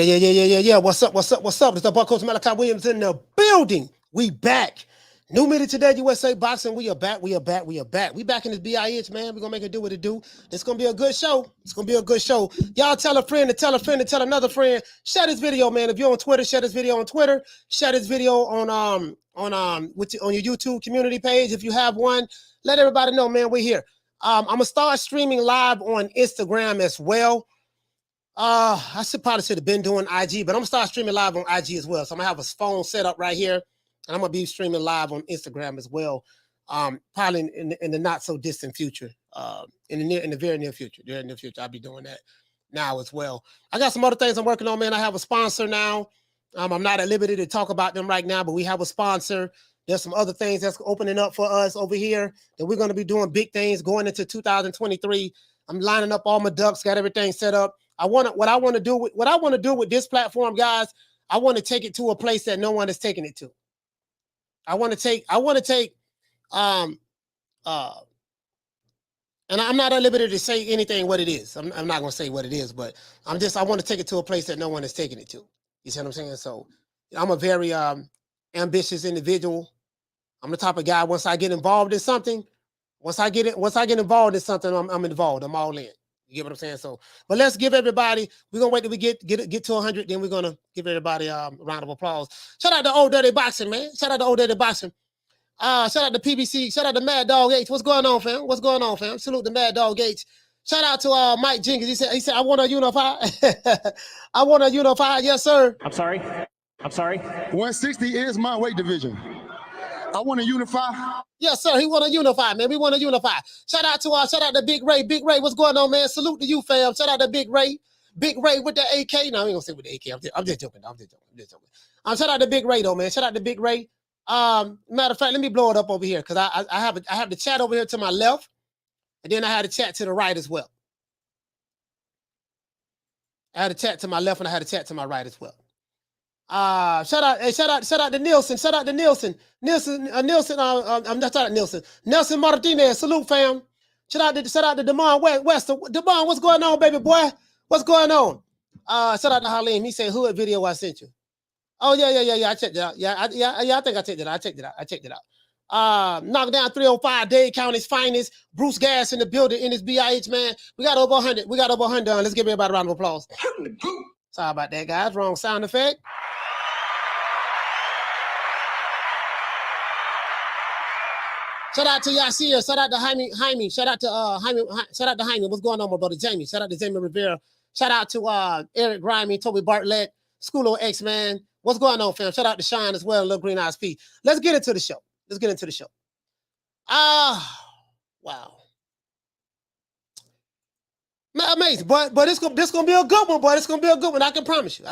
Yeah. What's up? It's the Buck Coach Malachi Williams in the building. We back. New Media Today, USA Boxing. We are back. We back in this BIH, man. We're going to make it do what it do. It's going to be a good show. Y'all tell a friend to tell a friend to tell another friend. Share this video, man. If you're on Twitter, share this video on Twitter. Share this video on your YouTube community page. If you have one, let everybody know, man, we're here. I'm going to start streaming live on Instagram as well. I probably should have been doing IG, but I'm gonna start streaming live on IG as well. So I'm gonna have a phone set up right here, and I'm gonna be streaming live on Instagram as well. Probably in the not so distant future. In the very near future. I'll be doing that now as well. I got some other things I'm working on, man. I have a sponsor now. I'm not at liberty to talk about them right now, but we have a sponsor. There's some other things that's opening up for us over here that we're gonna be doing big things going into 2023. I'm lining up all my ducks, got everything set up. What I want to do with this platform, guys, I want to take it to a place that no one is taking it to. And I'm not at liberty to say anything what it is. I'm not going to say what it is, but I want to take it to a place that no one is taking it to. You see what I'm saying? So I'm a very ambitious individual. I'm the type of guy, once I get involved in something, I'm involved. I'm all in. You get what I'm saying? So, but let's give everybody, we're going to wait till we get to 100, then we're going to give everybody a round of applause. Shout out to Old Dirty Boxing, man. Shout out to PBC. Shout out to Mad Dog H. What's going on, fam? Salute to Mad Dog H. Shout out to Mike Jenkins. He said, I want to unify. I want to unify. Yes, sir. I'm sorry. 160 is my weight division. I want to unify. Yes, sir. He want to unify, man. We want to unify. Shout out to Big Ray. Big Ray, what's going on, man? Salute to you, fam. Shout out to Big Ray. Big Ray with the AK. No, I ain't gonna say with the AK. I'm just joking. Shout out to Big Ray, though, man. Shout out to Big Ray. Matter of fact, let me blow it up over here because I have the chat over here to my left, and then I had a chat to the right as well. I had a chat to my left and I had a chat to my right as well. Shout out to Nielsen. Nelson Martinez. Salute, fam. Shout out to Demond West. Demond, what's going on, baby boy? What's going on? Shout out to Halim. He said, "Hood video I sent you." Oh yeah. I checked it out. I think I checked it out. Knockdown 305. Dade County's finest. Bruce Gas in the building in his BIH, man. We got over 100. Let's give everybody a round of applause. Sorry about that, guys. Wrong sound effect. Shout out to Yasir. Shout out to Jaime. Shout out to Jaime. What's going on, my brother Jamie? Shout out to Jamie Rivera. Shout out to Eric Grimey, Toby Bartlett, Schoolo X Man. What's going on, fam? Shout out to Sean as well, Little Green Eyes P. Let's get into the show. Wow. Amazing, but this gonna be a good one, boy. It's gonna be a good one. I can promise you.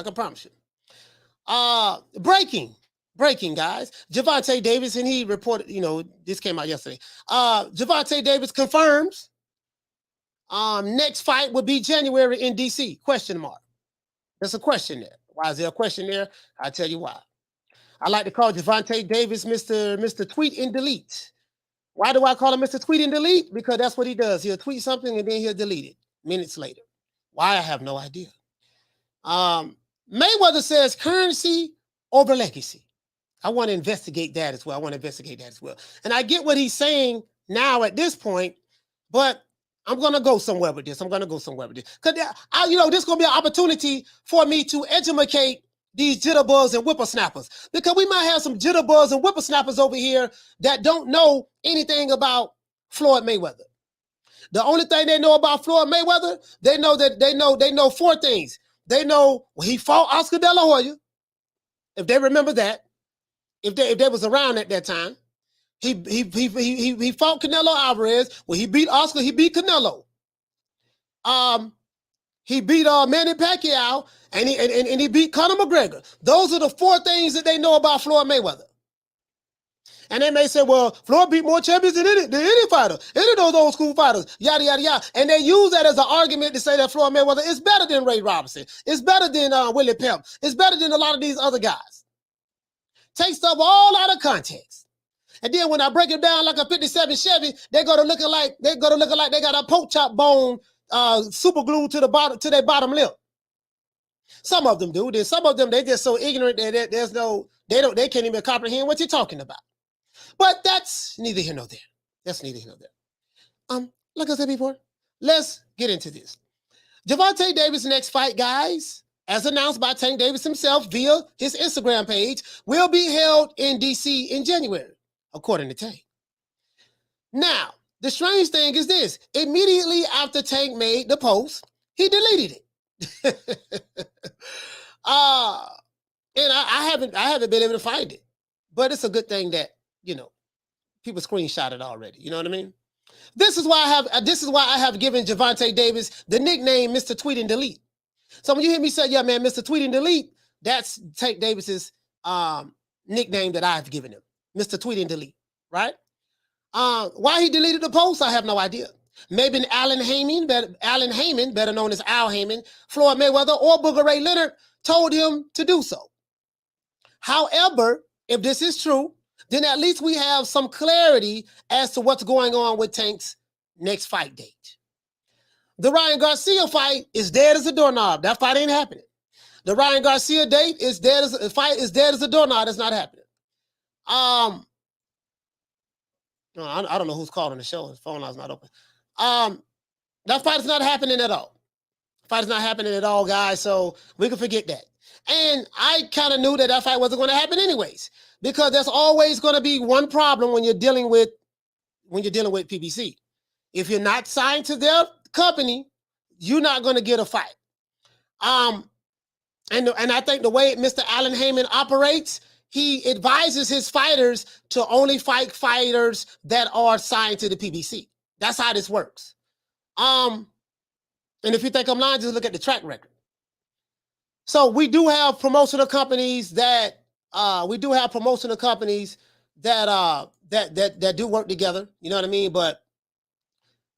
Breaking, guys. Gervonta Davis, and he reported, this came out yesterday. Gervonta Davis confirms next fight will be January in DC, ? There's a question there. Why is there a question there? I'll tell you why. I like to call Gervonta Davis Mr. Tweet and Delete. Why do I call him Mr. Tweet and Delete? Because that's what he does. He'll tweet something and then he'll delete it minutes later. Why? I have no idea. Mayweather says currency over legacy. I want to investigate that as well. And I get what he's saying now at this point, but I'm going to go somewhere with this. Because, this is going to be an opportunity for me to educate these jitterbugs and whippersnappers. Because we might have some jitterbugs and whippersnappers over here that don't know anything about Floyd Mayweather. The only thing they know about Floyd Mayweather, they know four things. They know he fought Oscar De La Hoya, if they remember that. If they was around at that time, he fought Canelo Alvarez. When he beat Oscar, he beat Canelo. He beat Manny Pacquiao, and he beat Conor McGregor. Those are the four things that they know about Floyd Mayweather. And they may say, well, Floyd beat more champions than any fighter, any of those old school fighters, yada, yada, yada. And they use that as an argument to say that Floyd Mayweather is better than Ray Robinson. It's better than Willie Pep. It's better than a lot of these other guys. Take stuff all out of context. And then when I break it down like a 57 Chevy, they're gonna look like they got a pork chop bone super glued to their bottom lip. Some of them do. Then some of them, they just so ignorant that they can't even comprehend what you're talking about. But that's neither here nor there. That's neither here nor there. Like I said before, let's get into this. Gervonta Davis' next fight, guys, as announced by Tank Davis himself via his Instagram page, will be held in DC in January, according to Tank. Now, the strange thing is this. Immediately after Tank made the post, he deleted it. And I haven't been able to find it. But it's a good thing that, people screenshot it already. You know what I mean? This is why I have given Gervonta Davis the nickname Mr. Tweet and Delete. So when you hear me say, yeah, man, Mr. Tweet and Delete, that's Tank Davis's nickname that I've given him. Mr. Tweet and Delete, right? Why he deleted the post, I have no idea. Maybe Allen Haymon, better known as Al Haymon, Floyd Mayweather, or Booger Ray Leonard told him to do so. However, if this is true, then at least we have some clarity as to what's going on with Tank's next fight date. The Ryan Garcia fight is dead as a doorknob. That fight ain't happening. The Ryan Garcia date is dead as a doorknob. That's not happening. I don't know who's calling the show. His phone line's not open. That fight is not happening at all. Fight is not happening at all, guys. So we can forget that. And I kind of knew that fight wasn't going to happen anyways, because there's always going to be one problem when you're dealing with PBC. If you're not signed to their company, you're not going to get a fight. And I think the way Mr. Allen Haymon operates, he advises his fighters to only fight fighters that are signed to the PBC. That's how this works. And if you think I'm lying, just look at the track record. So we do have promotional companies that that do work together. You know what I mean? But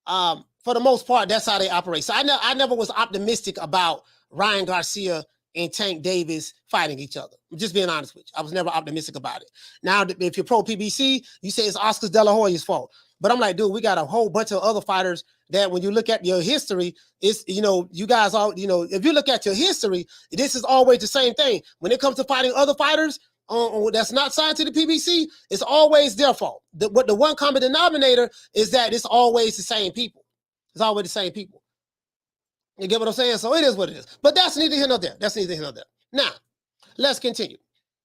for the most part, that's how they operate. So I never was optimistic about Ryan Garcia and Tank Davis fighting each other. I'm just being honest with you. I was never optimistic about it. Now, if you're pro PBC, you say it's Oscar De La Hoya's fault. But I'm like, dude, we got a whole bunch of other fighters that when you look at your history, it's, you guys all, if you look at your history, this is always the same thing. When it comes to fighting other fighters that's not signed to the PBC, it's always their fault. The one common denominator is that it's always the same people. It's always the same people. You get what I'm saying? So it is what it is. But that's neither here nor there. Now, let's continue.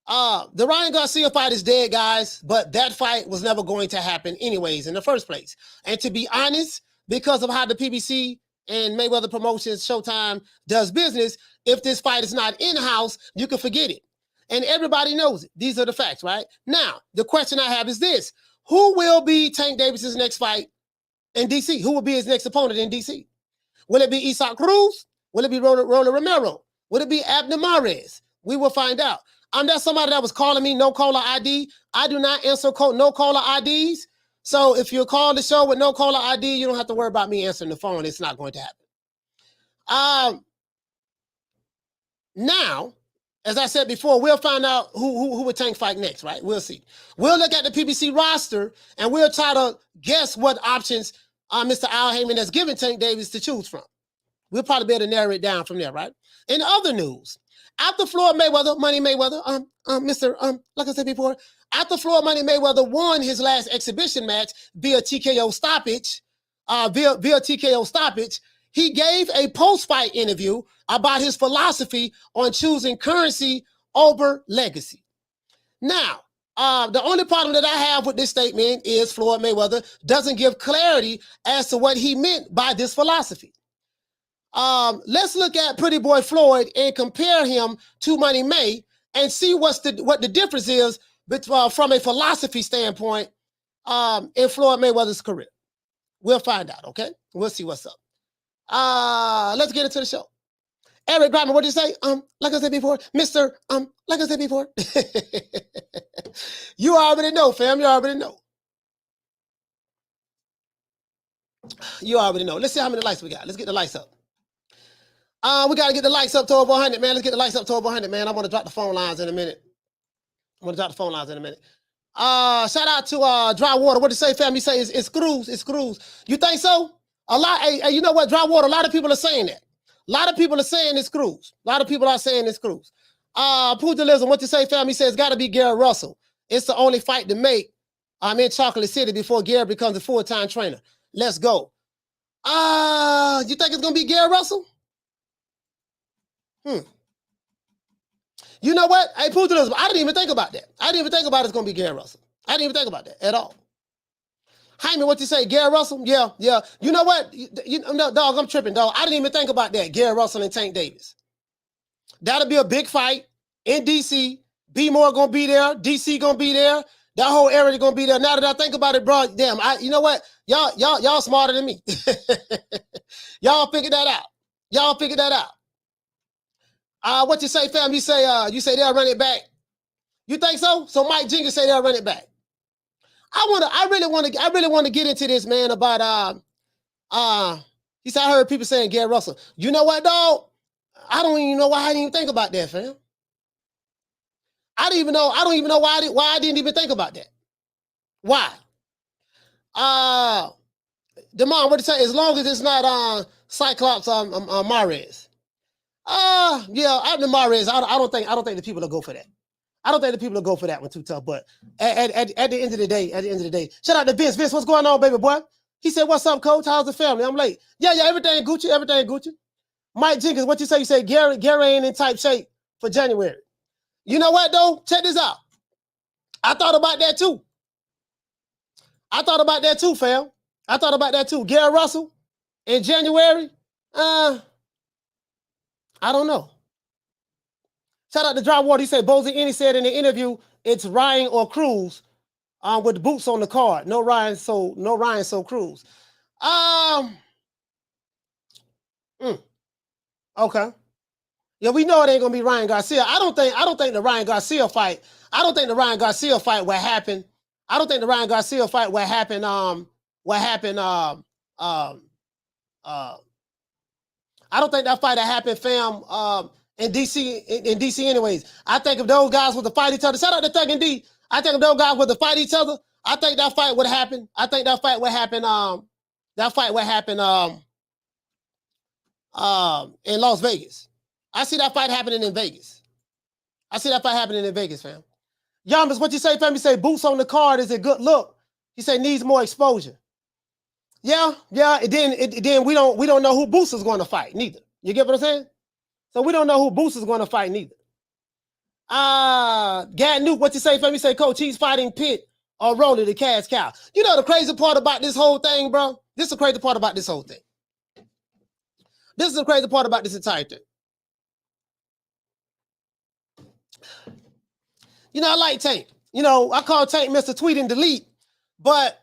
The Ryan Garcia fight is dead, guys, but that fight was never going to happen anyways in the first place. And to be honest, because of how the PBC and Mayweather Promotions, Showtime does business, if this fight is not in-house, you can forget it. And everybody knows it. These are the facts, right? Now, the question I have is this. Who will be Tank Davis's next fight in DC? Who will be his next opponent in DC? Will it be Isaac Cruz? Will it be Romero? Will it be Abner Marez? We will find out. There's somebody that was calling me no caller ID. I do not answer no caller IDs. So if you call the show with no caller ID, you don't have to worry about me answering the phone. It's not going to happen. Now, as I said before, we'll find out who would Tank fight next, right? We'll see. We'll look at the PBC roster and we'll try to guess what options Mr. Al Haymon has given Tank Davis to choose from. We'll probably be able to narrow it down from there, right? In other news, after Floyd Mayweather, Money Mayweather, like I said before, after Floyd Money Mayweather won his last exhibition match via TKO stoppage, he gave a post-fight interview about his philosophy on choosing currency over legacy. Now, the only problem that I have with this statement is Floyd Mayweather doesn't give clarity as to what he meant by this philosophy. Let's look at Pretty Boy Floyd and compare him to Money May and see what the difference is from a philosophy standpoint in Floyd Mayweather's career. We'll find out, okay? We'll see what's up. Let's get into the show. Eric Grimer, what did you say? Like I said before, Mr. Like I said before. You already know, fam. You already know. Let's see how many likes we got. Let's get the lights up. We got to get the lights up to over 100, man. Let's get the lights up to over 100, man. I want to drop the phone lines in a minute. Shout out to Dry Water. What did you say, fam? You say it's Cruz. It's Cruz. You think so? A lot. Hey, you know what, Dry Water? A lot of people are saying that. A lot of people are saying this Cruz. A lot of people are saying this Cruz. Pugilism, what you say, fam? He says, got to be Gary Russell. It's the only fight to make. I'm in Chocolate City before Gary becomes a full-time trainer. Let's go. You think it's going to be Gary Russell? You know what? Hey, Pugilism, I didn't even think about that. I didn't even think about it's going to be Gary Russell. I didn't even think about that at all. Haymon, what you say, Gary Russell? Yeah. You know what? No, dog, I'm tripping, dog. I didn't even think about that, Gary Russell and Tank Davis. That'll be a big fight in D.C. B More gonna be there. D.C. gonna be there. That whole area gonna be there. Now that I think about it, bro, damn, you know what? Y'all smarter than me. Y'all figured that out. Y'all figured that out. What you say, fam? You say they'll run it back. You think so? So Mike Jenkins say they'll run it back. I really want to get into this, man, about he said I heard people saying Gary Russell. You know what, dog? I don't even know why I didn't even think about that, fam. I don't even know why I didn't even think about that. Why? Demond, what you say? As long as it's not Cyclops Marez. Yeah, Abner Marez. I don't think the people will go for that. I don't think the people will go for that one too tough. But at the end of the day, shout out to Vince. Vince, what's going on, baby boy? He said, "What's up, coach? How's the family?" I'm like, yeah, everything Gucci. Mike Jenkins, what you say? You say Gary ain't in type shape for January. You know what though? Check this out. I thought about that too. Fam. I thought about that too. Gary Russell in January. I don't know. Shout out to Dry Water. He said Bozy Any said in the interview it's Ryan or Cruz with the boots on the card. No Ryan, so Cruz. Okay. Yeah, we know it ain't gonna be Ryan Garcia. I don't think the Ryan Garcia fight. I don't think the Ryan Garcia fight will happen. I don't think the Ryan Garcia fight will happen. I don't think that fight will happen, fam. In DC anyways. I think if those guys were to fight each other, shout out to Thug and D. I think if those guys were to fight each other, I think that fight would happen. I think that fight would happen. That fight would happen in Las Vegas. I see that fight happening in Vegas. Fam. Yamas, what you say, fam? You say boots on the card is a good look. He say needs more exposure. Yeah. Then we don't know who Boots is going to fight neither. You get what I'm saying? So we don't know who Boots is going to fight neither. Gad Nuke, what you say, fam? You say, coach, he's fighting Pitt or Rolly the cash cow. You know the crazy part about this whole thing, bro? This is the crazy part about this whole thing. This is the crazy part about this entire thing. You know, I like Tank. You know, I call Tank Mr. Tweet and Delete, but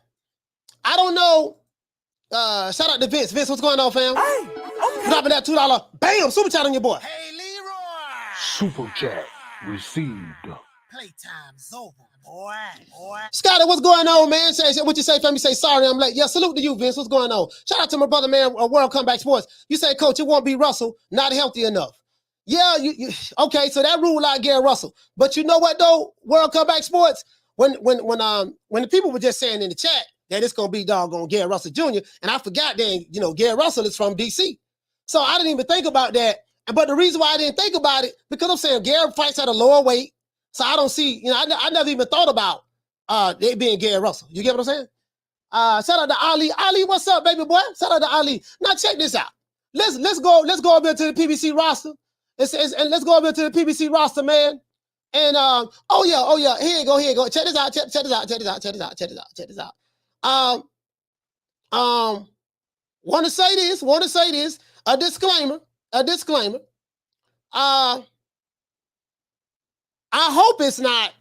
I don't know. Shout out to Vince. Vince, what's going on, fam? Hey, okay. Dropping that $2. Bam! Super chat on your boy. Hey, Leroy! Super chat received. Playtime's over, boy. Scotty, what's going on, man? What you say, fam? You say sorry, I'm late. Yeah, salute to you, Vince. What's going on? Shout out to my brother, man, World Comeback Sports. You say, coach, it won't be Russell, not healthy enough. Yeah, you okay, so that rule out Gary Russell. But you know what though? World Comeback Sports, when the people were just saying in the chat that it's gonna be doggone Gary Russell Jr., and I forgot that, you know, Gary Russell is from DC. So I didn't even think about that. But the reason why I didn't think about it, because I'm saying Gary fights at a lower weight. So I don't see, you know, I never even thought about it being Gary Russell. You get what I'm saying? Shout out to Ali. Ali, what's up, baby boy? Shout out to Ali. Now check this out. Let's go over to the PBC roster. And let's go over to the PBC roster, man. And oh yeah, here you go. Check this out. Want to say this. A disclaimer. I hope it's not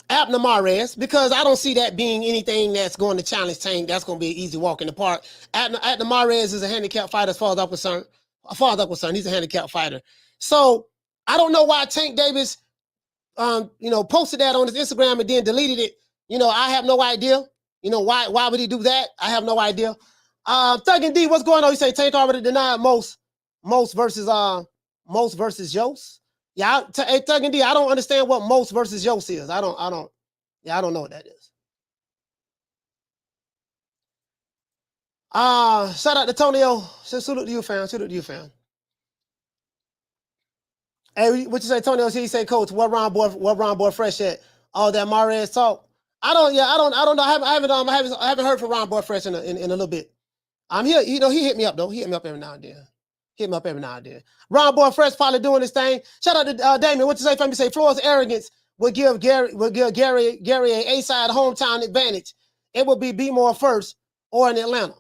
Abner Marez, because I don't see that being anything that's going to challenge Tank. That's going to be an easy walk in the park. Abner Marez is a handicap fighter as far as I'm concerned. He's a handicap fighter. So I don't know why Tank Davis, posted that on his Instagram and then deleted it. You know, I have no idea. You know, why would he do that? I have no idea. Thug and D, what's going on? You say Tank already denied most versus Yos. Yeah, hey, Thug and D, I don't understand what most versus Yos is. I don't know what that is. Shout out to Tonio. Salute to you, fam. Hey, what you say, Tony? He say, Coach, what Ron Boy Fresh at? All that Marez talk. I don't know. I haven't heard from Ron Boy Fresh in a little bit. I'm here. You know, he hit me up though. He hit me up every now and then. Ron Boy Fresh probably doing his thing. Shout out to Damien. What you say? From me say Floyd's arrogance would give Gary an A-side hometown advantage. It would be more first or in Atlanta.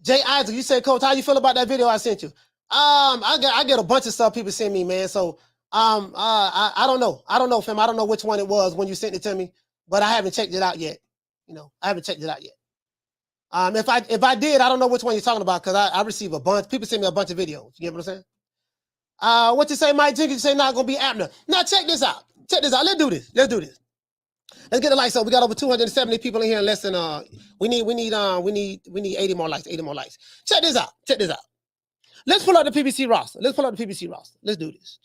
Jay Isaac, you said, Coach, how you feel about that video I sent you? I get a bunch of stuff people send me, man. So I don't know. I don't know, fam. I don't know which one it was when you sent it to me, but I haven't checked it out yet. You know, I haven't checked it out yet. If I did, I don't know which one you're talking about because I receive a bunch. People send me a bunch of videos. You get what I'm saying? What you say, Mike Jenkins? You say not gonna be Abner. Now check this out. Let's do this. Let's get the lights up. We got over 270 people in here in less than we need 80 more likes. Check this out. Let's pull out the PBC roster. Let's do this.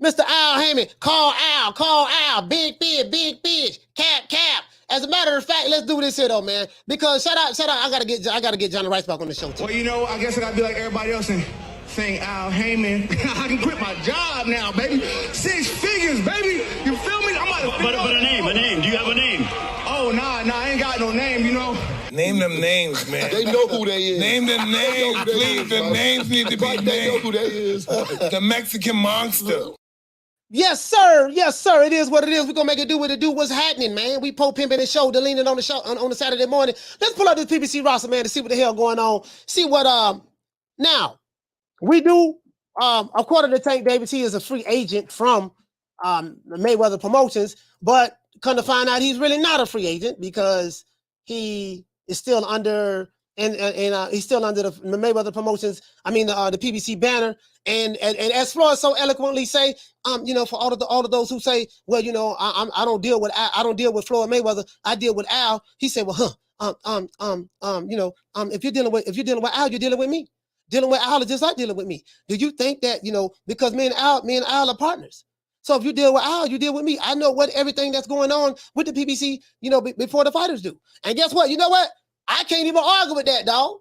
Mr. Al Haymon, call Al, big fish, cap. As a matter of fact, let's do this here though, man. Because shout out, I gotta get Johnny Rice back on the show too. Well, you know, I guess I gotta be like everybody else and saying Al Haymon. I can quit my job now, baby. 6 figures, baby. You feel me? I'm about to But a name. Do you have a name? Oh, nah, I ain't got no name, you know. Name them names, man. They know who they is. Name them names, please. The names need to be named. They know who they is. The Mexican monster. Yes, sir. It is what it is. We're gonna make it do what it do. What's happening, man? We po pimping the show, deleting on the show on the Saturday morning. Let's pull out this PBC roster, man, to see what the hell going on. See what now we do. According to Tank Davis, he is a free agent from the Mayweather Promotions, but come to find out he's really not a free agent because he is still under he's still under the Mayweather Promotions. I mean the PBC banner. And as Floyd so eloquently say, you know, for all of those who say, well, you know, I don't deal with Floyd Mayweather, I deal with Al. He said, well, you know, if you're dealing with Al, you're dealing with me. Dealing with Al is just like dealing with me. Do you think that, you know, because me and Al are partners? So if you deal with Al, you deal with me. I know what everything that's going on with the PBC, you know, before the fighters do. And guess what? You know what? I can't even argue with that, dog.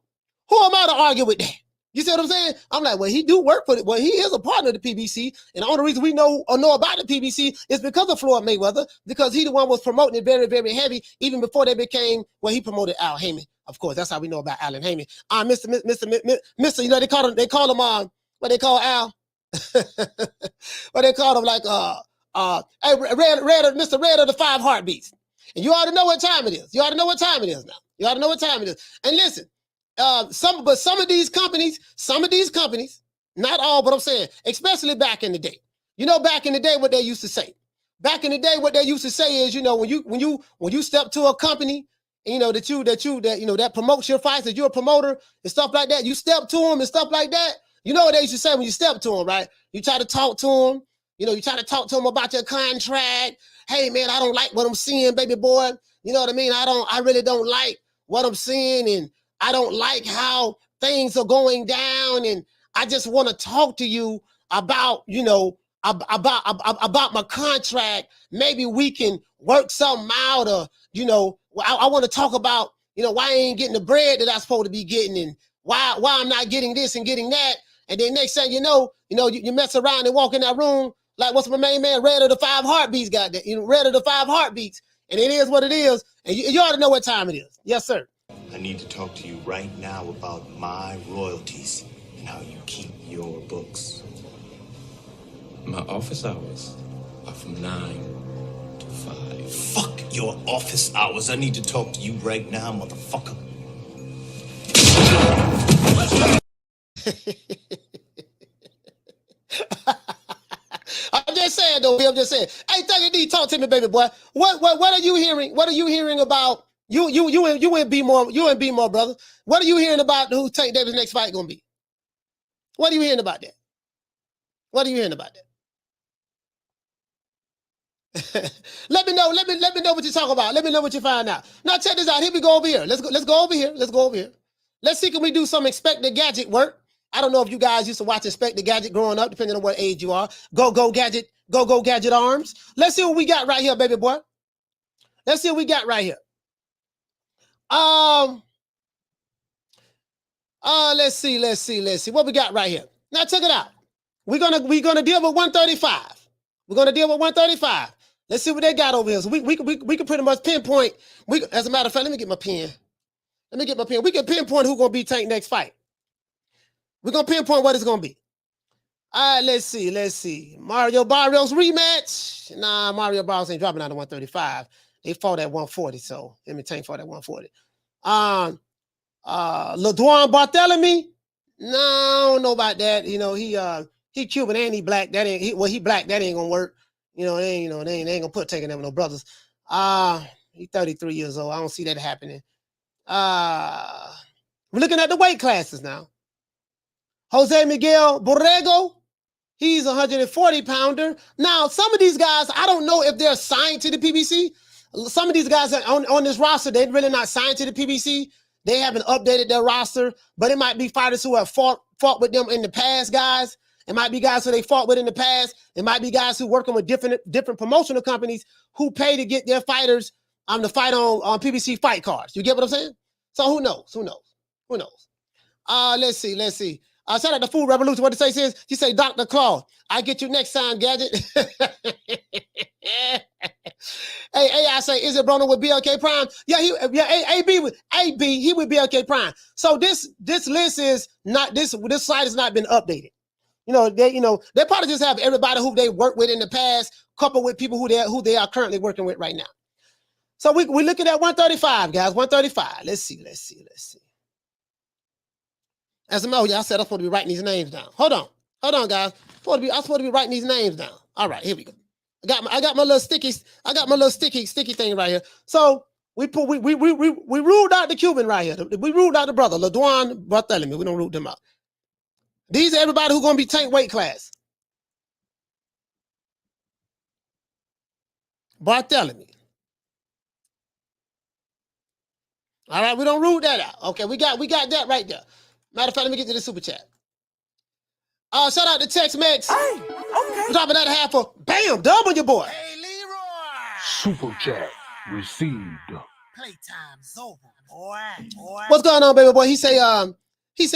Who am I to argue with that? You see what I'm saying? I'm like, well, he do work for it. Well, he is a partner of the PBC. And the only reason we know about the PBC is because of Floyd Mayweather, because he the one was promoting it very, very heavy, even before they became, well, he promoted Al Haymon. Of course, that's how we know about Allen Haymon. Mr. You know, they call him what they call Al? What they call him like hey, Mr. Red of the 5 Heartbeats. And you ought to know what time it is. You ought to know what time it is now. You ought to know what time it is. And listen, some of these companies, not all, but I'm saying, especially back in the day. You know, back in the day, what they used to say. Back in the day, what they used to say is, you know, when you step to a company, you know, that you know that promotes your fights, that you're a promoter and stuff like that. You step to them and stuff like that. You know what they used to say when you step to them, right? You try to talk to them. You know, you try to talk to them about your contract. Hey, man, I don't like what I'm seeing, baby boy. You know what I mean? I really don't like what I'm seeing, and I don't like how things are going down, and I just want to talk to you about, you know, about my contract. Maybe we can work something out, or, you know, I want to talk about, you know, why I ain't getting the bread that I'm supposed to be getting, and why I'm not getting this and getting that. And then next thing you know, you mess around and walk in that room like what's my main man, Red of the 5 Heartbeats got that, you know, Red of the 5 Heartbeats. And it is what it is. And you ought to know what time it is. Yes, sir. I need to talk to you right now about my royalties and how you keep your books. My office hours are from 9 to 5. Fuck your office hours. I need to talk to you right now, motherfucker. I'm just saying, though. I'm just saying. Hey, Thuggy D, talk to me, baby boy. What are you hearing? What are you hearing about you and B More? You and B More, brother. What are you hearing about who Tank Davis' next fight gonna be? What are you hearing about that? What are you hearing about that? Let me know. Let me know what you talk about. Let me know what you find out. Now check this out. Here we go over here. Let's go over here. Let's see, can we do some Inspect the Gadget work? I don't know if you guys used to watch Inspect the Gadget growing up, depending on what age you are. Go Gadget arms. Let's see what we got right here, baby boy. Let's see what we got right here. Let's see. What we got right here? Now check it out. We're gonna deal with 135. We're gonna deal with 135. Let's see what they got over here. So we can pretty much pinpoint. As a matter of fact, let me get my pen. We can pinpoint who's gonna be Tank next fight. We're gonna pinpoint what it's gonna be. All right, let's see. Mario Barrios rematch. Nah, Mario Barrios ain't dropping out of 135. They fought at 140, so Tank fought at 140. LeDuan Barthélemy. No, I don't know about that. You know, he Cuban and he black. That ain't he black. That ain't gonna work. They ain't gonna put taking them no brothers. He's 33 years old. I don't see that happening. We're looking at the weight classes now. Jose Miguel Borrego, he's a 140 pounder. Now, some of these guys, I don't know if they're signed to the PBC. Some of these guys are on this roster, they're really not signed to the PBC. They haven't updated their roster, but it might be fighters who have fought with them in the past, guys. It might be guys who they fought with in the past. It might be guys who working with different promotional companies who pay to get their fighters to fight on PBC fight cards. You get what I'm saying? So who knows? Let's see. Shout out to Food Revolution. What it say is, you say, Dr. Claw, I get you next time, Gadget. Hey, I say, is it Broner with BLK Prime? Yeah, AB with he with BLK Prime. So this list is not this site has not been updated. They probably just have everybody who they worked with in the past, coupled with people who they are currently working with right now. So we're looking at 135, guys. 135. Let's see. As a matter, I said I'm supposed to be writing these names down. Hold on, guys. I'm supposed to be writing these names down. All right, here we go. I got my little sticky thing right here. So we ruled out the Cuban right here. We ruled out the brother, LeDuan Barthélemy. We don't rule them out. These are everybody who's gonna be Tank weight class. Barthélemy. All right, we don't rule that out. Okay, we got that right there. Matter of fact, let me get to the super chat. Shout out to Tex-Mex. Hey, okay. Dropping that half for bam, double your boy. Hey, Leroy. Super chat received. Playtime's over, boy. What's going on, baby boy? He said,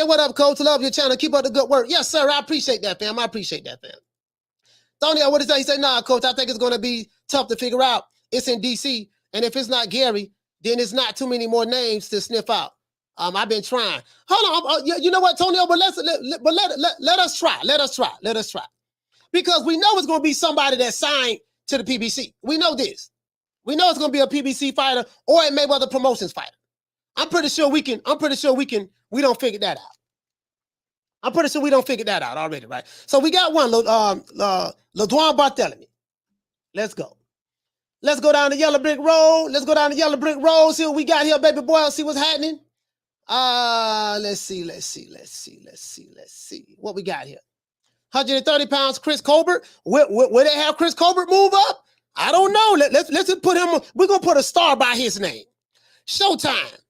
what up, coach? Love your channel. Keep up the good work. Yes, sir. I appreciate that, fam. Tony, what is that? He said, nah, coach, I think it's going to be tough to figure out. It's in D.C., and if it's not Gary, then it's not too many more names to sniff out. I've been trying. Hold on. You know what, Tony? But let us try. Let us try. Because we know it's going to be somebody that's signed to the PBC. We know this. We know it's going to be a PBC fighter or a Mayweather Promotions fighter. I'm pretty sure we don't figure that out. I'm pretty sure we don't figure that out already, right? So we got one, LeDuan Barthélemy. Let's go. Let's go down the yellow brick road. See what we got here, baby boy. See what's happening. Let's see. What we got here? 130 pounds, Chris Colbert. Will they have Chris Colbert move up? I don't know. Let's just put him. We're gonna put a star by his name. Showtime.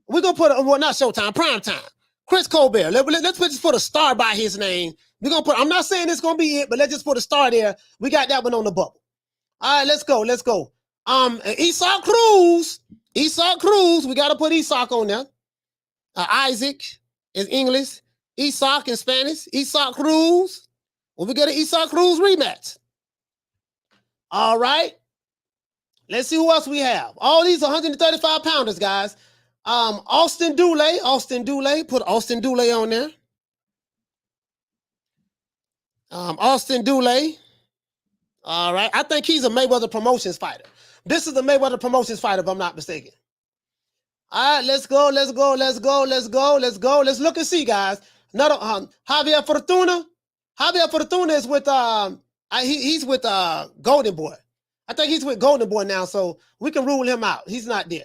We're gonna put not Showtime, prime time. Chris Colbert. Let's just put a star by his name. We're gonna put. I'm not saying it's gonna be it, but let's just put a star there. We got that one on the bubble. All right, let's go. Isak Cruz. We gotta put Isak on there. Isaac is English. Isak in Spanish. Isak Cruz. Well, we get an Isak Cruz rematch. All right. Let's see who else we have. All these 135 pounders, guys. Austin Dooley. Put Austin Dooley on there. Austin Dooley. All right. I think he's a Mayweather Promotions fighter. This is the Mayweather Promotions fighter, if I'm not mistaken. All right, let's go. Let's look and see, guys. Another Javier Fortuna. Javier Fortuna is with he's with Golden Boy. I think he's with Golden Boy now, so we can rule him out. He's not there.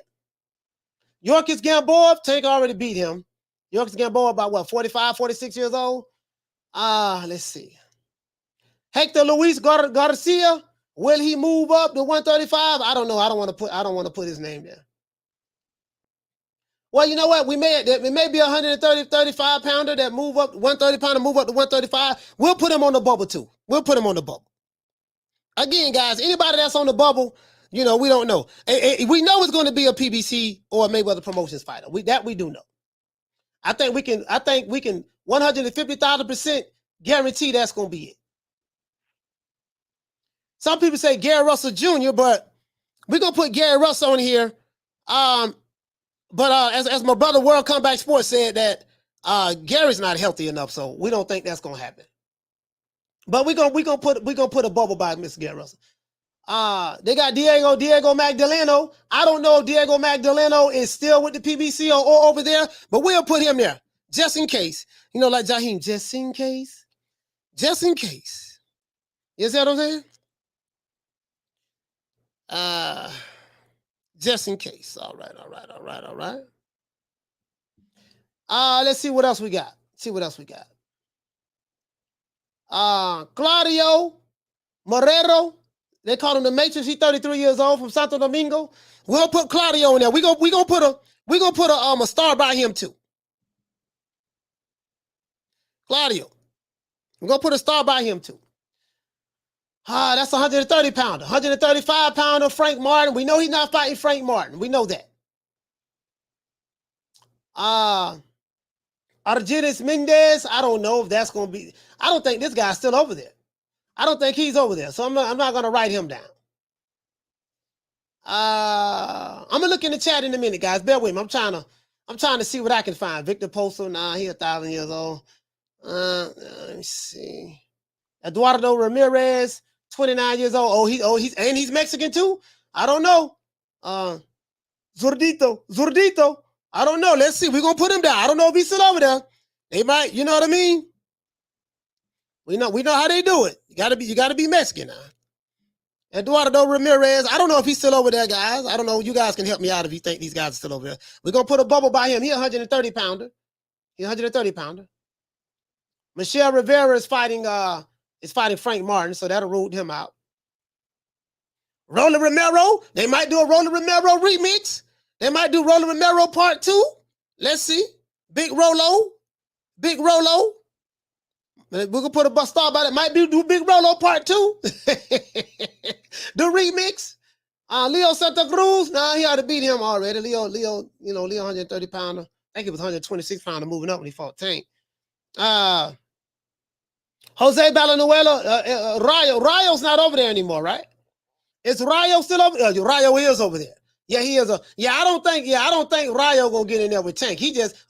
Yorkis Gamboa, Tank already beat him. Yorkis Gamboa about what, 45, 46 years old? Let's see. Hector Luis Garcia, will he move up to 135? I don't know. I don't want to put his name there. Well, you know what? It may be 135 pounder that move up, 130 pounder move up to 135. We'll put him on the bubble too. Again, guys, anybody that's on the bubble, we don't know. We know it's going to be a PBC or a Mayweather Promotions fighter. We do know. I think we can 150,000% guarantee that's gonna be it. Some people say Gary Russell Jr., but we're gonna put Gary Russell on here. But as my brother World Comeback Sports said that Gary's not healthy enough, so we don't think that's gonna happen. But we're gonna put a bubble by Mr. Gary Russell. They got Diego Magdaleno. I don't know if Diego Magdaleno is still with the PBC or over there, but we'll put him there just in case. You know, like Jaheim, just in case. Just in case. You see what I'm saying? Just in case. All right. Let's see what else we got. Claudio Marrero. They call him the Matrix. He's 33 years old from Santo Domingo. We'll put Claudio in there. We're gonna put a star by him too. Claudio. We're gonna put a star by him too. That's 130 pounder. 135 pounder Frank Martin. We know he's not fighting Frank Martin. We know that. Argenis Mendez. I don't know if that's gonna be. I don't think this guy's still over there. I don't think he's over there, so I'm not gonna write him down. I'm gonna look in the chat in a minute, guys. Bear with me. I'm trying to see what I can find. Victor Poso, he's 1,000 years old. Let me see. Eduardo Ramirez, 29 years old. He's Mexican too. I don't know. Zurdito. I don't know. Let's see. We're gonna put him down. I don't know if he's still over there. They might, you know what I mean? We know how they do it. You gotta be Mexican now. Eduardo Ramirez. I don't know if he's still over there, guys. I don't know. You guys can help me out if you think these guys are still over there. We're gonna put a bubble by him. He's 130 pounder. Michelle Rivera is fighting Frank Martin, so that'll rule him out. Roland Romero. They might do a Roland Romero remix. They might do Roland Romero Part 2. Let's see. Big Rolo. We're going to put a star by it. Might do Big Rolo Part 2. The remix. Leo Santa Cruz. He ought to beat him already. Leo, 130 pounder. I think it was 126 pounder moving up when he fought Tank. Jose Valenzuela. Rayo's not over there anymore, right? Is Rayo still over there? Rayo is over there. Yeah, he is. I don't think Rayo gonna get in there with Tank.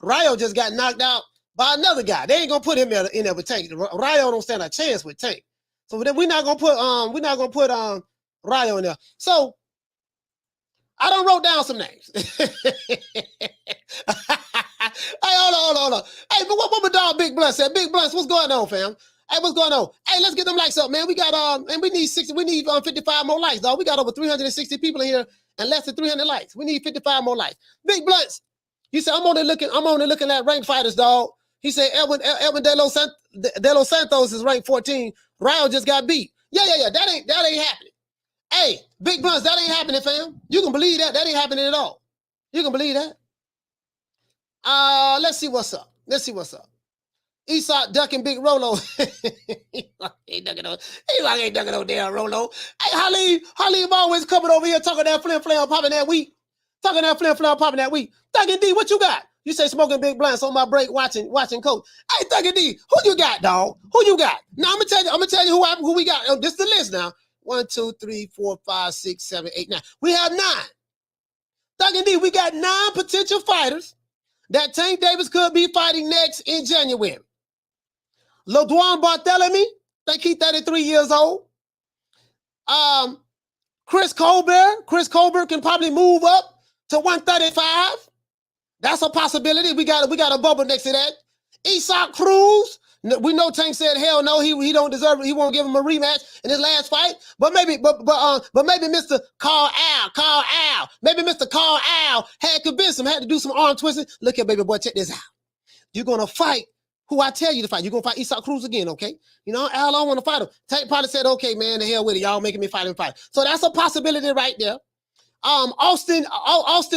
Rayo just got knocked out by another guy. They ain't gonna put him in there with Tank. Rayo don't stand a chance with Tank. So then we're not gonna put Rayo in there. So I done wrote down some names. Hey, hold on. Hey, but what my dog Big Blunts said? Big Blunts, what's going on, fam? Hey, what's going on? Hey, let's get them likes up, man. We got and we need 55 more likes, dog. We got over 360 people in here and less than 300 likes. We need 55 more likes. Big Blunts, he said, I'm only looking at ranked fighters, dog. He said Edwin De Los Santos is ranked 14. Rayo just got beat. Yeah. That ain't happening. Hey, Big Blunts, that ain't happening, fam. You can believe that. That ain't happening at all. You can believe that. Let's see what's up. Esau ducking Big Rolo. He ain't ducking no damn Rolo. Hey, Halim always coming over here talking that flim popping that weed. Thuggin' D, what you got? You say smoking Big Blunts on my break watching Coach. Hey, Thuggin' D, who you got, dog? Who you got? Now I'm gonna tell you who we got. This is the list now. 1, 2, 3, 4, 5, 6, 7, 8, 9. We have 9. Thuggin' D, we got 9 potential fighters that Tank Davis could be fighting next in January. LeDuan Barthélemy, think he's 33 years old. Chris Colbert can probably move up to 135. That's a possibility. We got a bubble next to that. Isaac Cruz. We know Tank said hell no, he don't deserve it. He won't give him a rematch in his last fight. But maybe Mr. Carl Al. Maybe Mr. Carl Al had convinced him, had to do some arm twisting. Look here, baby boy, check this out. You're gonna fight who I tell you to fight. You're gonna fight Isaac Cruz again, okay? You know, Al, I don't want to fight him. Tank probably said, okay, man, the hell with it. Y'all making me fight him. So that's a possibility right there. Austin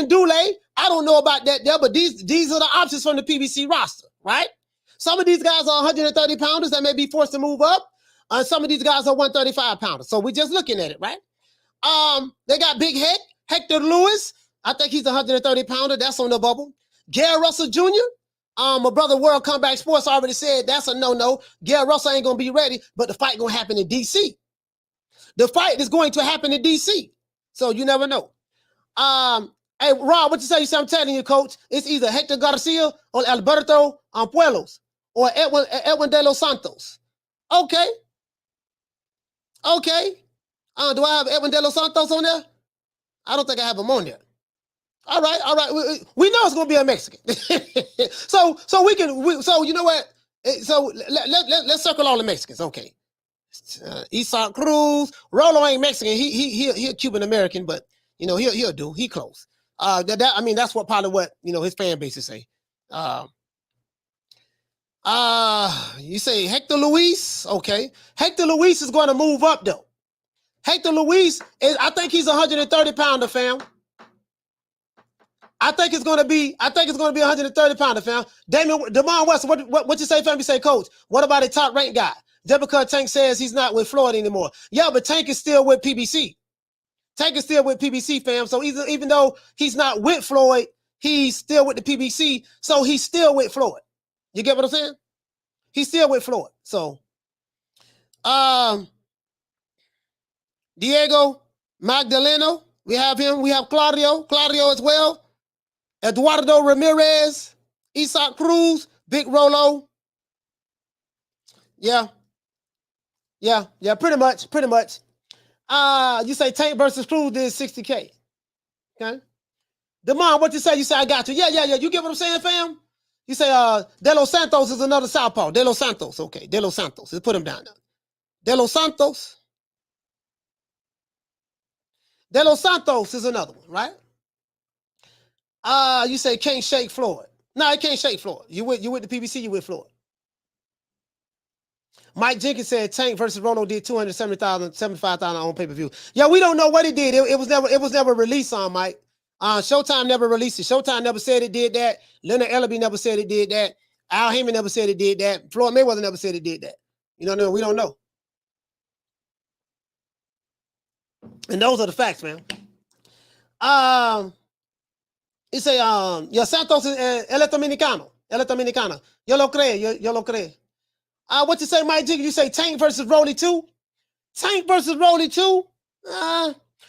Dule, I don't know about that there, but these are the options from the PBC roster, right? Some of these guys are 130 pounders that may be forced to move up. Some of these guys are 135 pounders. So we're just looking at it, right? They got Big Hector Lewis. I think he's 130 pounder. That's on the bubble. Gary Russell Jr. My brother World Comeback Sports already said that's a no-no. Gary Russell ain't gonna be ready, but the fight gonna happen in DC. The fight is going to happen in DC. So you never know. Hey, Rob, what you say? You say I'm telling you, coach. It's either Hector Garcia or Alberto Puelos or Edwin De Los Santos. Okay. Okay. Do I have Edwin De Los Santos on there? I don't think I have him on there. All right, all right. We know it's gonna be a Mexican. so you know what? So let's circle all the Mexicans. Okay. Isak Cruz, Rolo ain't Mexican. He a Cuban American, but you know he'll do. He close. I mean that's probably what his fan base is say. You say Hector Luis? Okay, Hector Luis is going to move up though. Hector Luis I think he's 130 pounder, fam. I think it's going to be 130 pounder, fam. Damon West, what you say, fam? You say, coach, what about a top ranked guy? Just because Tank says he's not with Floyd anymore. Yeah, but Tank is still with PBC. Tank is still with PBC, fam. So even though he's not with Floyd, he's still with the PBC. So he's still with Floyd. You get what I'm saying? He's still with Floyd. So, Diego Magdaleno, we have him. We have Claudio as well. Eduardo Ramirez, Isak Cruz, Big Rolo. Yeah, pretty much. You say Tank versus Cruz did 60K. Okay. Demond, what you say? You say I got you. Yeah. You get what I'm saying, fam? You say De Los Santos is another southpaw. De Los Santos, okay. De Los Santos. Let's put him down now. De Los Santos. De Los Santos is another one, right? You say can't shake Floyd. No, he can't shake Floyd. You with the PBC, you with Floyd. Mike Jenkins said Tank versus Rolo did 270,000, 75,000 on pay-per-view. Yeah, we don't know what it did. It was never released on Mike. Showtime never released it. Showtime never said it did that. Leonard Ellaby never said it did that. Allen Haymon never said it did that. Floyd Mayweather never said it did that. You know what I mean? We don't know. And those are the facts, man. You say, Santos es el Dominicano. Yo lo creo. What you say, Mike Jiggy? You say Tank versus Rolly 2? Tank versus Rolly 2?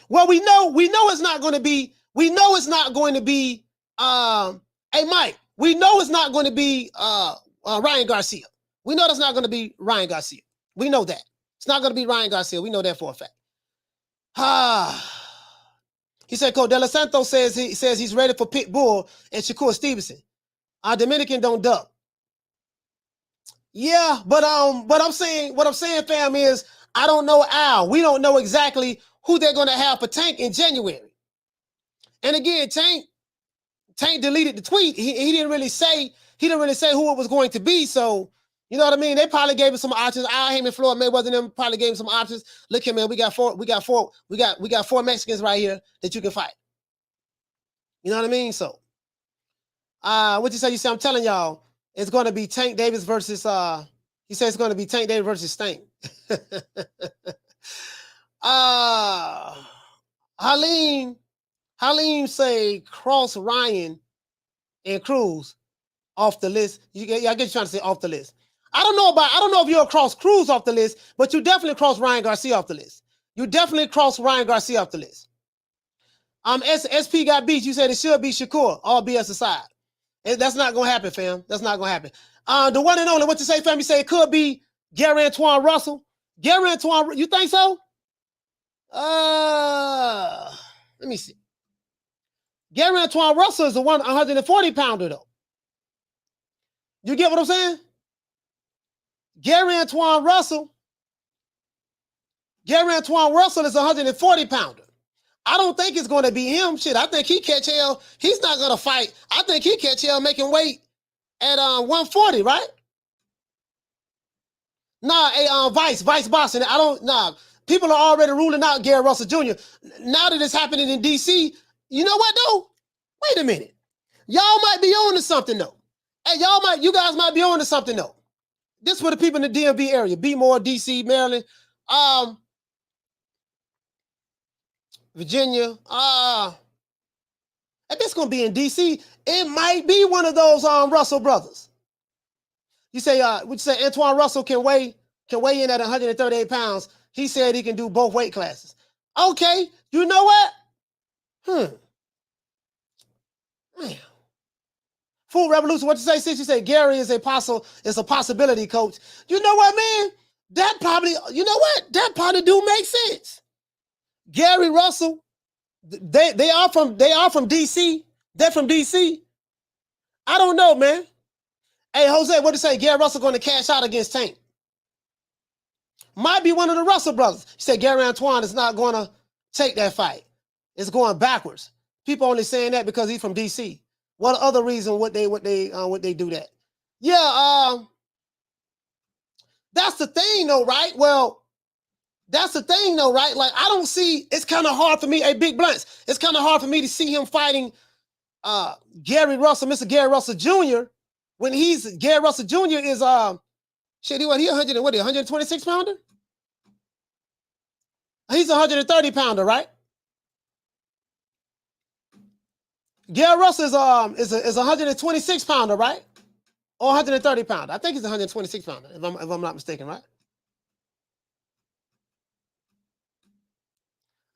Well, we know it's not going to be. We know it's not going to be. Hey, Mike. We know it's not going to be Ryan Garcia. We know that's not going to be Ryan Garcia. We know that it's not going to be Ryan Garcia. We know that for a fact. He said, Coach De Los Santos says he's ready for Pitbull and Shakur Stevenson. Dominican don't duck. Yeah, but what I'm saying, fam, is I don't know Al. We don't know exactly who they're gonna have for Tank in January. And again, Tank deleted the tweet. He didn't really say who it was going to be. So you know what I mean? They probably gave him some options. Allen Haymon, Floyd Mayweather, them probably gave him some options. Look here, man. We got four Mexicans right here that you can fight. You know what I mean? So, what you say? You say I'm telling y'all. It's going to be Tank Davis versus, he says it's going to be Tank Davis versus Stank. Halim say cross Ryan and Cruz off the list. I get you trying to say off the list. I don't know if you'll cross Cruz off the list, but you definitely cross Ryan Garcia off the list. You definitely cross Ryan Garcia off the list. SP got beat. You said it should be Shakur, all BS aside. That's not going to happen, fam. That's not going to happen. The one and only, what you say, fam? You say it could be Gary Antoine Russell. Gary Antoine, you think so? Let me see. Gary Antoine Russell is the 140 pounder, though. You get what I'm saying? Gary Antoine Russell is 140 pounder. I don't think it's going to be him. Shit, I think he catch hell. He's not going to fight. I think he catch hell making weight at 140, right? Nah, Vice boxing. People are already ruling out Gary Russell Jr. Now that it's happening in DC, you know what though? Wait a minute. Y'all might be on to something though. Hey, you guys might be on to something though. This for the people in the DMV area, Bmore, DC, Maryland, Virginia. This gonna be in DC. It might be one of those Russell brothers. You say, would you say Antoine Russell can weigh in at 138 pounds? He said he can do both weight classes. Okay, you know what? Man. Food Revolution, what you say, sis? You say Gary is a possibility, coach. You know what, man? That probably do make sense. Gary Russell, they are from DC. They're from DC. I don't know, man. Hey, Jose, what do you say? Gary Russell going to cash out against Tank. Might be one of the Russell brothers. You say Gary Antoine is not going to take that fight. It's going backwards. People only saying that because he's from DC. What other reason would they do that? Yeah, that's the thing though, right? Well, that's the thing though, right? Like, I don't see, it's kind of hard for me, hey, Big Blunts, it's kind of hard for me to see him fighting Gary Russell, Mr. Gary Russell Jr. when Gary Russell Jr. is, he 126 pounder? He's a 130 pounder, right? Gary Russell is a 126 pounder, right? Or 130 pounder. I think he's a 126 pounder, if I'm not mistaken, right?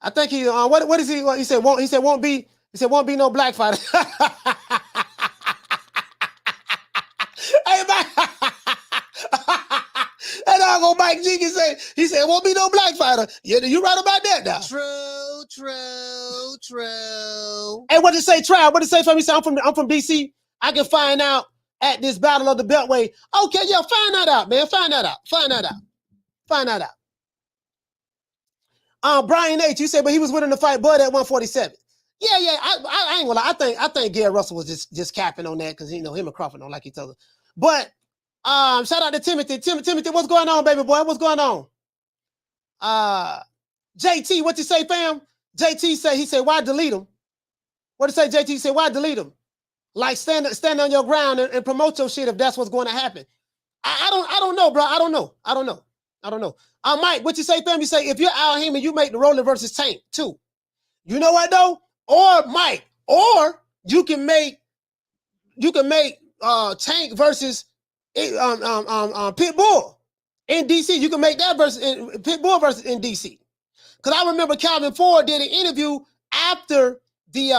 I think he what is he? He said won't be no black fighter. Hey, Mike. And I'll go Mike G can say, he said won't be no black fighter. Yeah, you right about that now. True. Hey, what did it say, Trav? What did it say for me? He said, I'm from DC. I can find out at this Battle of the Beltway. Okay, yeah, find that out, man. Find that out. Brian H, you said, but he was winning the fight Bud at 147. Yeah, I ain't gonna lie. I think Gary Russell was just capping on that because him and Crawford don't like each other. But shout out to Timothy. Timothy, what's going on, baby boy? What's going on? JT, what you say, fam? JT said, why delete him? What did say, JT? He said, why delete him? Like stand on your ground and promote your shit if that's what's going to happen. I don't know, bro. I don't know. Mike, what you say, fam? You say, if you're Allen Haymon, you make the Roller versus Tank too. You know what though? Or Mike, or you can make Tank versus Pitbull in DC. You can make that versus Pitbull versus in DC. Because I remember Calvin Ford did an interview after the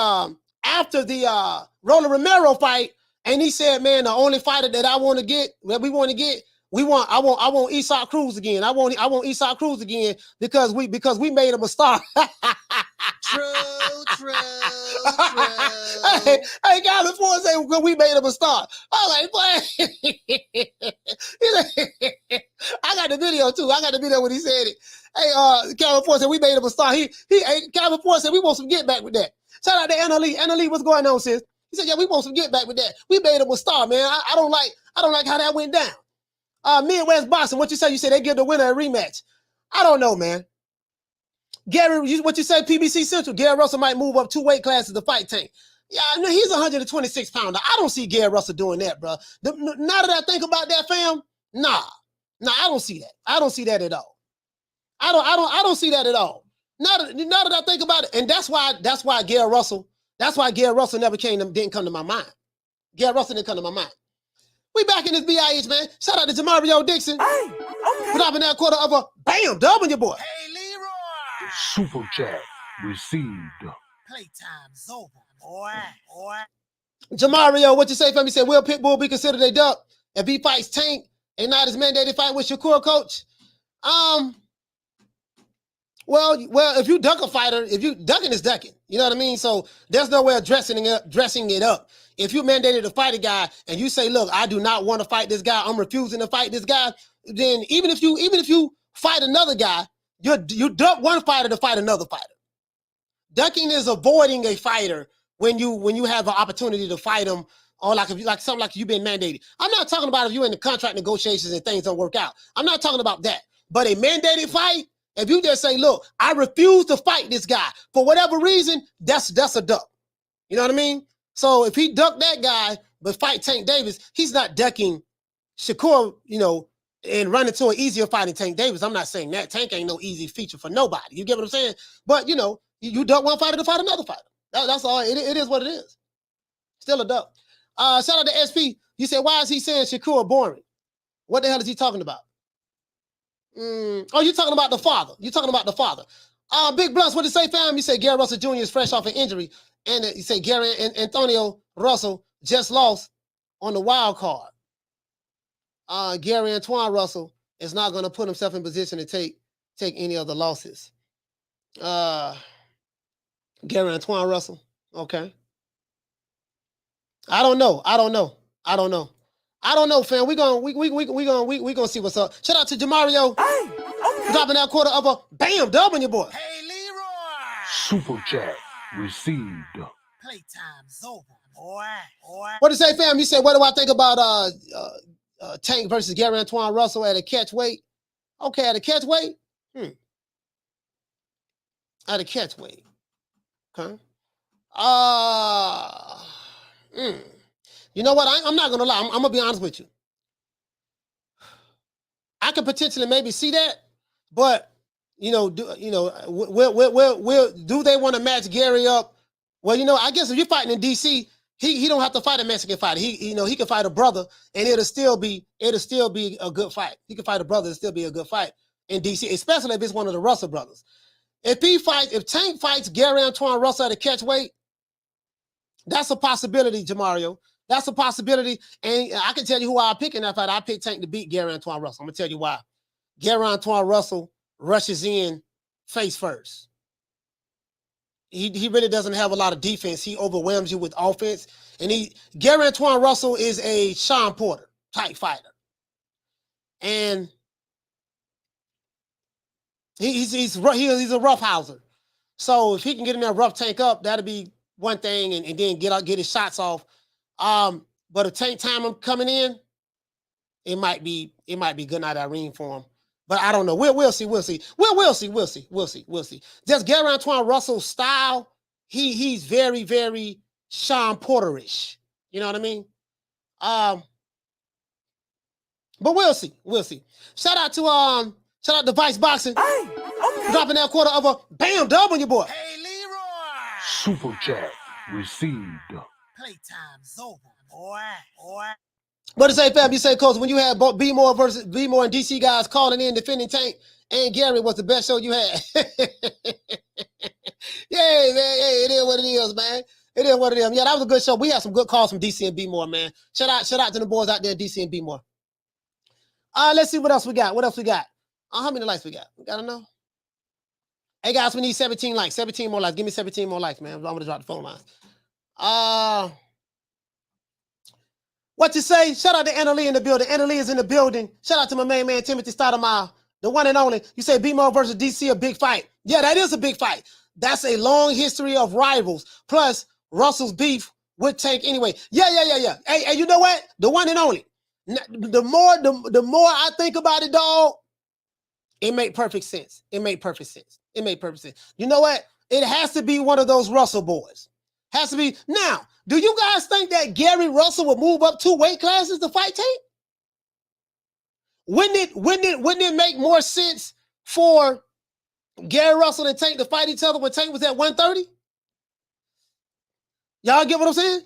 Roller Romero fight, and he said, "Man, the only fighter that I want to get, I want Isak Cruz again. I want Isak Cruz again because we made him a star." True. Hey, Calvin Ford said, "Well, we made him a star." I'm like, boy. I got the video too. I got the video when he said it. Hey, Calvin Ford said we made him a star. Calvin Ford said we want some get back with that. Shout out to Anna Lee. Anna Lee, what's going on, sis? He said, yeah, we want some get back with that. We made him a star, man. I don't like how that went down. Midwest Boxing, what you say? You said they give the winner a rematch. I don't know, man. Gary, what you say, PBC Central? Gary Russell might move up 2 weight classes to fight Tank. Yeah, I mean, he's a 126 pounder. I don't see Gary Russell doing that, bro. Now that I think about that, fam, nah, I don't see that. I don't see that at all. I don't see that at all. Now that I think about it, and that's why Gary Russell never didn't come to my mind. Gary Russell didn't come to my mind. We back in this BIH, man. Shout out to Jamario Dixon. Hey, okay. Dropping that quarter of a bam, dub on your boy. Hey, Leroy. Super chat received. Playtime's over, boy. Jamario, what you say for me? Said, will Pitbull be considered a duck if he fights Tank and not his mandated fight with Shakur, coach? Well, if you duck a fighter, ducking is ducking. You know what I mean? So there's no way of dressing it up. If you mandated to fight a guy and you say, look, I do not want to fight this guy, I'm refusing to fight this guy, then even if you fight another guy, you duck one fighter to fight another fighter. Ducking is avoiding a fighter when you have an opportunity to fight him, or something like you've been mandated. I'm not talking about if you're in the contract negotiations and things don't work out. I'm not talking about that. But a mandated fight, if you just say, look, I refuse to fight this guy for whatever reason, that's a duck. You know what I mean? So if he ducked that guy but fight Tank Davis, he's not ducking Shakur, and running to an easier fight than Tank Davis. I'm not saying that. Tank ain't no easy feature for nobody. You get what I'm saying? But, you duck one fighter to fight another fighter. That's all. It is what it is. Still a dub. Shout out to SP. You said, why is he saying Shakur boring? What the hell is he talking about? Oh, you're talking about the father. You're talking about the father. Big Blunts, what did you say, fam? You say Gary Russell Jr. is fresh off an injury. And you say Gary and Antonio Russell just lost on the wild card. Gary Antoine Russell is not going to put himself in position to take any of the losses. Gary Antoine Russell. Okay. I don't know, fam. We gonna see what's up. Shout out to Jamario. Hey, okay. Dropping that quarter of a bam dub on your boy. Hey, Leroy. Super chat received. Playtime's over, boy. What did you say, fam? You said, what do I think about Tank versus Gary Antoine Russell at a catch weight? Okay, at a catch weight? At a catch weight. Okay. You know what? I'm not gonna lie. I'm gonna be honest with you. I could potentially maybe see that, but do they want to match Gary up? Well, I guess if you're fighting in DC, he don't have to fight a Mexican fighter. He can fight a brother, and it'll still be a good fight. He can fight a brother, it'll still be a good fight in DC, especially if it's one of the Russell brothers. If Tank fights Gary Antoine Russell at a catch weight, that's a possibility, Jamario. That's a possibility. And I can tell you who I pick in that fight. I pick Tank to beat Gary Antoine Russell. I'm going to tell you why. Gary Antoine Russell rushes in face first. He really doesn't have a lot of defense. He overwhelms you with offense. And Gary Antoine Russell is a Sean Porter type fighter. And he's a roughhouser. So if he can get in there, rough Tank up, that'll be one thing, and then get his shots off. But if Tank time him coming in, it might be good night Irene for him. But I don't know. We'll see. We'll see. Just Gary Antoine Russell's style, he's very, very Sean Porterish. You know what I mean? But we'll see. Shout out to Vice Boxing. Hey, okay. Dropping that quarter of a bam dub on your boy. Hey, Leroy. Super chat received. Playtime's over, boy. What to say, fam? You say, Coach, when you had both B-More and DC guys calling in defending Tank and Gary was the best show you had. Yeah, man. Hey, it is what it is, man. It is what it is. Yeah, that was a good show. We had some good calls from DC and B-More, man. Shout out to the boys out there, DC and B-More. Let's see what else we got. How many likes we got? We gotta know. Hey, guys, we need 17 likes. 17 more likes. Give me 17 more likes, man. I'm going to drop the phone lines. What you say? Shout out to Anna Lee in the building. Anna Lee is in the building. Shout out to my main man, Timothy Stoudemire, the one and only. You say B-Mo versus DC, a big fight. Yeah, that is a big fight. That's a long history of rivals. Plus, Russell's beef with Tank anyway. Yeah. Hey, you know what? The one and only. The more I think about it, dog, it made perfect sense. You know what? It has to be one of those Russell boys. Has to be. Now, do you guys think that Gary Russell would move up 2 weight classes to fight Tank? Wouldn't it make more sense for Gary Russell and Tank to fight each other when Tank was at 130? Y'all get what I'm saying?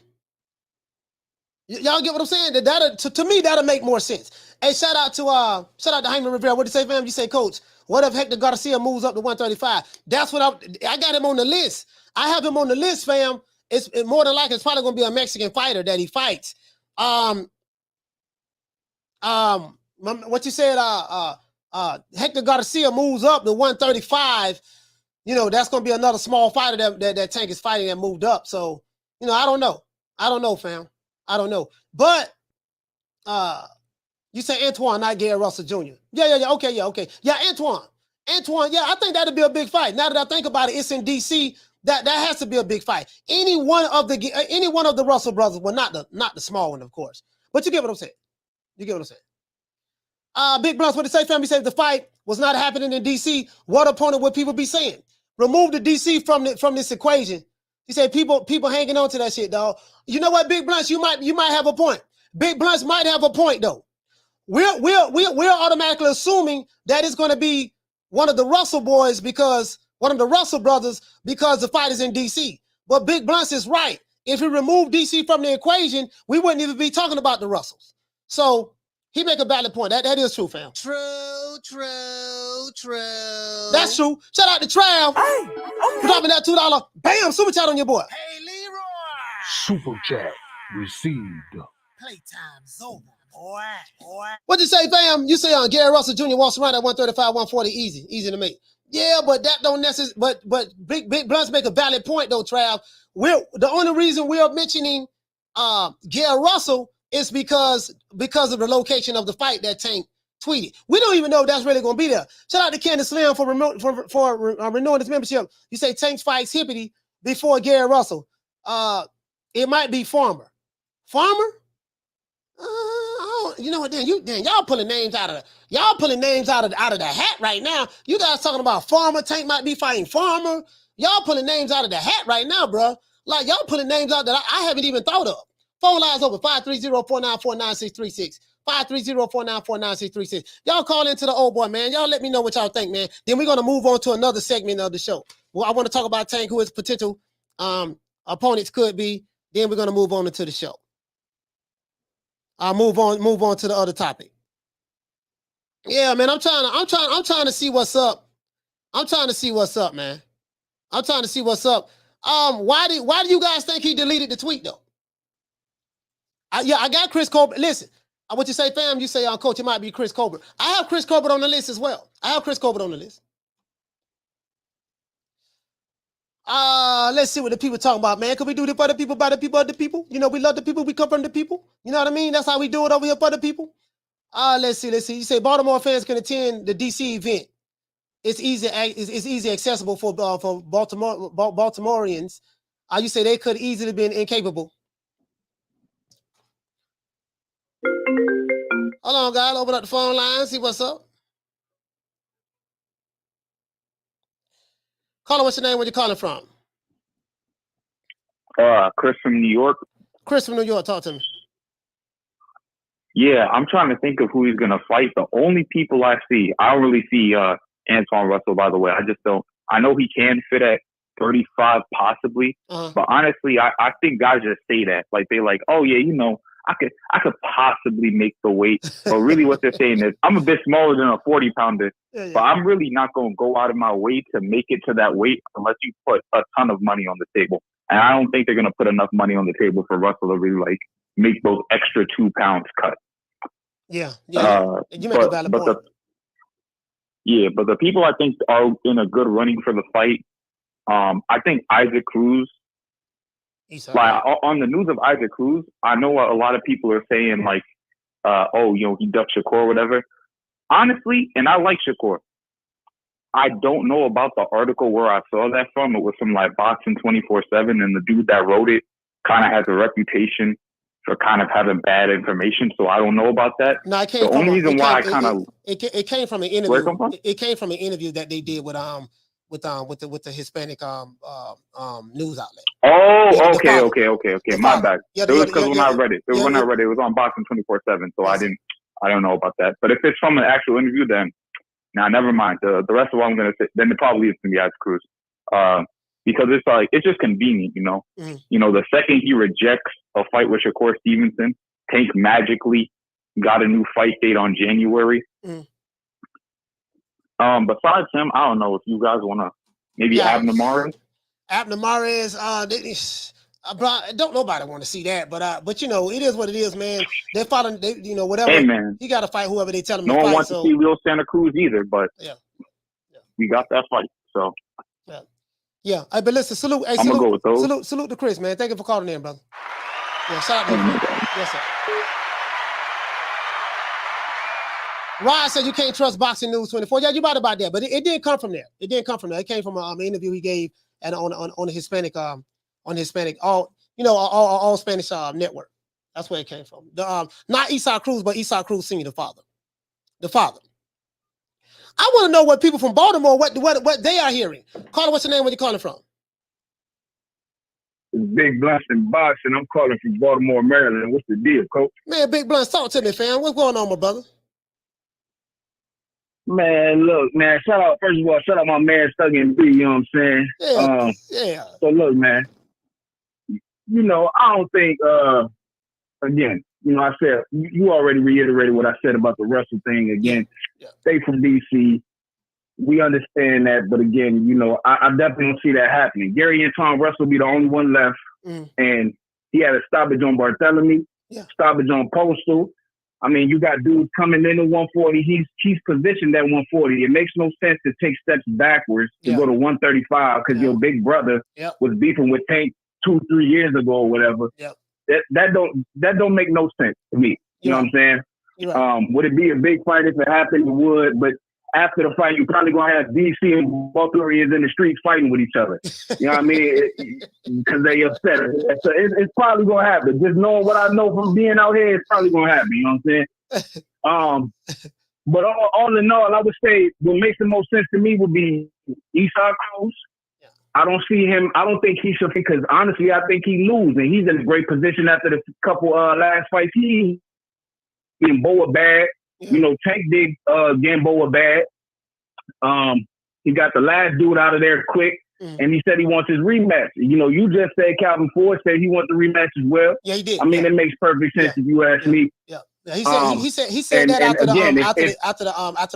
Y'all get what I'm saying? To me, that'll make more sense. Hey, shout out to Jaime Rivera. What did you say, fam? You say, Coach, what if Hector Garcia moves up to 135? That's what I got him on the list. I have him on the list, fam. It's more than likely it's probably gonna be a Mexican fighter that he fights. What you said? Hector Garcia moves up to 135. That's gonna be another small fighter that Tank is fighting that moved up. So, I don't know, fam. I don't know. But you say Antoine, not Gary Russell Jr. Yeah. Okay. Yeah, Antoine. Yeah, I think that'd be a big fight. Now that I think about it, it's in DC. That has to be a big fight. Any one of the Russell brothers, well, not the small one, of course. But you get what I'm saying. Big Blunts, what they say, family, said the fight was not happening in DC. What opponent would people be saying? Remove the DC from this equation. He said people hanging on to that shit, dog. You know what, Big Blunts, you might have a point. Big Blunts might have a point, though. We're automatically assuming that it's going to be one of the Russell boys one of the Russell brothers because the fight is in DC. But Big Blunts is right. if he removed DC from the equation, we wouldn't even be talking about the Russells. So he make a valid point. That is true, fam. True. That's true. Shout out to Trav. For dropping that $2. Bam, super chat on your boy. Hey, Leroy. Super chat received. Playtime's over, boy. What'd you say, fam? You say Gary Russell Jr. walks around at 135, 140, easy to make. Yeah, but that don't necessarily. But Big Blunts make a valid point though, Trav. The only reason we're mentioning Gary Russell is because of the location of the fight that Tank tweeted. We don't even know if that's really going to be there. Shout out to Candace Slim for renewing his membership. You say Tank fights Hippity before Gary Russell. It might be Farmer. Farmer? You know what? Y'all pulling names out of the hat right now. You guys talking about Farmer. Tank might be fighting Farmer. Y'all pulling names out of the hat right now, bro. Like y'all pulling names out that I haven't even thought of. Phone lines over 530-494-9636. 530-494-9636. Y'all call into the old boy, man. Y'all let me know what y'all think, man. Then we're gonna move on to another segment of the show. Well, I want to talk about Tank, who his potential opponents could be. Then we're gonna move on into the show. I'll move on to the other topic. Yeah, man. I'm trying to see what's up. I'm trying to see what's up, man. I'm trying to see what's up. Why do you guys think he deleted the tweet though? I got Chris Colbert. Listen, what you say, fam? You say, Coach, it might be Chris Colbert. I have Chris Colbert on the list as well. Let's see what the people talking about, man. Could we do this for the people, by the people, of the people? You know, we love the people. We come from the people. You know what I mean? That's how we do it over here for the people. Let's see. You say Baltimore fans can attend the DC event. It's easy accessible for Baltimoreans. You say they could easily been incapable. Hold on, guys. Open up the phone line. See what's up. Caller, what's your name? Where you calling from? Chris from New York. Chris from New York. Talk to me. Yeah, I'm trying to think of who he's going to fight. The only people I don't really see Antoine Russell, by the way. I just don't. I know he can fit at 35 possibly. But honestly, I think guys just say that. Like, they like, oh, yeah, you know, I could possibly make the weight. But really what they're saying is, I'm a bit smaller than a 40-pounder. Yeah. But I'm really not going to go out of my way to make it to that weight unless you put a ton of money on the table. And I don't think they're going to put enough money on the table for Russell to really, like, make those extra 2 pounds cut. Yeah. You make a valid point. But the people I think are in a good running for the fight, I think Isaac Cruz. Like, on the news of Isaac Cruz, I know a lot of people are saying, like, he ducked Shakur or whatever. Honestly, and I like Shakur, I don't know about the article where I saw that from. It was from, like, Boxing 24/7, and the dude that wrote it kind of has a reputation for kind of having bad information, so I don't know about that. No, it came the from only reason why I kind of it came from an interview. Where it come from? It came from an interview that they did with the Hispanic news outlet. Oh, okay. My bad. Yeah, it was because when I read it, it was on Boxing 24/7, so I don't know about that. But if it's from an actual interview, then never mind. The rest of what I'm gonna say, then it probably is gonna be Isaac Cruz. Because it's like, it's just convenient, you know. Mm. You know, the second he rejects a fight with Shakur Stevenson, Tank magically got a new fight date on January. Mm. Besides him, I don't know if you guys want to maybe Abner Marez. Abner Marez, don't nobody want to see that, but you know, it is what it is, man. They're following, whatever. Hey, man, you got to fight whoever they tell him. No to one fight, wants to see Leo Santa Cruz either, but we got that fight, so. Yeah, but listen, salute. Hey, I'm gonna go with those. Salute to Chris, man. Thank you for calling in, brother. Yeah, shout out to you. Yes, sir. Ryan said you can't trust Boxing News 24. Yeah, you right about that, but it didn't come from there. It didn't come from there. It came from an interview he gave on the Hispanic all Spanish network. That's where it came from. Not Esau Cruz, but Esau Cruz Sr., the father. I want to know what people from Baltimore, what they are hearing. Caller, what's your name? Where you calling from? It's Big Blunts and Boxing. I'm calling from Baltimore, Maryland. What's the deal, Coach? Man, Big Blunts, talk to me, fam. What's going on, my brother? Man, look, man. First of all, shout out my man Stuck in B. You know what I'm saying? Yeah. So look, man. you know, I don't think, again, you know, I said, you already reiterated what I said about the Russell thing. Again, they from D.C., we understand that, but again, you know, I definitely don't see that happening. Gary Antoine Russell be the only one left, and he had a stoppage on Barthélemy, stoppage on Postal. I mean, you got dudes coming in at 140. He's positioned at 140. It makes no sense to take steps backwards to go to 135 because your big brother was beefing with Tank 2-3 years ago or whatever. That don't make no sense to me. You know what I'm saying? Would it be a big fight if it happened? It would, but after the fight, you're probably gonna have DC and Baltimoreans in the streets fighting with each other. You know what I mean? Because they upset. So it's probably gonna happen. Just knowing what I know from being out here, it's probably gonna happen. You know what I'm saying? But all in all, I would say what makes the most sense to me would be Esau Cruz. I don't see him. I don't think he should, because honestly, I think he lose, and he's in a great position after the couple last fights. He getting Boa bad. You know, Tank did Gamboa bad. He got the last dude out of there quick, and he said he wants his rematch. You know, you just said Calvin Ford said he wants the rematch as well. Yeah, he did. I mean, it makes perfect sense if you ask me. Yeah. He said that after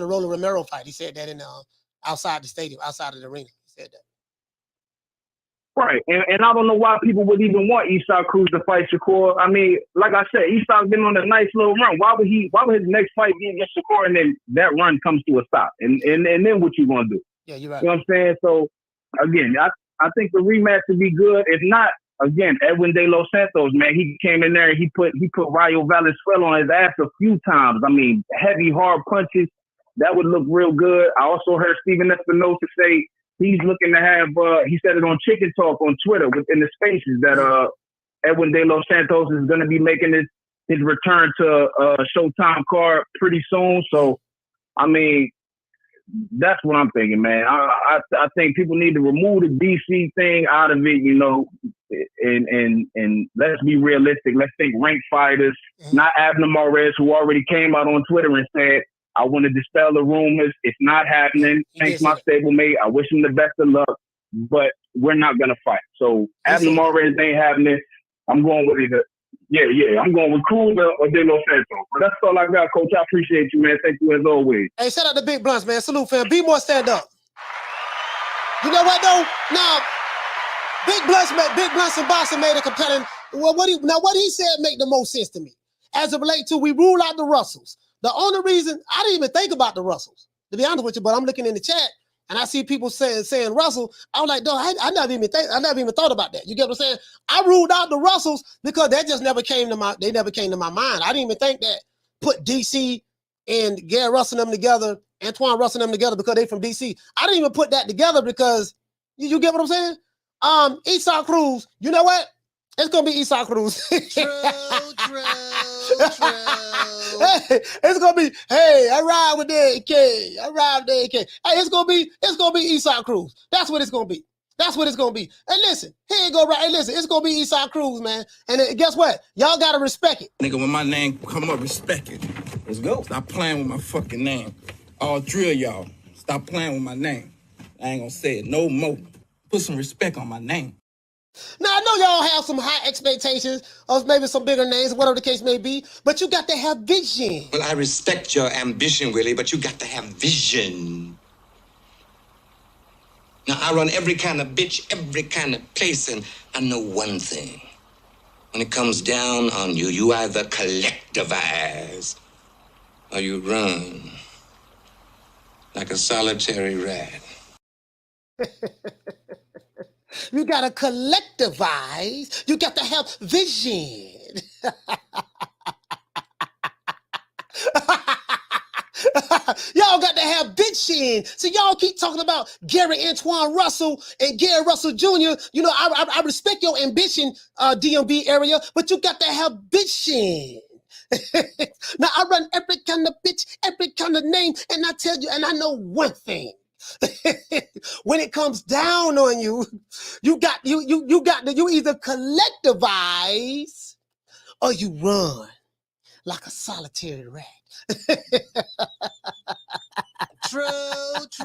the Roland Romero fight. He said that in outside the stadium, outside of the arena. He said that. Right, and I don't know why people would even want Esau Cruz to fight Shakur. I mean, like I said, Esau's been on a nice little run. Why would his next fight be against Shakur and then that run comes to a stop? And then what you gonna do? Yeah, you're right. You know what I'm saying? So again, I think the rematch would be good. If not, again, Edwin De Los Santos, man, he came in there and he put Rayo Valenzuela on his ass a few times. I mean, heavy, hard punches. That would look real good. I also heard Steven Espinosa say he's looking to have, he said it on Chicken Talk on Twitter within the spaces that Edwin De Los Santos is going to be making his return to Showtime card pretty soon. So, I mean, that's what I'm thinking, man. I think people need to remove the DC thing out of it, you know, and let's be realistic. Let's think ranked fighters, not Abner Marez, who already came out on Twitter and said, I want to dispel the rumors. It's not happening. Thanks, my stablemate. I wish him the best of luck, but we're not going to fight. So Abner Marez ain't happening. I'm going with either. Yeah. I'm going with Cruz or De Los Santos. But that's all I got, Coach. I appreciate you, man. Thank you as always. Hey, shout out to Big Blunts, man. Salute, fam. Be more stand up. You know what, though? Now, Big Blunts and Boston made a compelling. Well, what he said make the most sense to me. As it relates to, we rule out the Russells. The only reason I didn't even think about the Russells, to be honest with you, but I'm looking in the chat and I see people saying Russell. I was like, no, I never even thought about that. You get what I'm saying? I ruled out the Russells because that just never came to my mind. I didn't even think that put DC and Gary Russell them together, Antoine Russell them together because they from DC. I didn't even put that together because you get what I'm saying? Esau Cruz, you know what? It's gonna be Esau Cruz. True. Hey, it's gonna be, hey, I ride with AK. Hey, it's gonna be Esau Cruz. That's what it's gonna be. And listen, here you go, right? Hey, listen, it's gonna be Esau Cruz, man. And guess what? Y'all gotta respect it. Nigga, when my name come up, respect it. Let's go. Stop playing with my fucking name. All three of y'all, stop playing with my name. I ain't gonna say it no more. Put some respect on my name. Now, I know y'all have some high expectations of maybe some bigger names, whatever the case may be, but you got to have vision. Well, I respect your ambition, Willie, but you got to have vision. Now, I run every kind of bitch, every kind of place, and I know one thing. When it comes down on you, you either collectivize or you run like a solitary rat. You got to collectivize. You got to have vision. Y'all got to have vision. So y'all keep talking about Gary Antoine Russell and Gary Russell Jr. You know, I respect your ambition, DMV area, but you got to have vision. Now, I run every kind of bitch, every kind of name, and I tell you, and I know one thing. When it comes down on you, you either collectivize or you run like a solitary rat. True.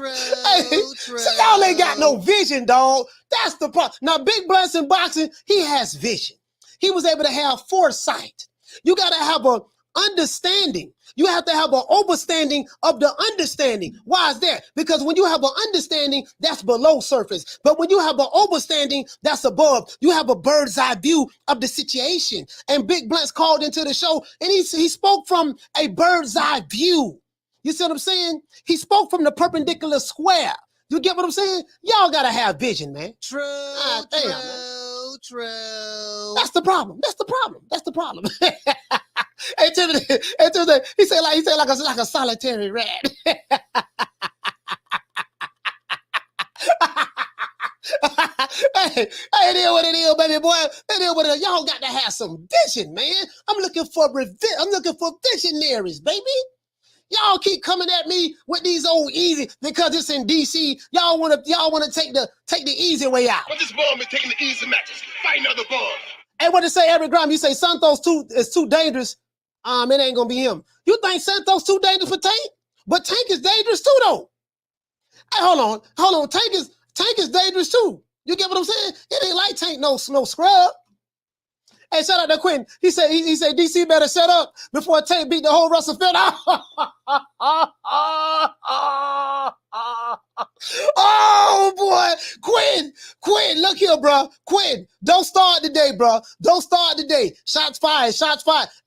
Hey, so y'all ain't got no vision, dog. That's the problem. Now, Big Blunts in boxing, he has vision. He was able to have foresight. You got to have a understanding. You have to have an overstanding of the understanding. Why is that? Because when you have an understanding, that's below surface. But when you have an overstanding, that's above. You have a bird's eye view of the situation. And Big Blunts called into the show, and he spoke from a bird's eye view. You see what I'm saying? He spoke from the perpendicular square. You get what I'm saying? Y'all got to have vision, man. True. That's the problem. That's the problem. Hey, Timothy, he said like a solitary rat. Hey, it is what it is, baby boy. It is what it is. Y'all got to have some vision, man. I'm looking for visionaries, baby. Y'all keep coming at me with these old easy because it's in DC. Y'all wanna take the easy way out. But this bomb is taking the easy matches. Fight another bomb. Hey, what to say, Eric Graham? You say Santos is too dangerous. It ain't gonna be him. You think Santos too dangerous for Tank? But Tank is dangerous too, though. Hey, hold on. Tank is dangerous too. You get what I'm saying? It ain't like Tank no scrub. Hey, shout out to Quentin. He said DC better shut up before Tank beat the whole Russell field. Oh boy, Quentin, look here, bro. Quentin, don't start today, bro. Don't start today. Shots fired.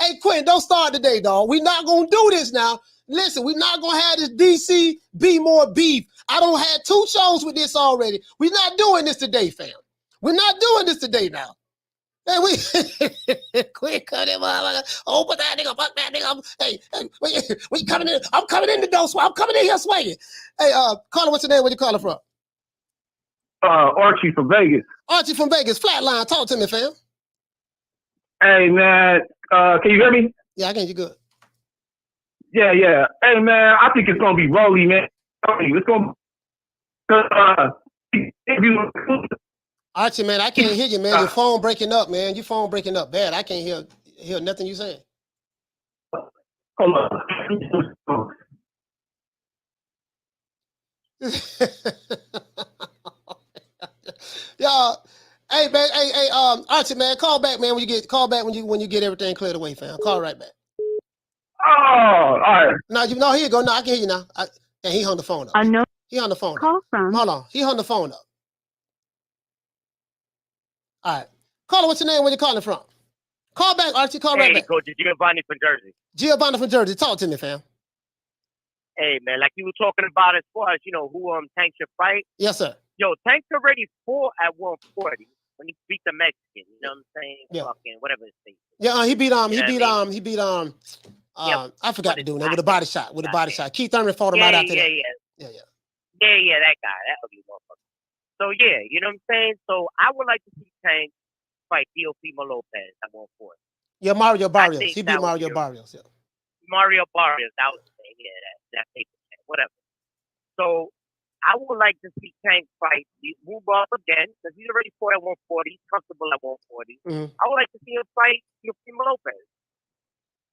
Hey, Quentin, don't start today, dog. We not gonna do this now. Listen, we're not gonna have this DC be more beef. I don't have 2 shows with this already. We're not doing this today, fam. We're not doing this today now. Hey, quick, cut him off. Open that nigga, fuck that nigga. Hey, we coming in. I'm coming in the door. I'm coming in here swinging. Hey, caller, what's your name? Where you calling from? Archie from Vegas. Archie from Vegas. Flatline. Talk to me, fam. Hey, man. Can you hear me? Yeah, I can. You good? Yeah. Hey, man. I think it's gonna be Rolly, man. It's gonna. Archie, man, I can't hear you, man. Your phone breaking up, man. Your phone breaking up bad. I can't hear nothing you saying. Hold on. Y'all, hey, man, Archie, man, call back, man. When you get everything cleared away, fam. Call right back. Oh, all right. No, here you go. No, I can hear you now. And he hung the phone up. I know. He hung the phone Call up. from. Hold on. He hung the phone up. All right. Caller, what's your name? Where you calling from? Call back, Archie. Call right back. Hey, Coach, Giovanni from Jersey. Giovanni from Jersey. Talk to me, fam. Hey, man, like you were talking about as far as, who Tank should fight. Yes, sir. Yo, Tank already fought at 140 when he beat the Mexican. You know what I'm saying? Yeah. Fucking whatever his name is. Yeah, he beat Yeah, I forgot the dude name with a body shot. Keith Thurman fought him right after that. Yeah, that guy, that ugly motherfucker. So yeah, you know what I'm saying? So I would like to see Tank fight Teofimo Lopez at 140. Yeah, Mario Barrios. He beat Mario Barrios. Yeah. Mario Barrios, that was the thing. Yeah, that paper, whatever. So I would like to see Tank fight, move up again, because he's already fought at 140. He's comfortable at 140. Mm-hmm. I would like to see him fight Teofimo Lopez.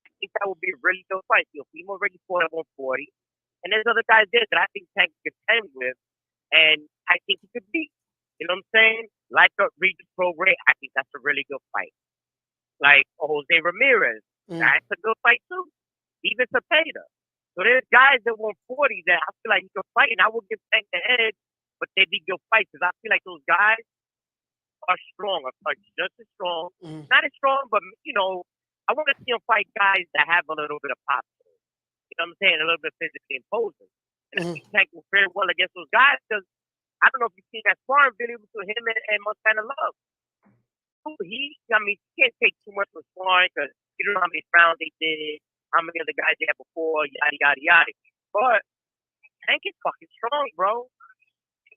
I think that would be a really good fight. Teofimo already fought at 140. And there's other guys there that I think Tank could contend with, and I think he could beat. You know what I'm saying? Like Regis Prograis, I think that's a really good fight. Like Jose Ramirez, that's a good fight too. Even Cepeda. So there's guys at 140 that I feel like he could fight, and I will give Tank the edge, but they'd be good fights because I feel like those guys are strong, are just as strong. Not as strong, but I want to see him fight guys that have a little bit of pop. You know what I'm saying? A little bit physically imposing. And I think Tank will fare well against those guys because I don't know if you've seen that sparring video between him and Montana Love. He can't take too much of sparring because you don't know how many rounds they did, how many other guys they had before, yada, yada, yada. But Tank is fucking strong, bro.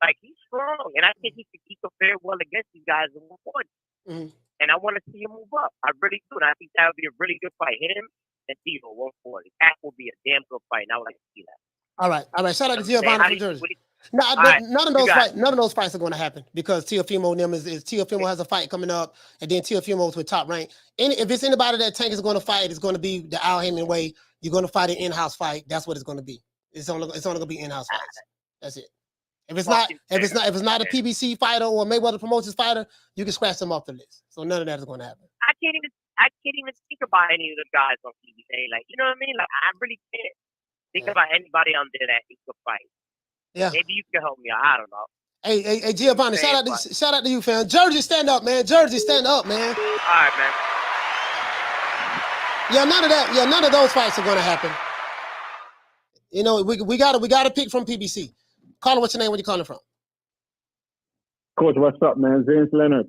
Like, he's strong. And I think he could fare well against these guys in 140. And I want to see him move up. I really do. And I think that would be a really good fight. Him and Tito 140. That will be a damn good fight. And I would like to see that. All right. Shout out to Giovanni from Jersey. None of those fights are going to happen because Teofimo has a fight coming up, and then Teofimo's with Top Rank. If it's anybody that Tank is going to fight, it's going to be the Al Haymon way. You're going to fight an in-house fight. That's what it's going to be. It's only gonna be in-house fights. That's it. If it's not a PBC fighter or a Mayweather Promotions fighter, you can scratch them off the list. So none of that is going to happen. I can't even think about any of the guys on PBC. Like, you know what I mean? Like, I really can't think about anybody under that he could fight. Yeah. Maybe you can help me out. I don't know. Hey, Giovanni, shout out to you, fam. Jersey, stand up, man. Jersey, stand up, man. All right, man. Yeah, none of those fights are going to happen. You know, we gotta pick from PBC. Caller, what's your name? Where you calling from? Coach, what's up, man? Vince Leonard.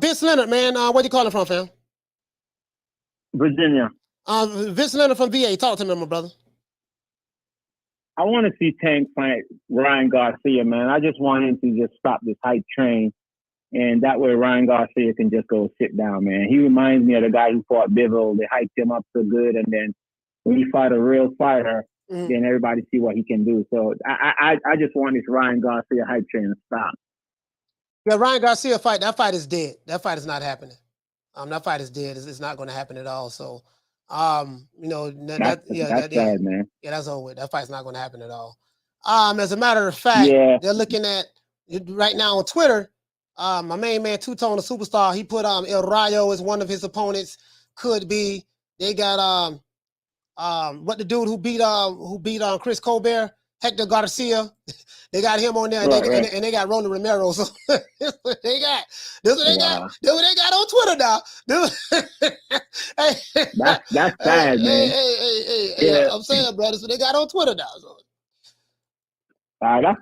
Vince Leonard, man. Where you calling from, fam? Virginia. Vince Leonard from VA. Talk to me, my brother. I want to see Tank fight Ryan Garcia, man. I just want him to just stop this hype train. And that way Ryan Garcia can just go sit down, man. He reminds me of the guy who fought Bivol. They hyped him up so good. And then when you fight a real fighter, then everybody see what he can do. So I just want this Ryan Garcia hype train to stop. Yeah, Ryan Garcia fight. That fight is dead. That fight is not happening. That fight is dead. It's not going to happen at all. So, you know, that's sad, man. Yeah, that's over with. That fight's not going to happen at all. As a matter of fact, they're looking at right now on Twitter. My main man, Two-Tone, the superstar, he put El Rayo as one of his opponents. Could be. They got what the dude who beat Chris Colbert, Hector Garcia. They got him on there, and they got Ronald Romero. So this what they got on Twitter now. That's sad, man. Hey, I'm saying, bro, that's what they got on Twitter now. So.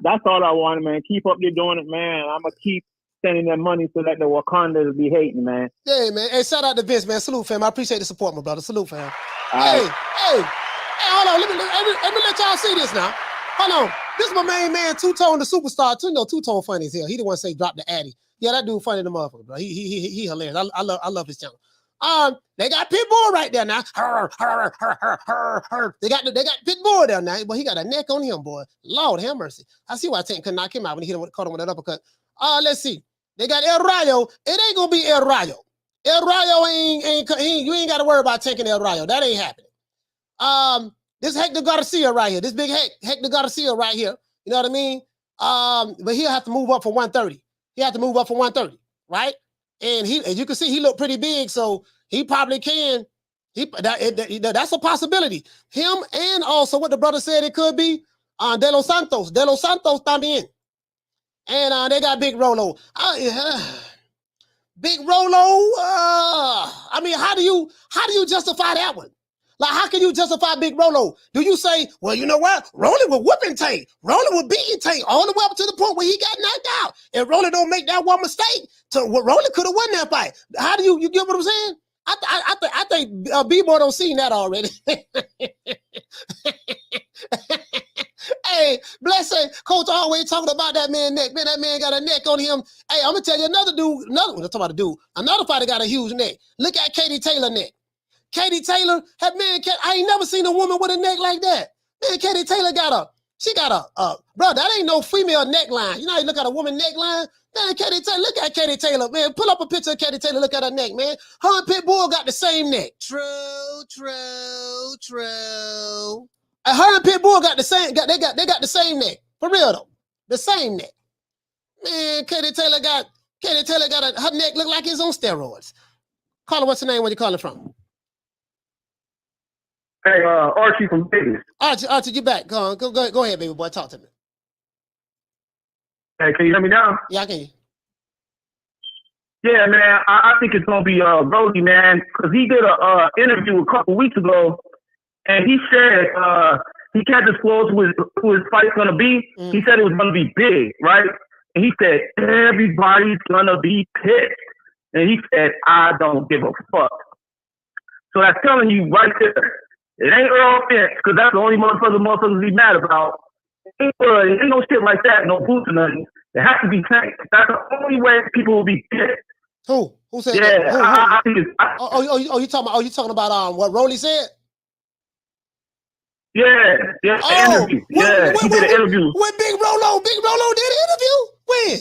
That's all I want, man. Keep up your doing it, man. I'm gonna keep sending them money so that the Wakandas be hating, man. Yeah, man. Hey, shout out to Vince, man. Salute, fam. I appreciate the support, my brother. Salute, fam. Hey, hold on. Let me let y'all see this now. Hold on. This is my main man, Two-Tone, the superstar. Two-Tone funny as hell. He the one say drop the Addy. Yeah, that dude funny the motherfucker, bro. He hilarious. I love his channel. They got Pitbull right there now. They got Pitbull there now, but he got a neck on him, boy. Lord have mercy. I see why Tank couldn't knock him out when he caught him with that uppercut. Let's see. They got El Rayo. It ain't gonna be El Rayo. El Rayo you ain't got to worry about taking El Rayo. That ain't happening. This Hector Garcia right here. This big Hector Garcia right here. You know what I mean? But he'll have to move up for 130. He have to move up for 130, right? And as you can see, he looked pretty big, so he probably can. That's a possibility. Him and also what the brother said it could be De Los Santos. De Los Santos también. And they got Big Rolo. Big Rolo. I mean, how do you justify that one? Like, how can you justify Big Rolo? Do you say, well, you know what? Rolling with whooping Tank. Rolling with beating Tank all the way up to the point where he got knocked out. And Rolling don't make that one mistake. So Rolling could have won that fight. How do you get what I'm saying? I think B-Boy don't see that already. Hey, bless him. Coach always talking about that man neck. Man, that man got a neck on him. Hey, I'm going to tell you another one. I'm talking about a dude. Another fighter got a huge neck. Look at Katie Taylor neck. Katie Taylor, I ain't never seen a woman with a neck like that. Man, Katie Taylor got a, bro, that ain't no female neckline. You know how you look at a woman neckline? Man, Katie Taylor, look at Katie Taylor, man. Pull up a picture of Katie Taylor, look at her neck, man. Her and Pitbull got the same neck. True. And her and Pitbull got the same, they got the same neck. For real though. The same neck. Man, Katie Taylor got her neck look like it's on steroids. Caller, what's your name? Where you calling from? Hey, Archie from Vegas. Archie, you back. Go ahead, baby boy. Talk to me. Hey, can you hear me now? Yeah, I can hear you. Yeah, man. I think it's going to be Brody, man, because he did a interview a couple weeks ago, and he said he can't disclose who his fight's going to be. He said it was going to be big, right? And he said, everybody's going to be pissed. And he said, I don't give a fuck. So that's telling you right there. It ain't Earl Fence, because that's the only motherfuckers be mad about. Ain't no shit like that, no boots or nothing. It has to be Tank. That's the only way people will be pissed. Who said that? Who? I think it's... you talking about what Rolly said? Yeah, interview. He did an interview. When Big Rolo did an interview? When?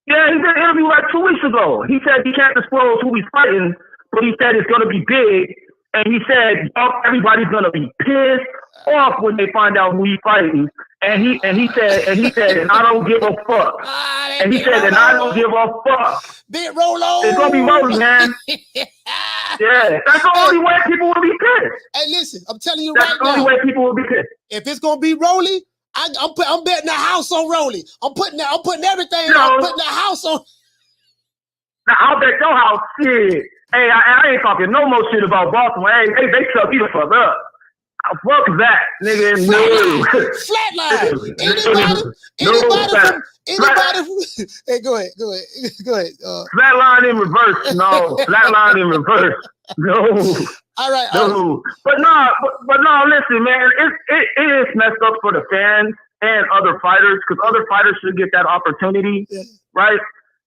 Yeah, he did an interview like 2 weeks ago. He said he can't disclose who he's fighting, but he said it's going to be big. And he said, everybody's gonna be pissed off when they find out who he's fighting. And he said, and I don't give a fuck. And he said, and I don't give a fuck. Big Rolo. It's gonna be Rolly, man. Yeah, that's the only way people will be pissed. Hey, listen, I'm telling you that's right now. That's the only way people will be pissed. If it's gonna be Rolly, I'm betting the house on Rolly. I'm putting everything. I'm putting the house on. Now I'll bet your house. Shit. Hey, I ain't talking no more shit about Baltimore. Hey, they shut me the fuck up. Fuck that, nigga. Flatline. Anybody from hey, go ahead. Flatline in reverse. No. Flatline in reverse. No. All right. No. But no, listen, man, it is messed up for the fans and other fighters, because other fighters should get that opportunity, right?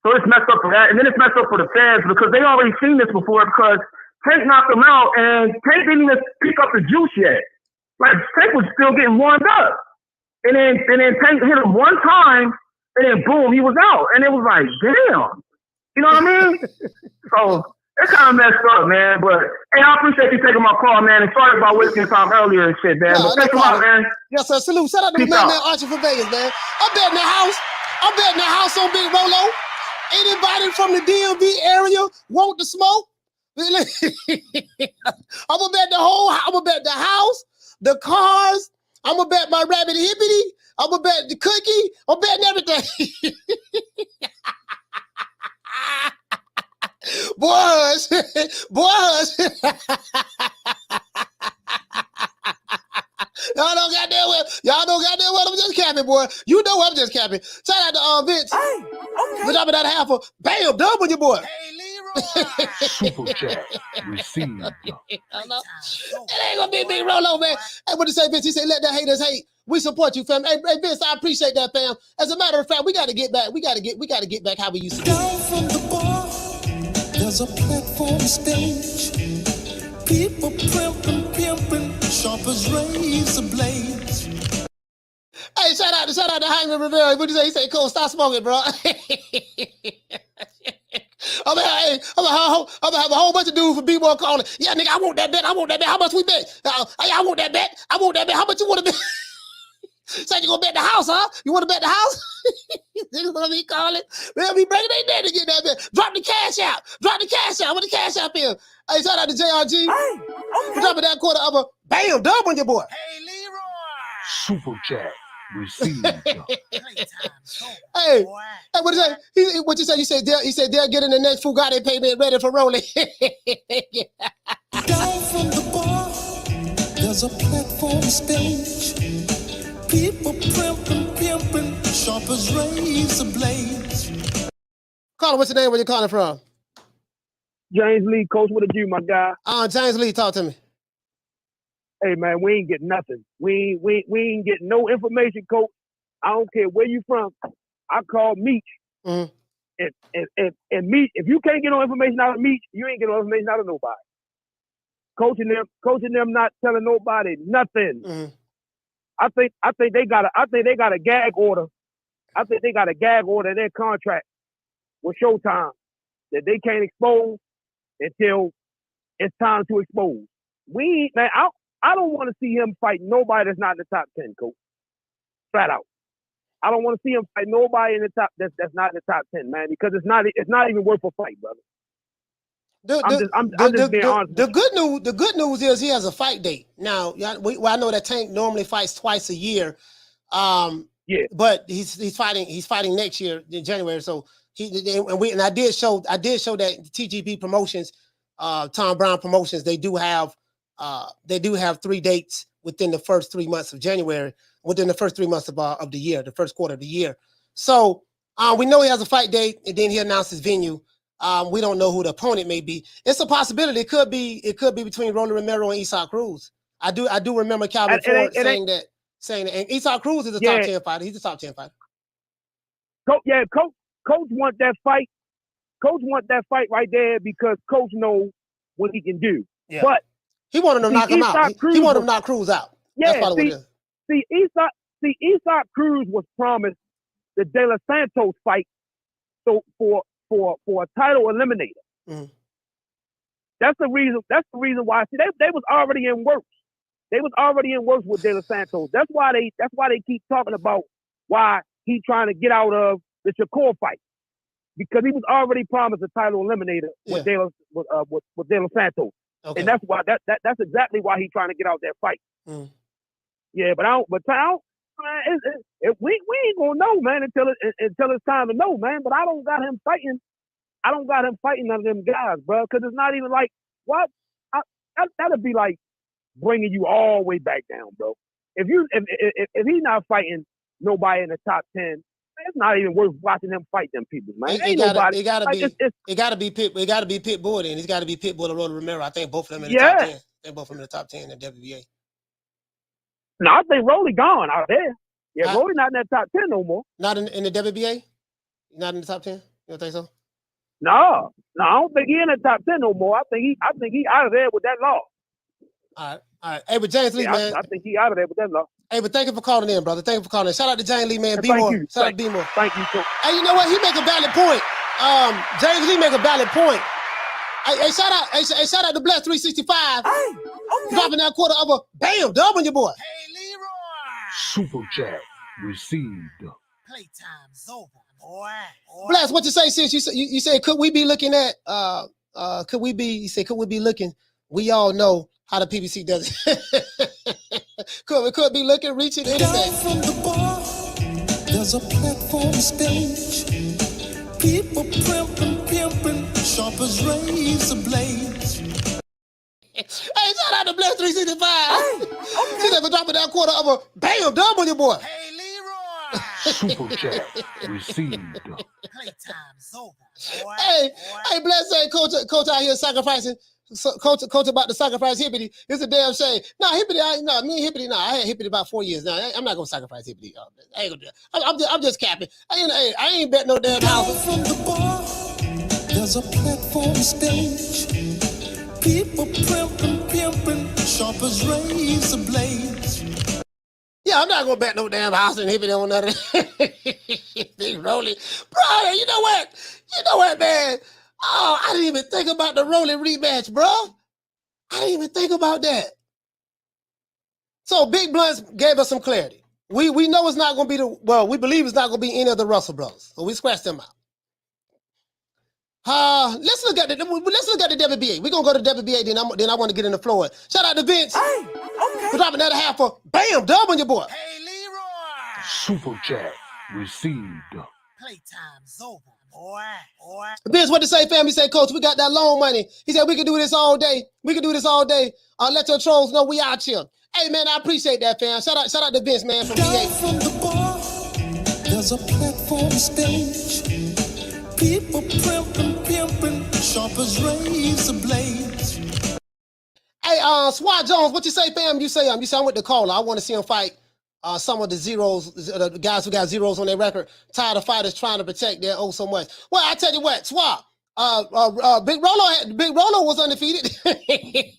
So it's messed up for that. And then it's messed up for the fans because they already seen this before, because Tank knocked him out and Tank didn't even pick up the juice yet. Like, Tank was still getting warmed up. And then Tank hit him one time and then boom, he was out. And it was like, damn. You know what I mean? So it's kind of messed up, man. But hey, I appreciate you taking my call, man. And sorry about wasting time earlier and shit, man. But thanks a lot, man. Yes, sir. Salute. Shout out to man Archie from Vegas, man. I'm betting the house on Big Rolo. Anybody from the DMV area want the smoke? I'm gonna bet the house, the cars. I'm gonna bet my rabbit hippity. I'm gonna bet the cookie. I'm betting everything. Boys. Y'all don't goddamn well. I'm just capping, boy. You know I'm just capping. Shout out to Vince. Hey, okay. We're dropping that half of bam, double your boy. Hey, Leroy. Super chat received. It ain't gonna be Big Rolo, man. Hey, what did he say, Vince? He said, let the haters hate. We support you, fam. Hey, Vince, I appreciate that, fam. As a matter of fact, we gotta get back. We gotta get back how we used to do. Down from the bar, there's a platform stage. People pimping, sharp as razor blades. Hey, shout out to Jaime Rivera. What did he say? He said, "Cool, stop smoking, bro." I'm gonna have a whole bunch of dudes for B-boy calling. Yeah, nigga, I want that bet. How much we bet? I want that bet. How much you want to bet? Say you gonna bet the house, huh? You want to bet the house? Niggas gonna be calling. They'll be breaking their neck to get that bet. Drop the cash out. What the cash out here? Hey, shout out to JRG. Hey, okay. Dropping that quarter of a bam, dub on your boy. Hey, Leroy. Super chat received. Hey, what did you say? What you say? He said they'll get in the next Fugatti payment ready for rolling. Down from the bar, there's a platform stage. People pimping, sharp as razor blades. Caller, what's your name? Where you calling from? James Lee, coach, what did you, my guy? James Lee, talk to me. Hey, man, we ain't getting nothing. We ain't getting no information, coach. I don't care where you from. I call Meech. Mm-hmm. And Meech, if you can't get no information out of Meech, you ain't getting no information out of nobody. Coaching them not telling nobody nothing. Mm-hmm. I think they got a gag order. I think they got a gag order in their contract with Showtime that they can't expose until it's time to expose. I don't want to see him fight nobody that's not in the top 10, coach. Flat out. I don't want to see him fight nobody in the top that's not in the top 10, man, because it's not even worth a fight, brother. I'm just being honest. The good news is he has a fight date. Now, I know that Tank normally fights twice a year. But he's fighting next year in January. So I did show that TGP Promotions, Tom Brown Promotions, they do have 3 dates within the first 3 months of January, within the first 3 months of the year, the first quarter of the year. So we know he has a fight date, and then he announced his venue. We don't know who the opponent may be. It's a possibility. It could be between Rolly Romero and Isaac Cruz. I do remember Calvin Ford saying that. And Isaac Cruz is a top 10 fighter. He's a top 10 fighter. Coach want that fight. Coach want that fight right there because Coach knows what he can do. Yeah. But he wanted to knock him out. He wanted to knock Cruz out. Yeah. That's probably what it is. Isaac Cruz was promised the De Los Santos fight. So for a title eliminator. Mm. That's the reason why. See, they was already in works. They was already in works with De Los Santos. That's why they keep talking about why he trying to get out of the Shakur fight, because he was already promised a title eliminator with De Los Santos, and that's why that's exactly why he's trying to get out that fight. Yeah, but we ain't gonna know, man, until it's time to know, man. But I don't got him fighting. I don't got him fighting none of them guys, bro, because it's not even like what that'd be like bringing you all the way back down, bro. If he's not fighting nobody in the top 10, it's not even worth watching him fight them people, man. It gotta be Pitbull, and he's got to be Pitbull or Romero. I think both of them in the top 10. They're both in the top 10 in the WBA. No, I think Rolly gone out there. Yeah, Rolly not in that top 10 no more. Not in the WBA? Not in the top 10? You don't think so? No, I don't think he in the top 10 no more. I think he out of there with that law. All right. Hey, but James Lee, man. I think he out of there with that law. Hey, but thank you for calling in, brother. Thank you for calling in. Shout out to James Lee, man. Be Thank more. you. Shout out to Be More. Thank you, too. Hey, you know what? He make a valid point. James Lee make a valid point. Hey, shout out to Bless 365. Dropping that quarter of a bam, dub on your boy. Hey, Leroy. Super chat received. Playtime's over, boy. Bless, what you say, sis? You say, could we be looking at could we be looking? We all know how the PBC does it. could be looking, reaching anything. Down from the bar, there's a platform stage. People pimping, sharp as razor blades. Hey, shout out to Bless 365. She never dropping that quarter of a bam, dub on your boy. Hey, Leroy. Super chat received. Playtime's over, boy. Hey, Bless say coach out here sacrificing. Coach about to sacrifice Hippity. It's a damn shame. No, Hippity, me and Hippity, I had Hippity about 4 years now. I'm not gonna sacrifice Hippity. I ain't gonna do it. I'm just capping. I ain't bet no damn house. From the bar, there's a platform stage. People pimping, sharp as razor blades. Yeah, I'm not gonna bet no damn house and Hippity on nothing. Big Rolly. Bro, you know what, man? Oh, I didn't even think about the Rolly rematch, bro. I didn't even think about that. So Big Blunts gave us some clarity. We know it's not gonna be we believe it's not gonna be any of the Russell brothers. So we scratched them out. Let's look at the WBA. We're gonna go to WBA, then I want to get into Floyd. Shout out to Vince. Hey, okay. For dropping another half of bam, dub on your boy. Hey, Leroy. Super chat received. Playtime's over, boy. Vince, what to say, fam? He said, Coach, we got that loan money. He said, we can do this all day. Let your trolls know we out here. Hey, man, I appreciate that, fam. Shout out to Vince, man, from VA. From the bar, there's a platform stage. People pimping, sharp as razor blades. Hey, Swat Jones, what you say, fam? You say I'm with the caller. I want to see him fight some of the zeros, the guys who got zeros on their record. Tired of fighters trying to protect their so much. Well, I tell you what, Swat, Big Rolo was undefeated. Hey,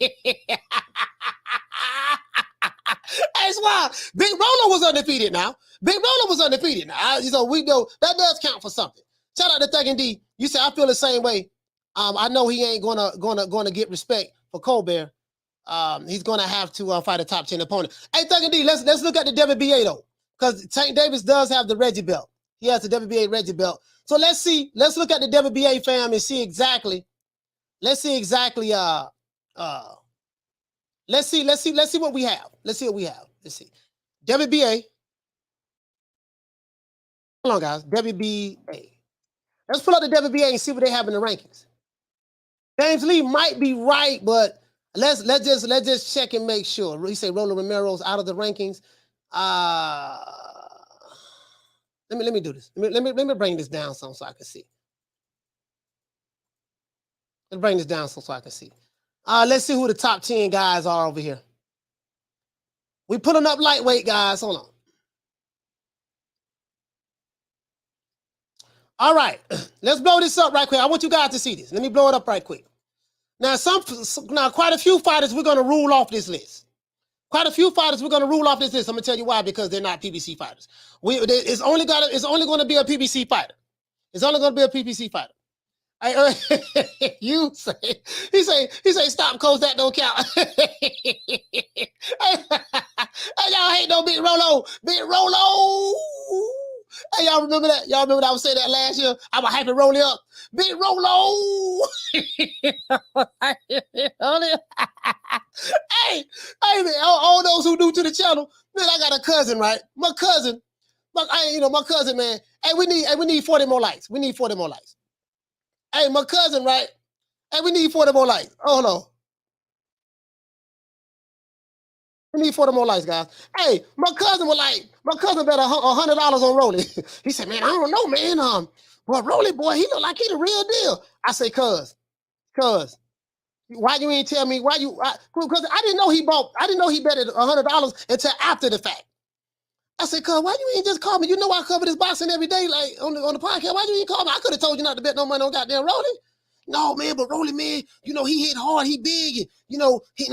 Swat, Big Rolo was undefeated now. So we know that does count for something. Shout out to Thuggin' D. You say I feel the same way. I know he ain't gonna get respect for Colbert. He's gonna have to fight a top 10 opponent. Hey, Thuggin' D, let's look at the WBA though, because Tank Davis does have the Reggie belt. He has the WBA Reggie belt. So let's look at the WBA, fam, and see exactly. Let's see what we have. Let's see. WBA. Hold on, guys. WBA. Let's pull up the WBA and see what they have in the rankings. James Lee might be right, but let's just check and make sure. He said Rolando Romero's out of the rankings. Let me do this. Let me bring this down so I can see. Let's bring this down so I can see. Let's see who the top 10 guys are over here. We pulling up lightweight guys. Hold on. All right, let's blow this up right quick. I want you guys to see this. Let me blow it up right quick. Now, quite a few fighters we're going to rule off this list. I'm going to tell you why, because they're not PBC fighters. It's only going to be a PBC fighter. You say he say stop, coach, that don't count. Hey, y'all hate no Big Rolo. Big Rolo. Hey, y'all remember that? Y'all remember that I was saying that last year? I'm a hype and roll it up. Big Rolo. Hey, man, all those who new to the channel, man, I got a cousin, right? My cousin, my cousin, man. Hey, we need 40 more likes. We need 40 more likes. Hey, my cousin, right? Hey, we need 40 more likes. Hold on. We need 40 more likes, guys. Hey, my cousin bet $100 on Rolly. He said, man, I don't know, man. Well, Rolly boy, he look like he the real deal. I say, cuz, why you ain't tell me? Because I didn't know he betted $100 until after the fact. I said, cuz, why you ain't just call me? You know I cover this boxing every day, like on the podcast. Why you ain't call me? I could have told you not to bet no money on goddamn Rolly. No, man, but Rolly, man, he hit hard, he big, and he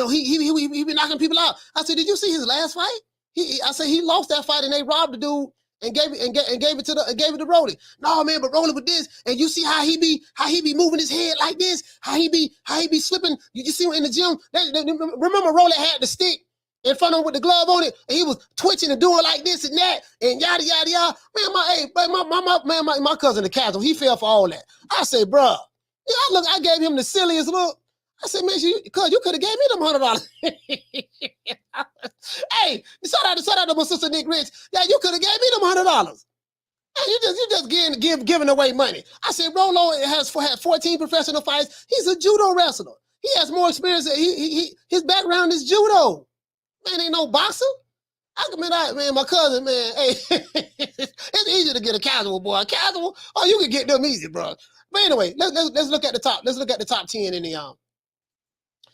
been knocking people out. I said, did you see his last fight? I said he lost that fight and they robbed the dude and gave it to Rolly. No, man, but Rolly with this, and you see how he be moving his head like this, how he be slipping. You see him in the gym. Remember, Rolly had the stick in front of him with the glove on it, and he was twitching and doing like this and that, and yada yada yada. Man, my cousin the Castle, he fell for all that. I say, bruh. Yeah, I gave him the silliest look. I said, man, you could have gave me them $100. Hey, shout out to my sister Nick Rich. Yeah, you could have gave me them $100. Hey, you just giving away money. I said, Rolo had 14 professional fights. He's a judo wrestler. He has more experience. His background is judo. Man, ain't no boxer. My cousin, man. Hey, it's easy to get a casual, boy. Casual? Oh, you can get them easy, bro. But anyway, let's look at the top. Let's look at the top 10 in the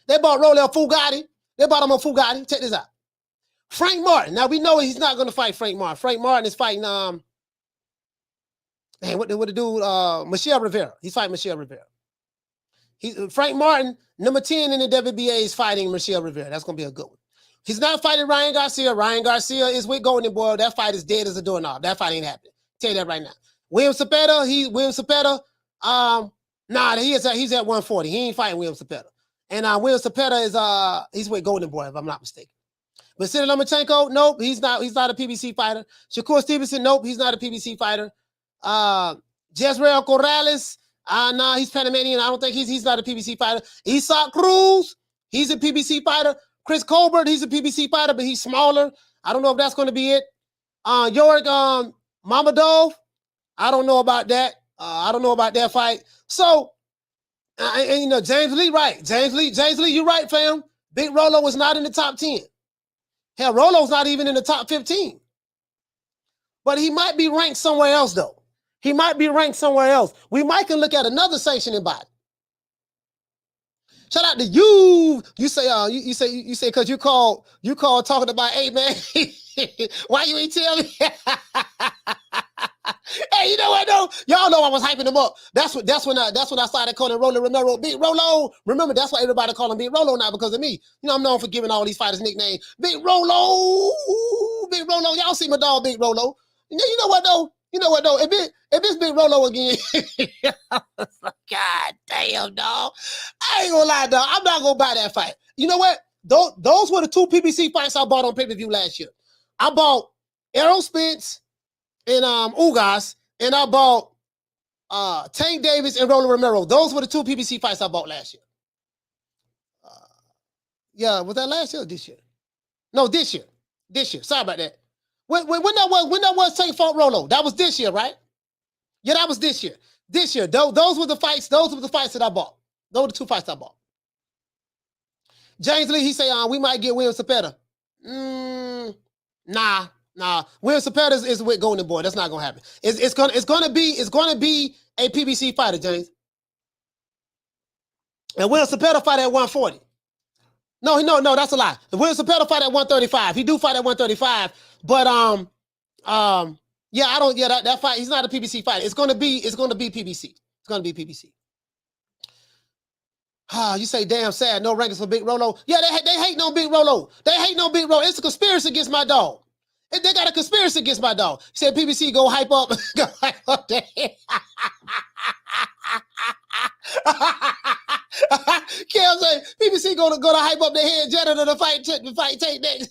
They bought Rolly a Fugatti. They bought him a Fugatti. Check this out. Frank Martin. Now we know he's not going to fight Frank Martin. Frank Martin is fighting what the dude Michelle Rivera. He's fighting Michelle Rivera. Frank Martin, number 10 in the WBA, is fighting Michelle Rivera. That's going to be a good one. He's not fighting Ryan Garcia. Ryan Garcia is with Golden Boy. That fight is dead as a doorknob. That fight ain't happening. Tell you that right now. William Cepeda, he's at 140. He ain't fighting William Cepeda. And William Cepeda is he's with Golden Boy, if I'm not mistaken. Vasily Lomachenko, nope, he's not a PBC fighter. Shakur Stevenson, nope, he's not a PBC fighter. Jezreel Corrales, nah, he's Panamanian. I don't think he's not a PBC fighter. Isaac Cruz, he's a PBC fighter. Chris Colbert, he's a PBC fighter, but he's smaller. I don't know if that's going to be it. Yorick Mamadov, I don't know about that. I don't know about that fight. So, James Lee, right. James Lee, you're right, fam. Big Rolo was not in the top 10. Hell, Rolo's not even in the top 15. But he might be ranked somewhere else, though. He might be ranked somewhere else. We might can look at another sanctioning body. Shout out to you. You say because you called talking about, hey man, why you ain't tell me? Hey, you know what though? Y'all know I was hyping him up. That's when I started calling Romero Big Rolo. Remember, that's why everybody call him Big Rolo now, because of me. You know, I'm known for giving all these fighters nicknames. Big Rolo. Big Rolo. Y'all see my dog Big Rolo. You know what though? If it's Big Rolo again, God damn, dog. I ain't gonna lie, dog. I'm not gonna buy that fight. You know what? Those were the two PBC fights I bought on pay-per-view last year. I bought Errol Spence and Ugas, and I bought Tank Davis and Roland Romero. Those were the two PBC fights I bought last year. Yeah, was that last year or this year? No, this year. This year. Sorry about that. When that was Tank fought Rolo? That was this year, right? Yeah, that was this year. This year. Those were the fights. Those were the fights that I bought. Those were the two fights I bought. James Lee, he say, we might get William Cepeda. Nah. William Cepeda is with Golden Boy. That's not gonna happen. It's gonna be a PBC fighter, James. And William Cepeda fight at 140. No, that's a lie. The William Cepeda fight at 135. He do fight at 135, but that fight, he's not a PBC fighter. It's gonna be PBC. It's gonna be PBC. You say damn sad, no rankings for Big Rolo. Yeah, they hate no Big Rolo. They hate no Big Rolo. It's a conspiracy against my dog. They got a conspiracy against my dog. He said PBC go hype up. Go hype up that. Cam say BBC gonna hype up the head janitor to fight Tank next.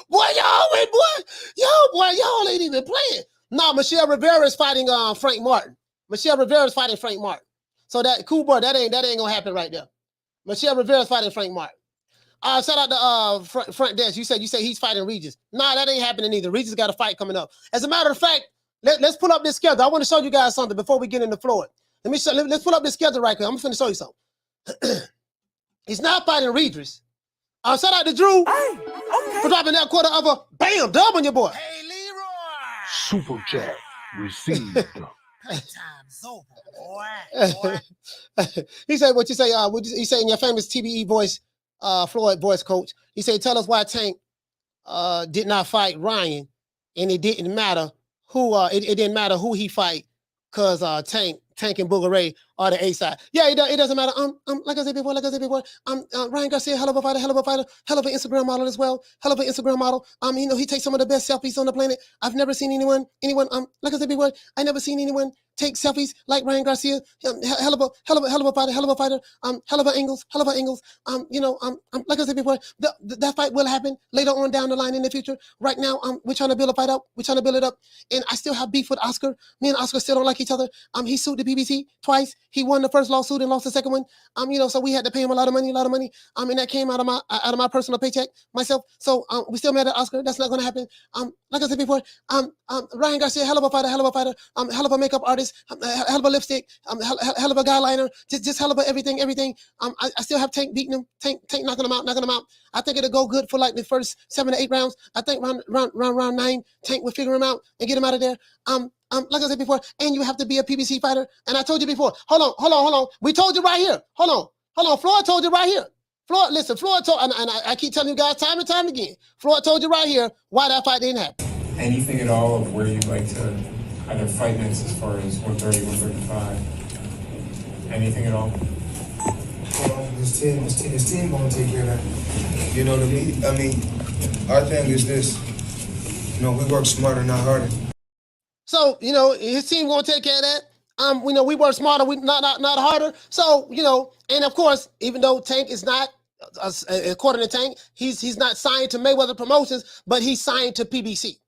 Boy, y'all win, boy. Y'all ain't even playing. No, Michelle Rivera is fighting Frank Martin. Michelle Rivera is fighting Frank Martin. So that cool boy, that ain't gonna happen right there. Michelle Rivera is fighting Frank Martin. Shout out to Front Desk. You say he's fighting Regis. Nah, that ain't happening either. Regis got a fight coming up. As a matter of fact, let's pull up this schedule. I want to show you guys something before we get into Floyd. Let's pull up this schedule right quick. I'm finna show you something. He's not fighting Regis. Shout out to Drew for dropping that quarter of a bam dub on your boy. Hey, Leroy. Super chat received. Playtime's over, boy. He said, what you say? He said in your famous TBE voice, Floyd voice coach. He said, tell us why Tank did not fight Ryan, and it didn't matter who. It didn't matter who he fight, cause Tank and Booger Ray are the A side. Yeah, it doesn't matter. Like I said before, Ryan Garcia, hell of a fighter, hell of an Instagram model as well, hell of an Instagram model. He takes some of the best selfies on the planet. I've never seen anyone. Like I said before, I never seen anyone take selfies like Ryan Garcia. Hell of a fighter, hell of angles. Like I said before, that fight will happen later on down the line in the future. Right now, we're trying to build a fight up. We're trying to build it up, and I still have beef with Oscar. Me and Oscar still don't like each other. He sued the BBC twice. He won the first lawsuit and lost the second one. So we had to pay him a lot of money. And that came out of my personal paycheck myself. So we still mad at Oscar. That's not going to happen. Like I said before, Ryan Garcia, hell of a fighter, hell of a makeup artist, hell of a lipstick, hell of a guy liner, just hell of a everything. I still have Tank beating him. Tank knocking him out. I think it'll go good for like the first 7 to 8 rounds. I think round 9, Tank will figure him out and get him out of there. Like I said before, and you have to be a PBC fighter. And I told you before. Hold on. We told you right here. Hold on. Floyd told you right here. Floyd told, and I keep telling you guys time and time again. Floyd told you right here why that fight didn't happen. Anything at all of where you'd like to either fight next as far as 130, 135? Anything at all? Well, this team gonna take care of that. You know what I mean? I mean, our thing is this. We work smarter, not harder. So, his team gonna take care of that. We work smarter, we not harder. So, and of course, even though Tank is not, according to Tank, he's not signed to Mayweather Promotions, but he's signed to PBC.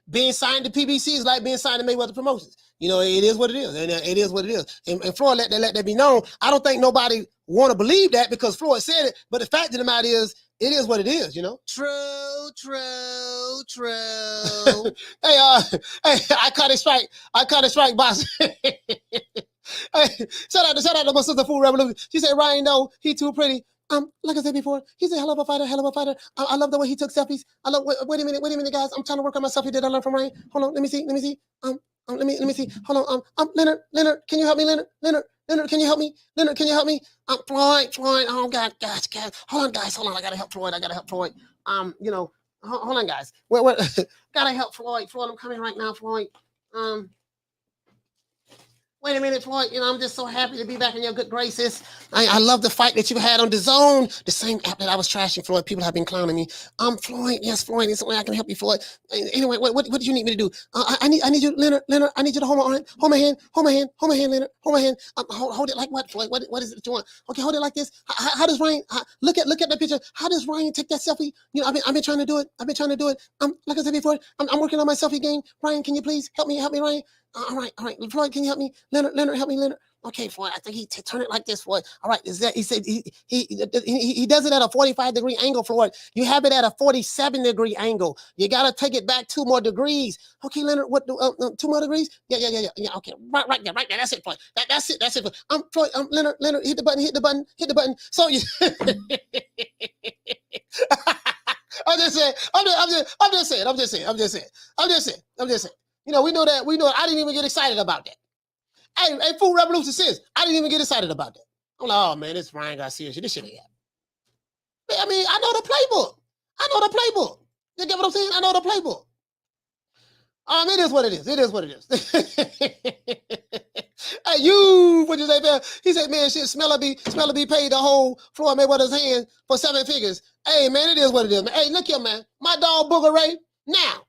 Being signed to PBC is like being signed to Mayweather Promotions. It is what it is, and it is what it is. And Floyd let that be known. I don't think nobody want to believe that because Floyd said it, but the fact of the matter is, it is what it is, True. Hey, I caught a strike, boss. Hey, shout out to my sister Food Revolution. She said, Ryan, no, he too pretty. Like I said before, he's a hell of a fighter. I love the way he took selfies. Wait a minute, guys. I'm trying to work on my selfie that I learned from Ryan. Hold on, let me see. Let me see. Hold on. Leonard, can you help me, Leonard, can you help me? Floyd. Oh God. Hold on, guys. I gotta help Floyd. Hold on, guys. Wait. Gotta help Floyd. Floyd, I'm coming right now, Floyd. Wait a minute, Floyd. I'm just so happy to be back in your good graces. I love the fight that you had on DAZN, the same app that I was trashing, Floyd. People have been clowning me. Floyd. Yes, Floyd. There's a way I can help you, Floyd. Anyway, what do you need me to do? I need you, Leonard. I need you to hold my hand. Hold my hand, Leonard. Hold my hand. Hold it like what, Floyd? What is it that you want? Okay, hold it like this. How does Ryan? Look at the picture. How does Ryan take that selfie? I've been trying to do it. Like I said before, I'm working on my selfie game. Ryan, can you please help me, Ryan? All right. Floyd, can you help me? Leonard, help me, Leonard. Okay, Floyd, I think he turn it like this, Floyd. All right, is that he said he does it at a 45-degree angle, Floyd. You have it at a 47-degree angle. You gotta take it back 2 more degrees. Okay, Leonard, what 2 more degrees? Yeah. Okay, right there. That's it, Floyd. That's it. Floyd, Leonard, hit the button. So you. I'm just saying. We know that. I didn't even get excited about that. Hey, Food Revolution says, I didn't even get excited about that. I'm like, oh man, this Ryan Garcia shit. This shit ain't happening. I mean, I know the playbook. You get what I'm saying? I know the playbook. It is what it is. Hey, what you say, man? He said, man, shit, Smeller be paid to hold Floyd Mayweather's hand for 7 figures. Hey, man, it is what it is, man. Hey, look here, man. My dog Booger Ray, now.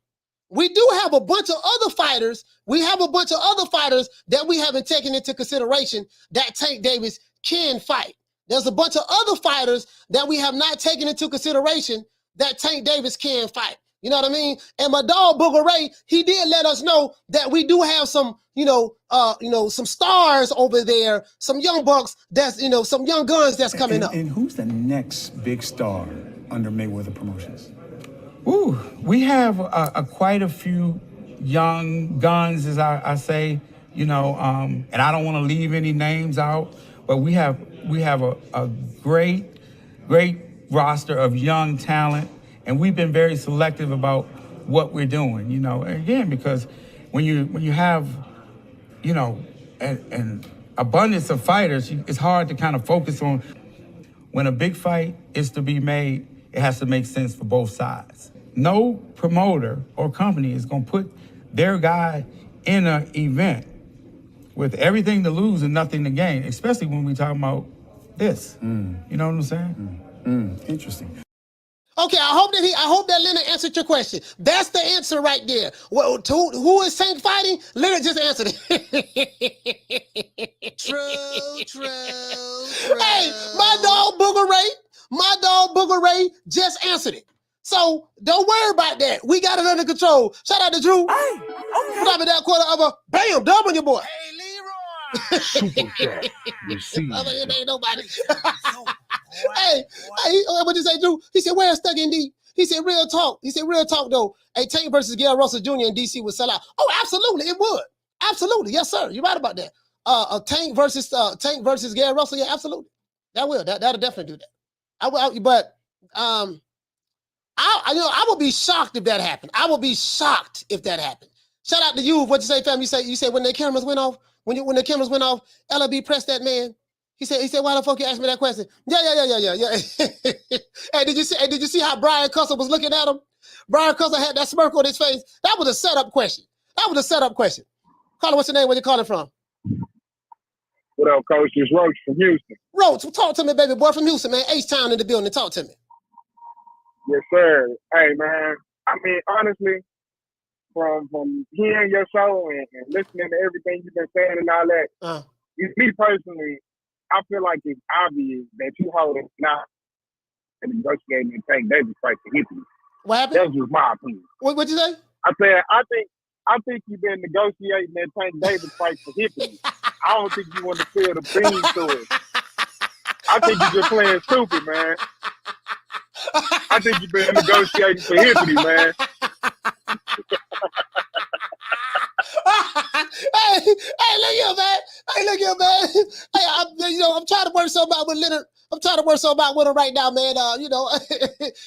we do have a bunch of other fighters. We have a bunch of other fighters that we haven't taken into consideration that Tank Davis can fight. There's a bunch of other fighters that we have not taken into consideration that Tank Davis can fight. You know what I mean? And my dog Booger Ray, he did let us know that we do have some, some stars over there, some young bucks that's, some young guns that's coming up. And who's the next big star under Mayweather Promotions? Ooh, we have quite a few young guns, as I say, and I don't want to leave any names out, but we have a great roster of young talent. And we've been very selective about what we're doing, again, because when you have, an abundance of fighters, it's hard to kind of focus on. When a big fight is to be made, it has to make sense for both sides. No promoter or company is going to put their guy in an event with everything to lose and nothing to gain, especially when we're talking about this. You know what I'm saying? Interesting. Okay, I hope that Leonard answered your question. That's the answer right there. Well, who is Tank fighting? Leonard just answered it. True. Hey, my dog Booger Ray just answered it. So don't worry about that. We got it under control. Shout out to Drew. Hey, okay. Drop it that quarter of a bam, dub on your boy. Hey, Leroy. Super chat received. Ain't nobody. Hey, what you say, Drew? He said, where's Thug in D? He said, real talk. Though. Hey, Tank versus Gary Russell Jr. in DC would sell out. Oh, absolutely, it would. Absolutely, yes, sir. You're right about that. Tank versus Gary Russell, yeah, absolutely. That'll definitely do that. I would be shocked if that happened. I would be shocked if that happened. Shout out to you. What you say, fam? You say when the cameras went off, when the cameras went off, LB pressed that man. He said, why the fuck you asked me that question? Yeah. Hey, did you see how Brian Custer was looking at him? Brian Custer had that smirk on his face. That was a setup question. Caller, what's your name? Where you calling from? What up, Coach? It's Roach from Houston. Roach, talk to me, baby boy from Houston, man. H-Town in the building. Talk to me. Yes, sir. Hey, man. I mean, honestly, from hearing your show and listening to everything you've been saying and all that, me personally, I feel like it's obvious that you hold it now and negotiating and Tank Davis fight for hippie. What happened? That's just my opinion. What'd you say? I said I think you've been negotiating that Tank Davis fight for hippie. I don't think you want to feel the beans to it. I think you're just playing stupid, man. I think you've been negotiating for hippity, man. Hey, look here, man. Hey, I'm trying to work something out with Leonard. I'm trying to work something out with him right now, man.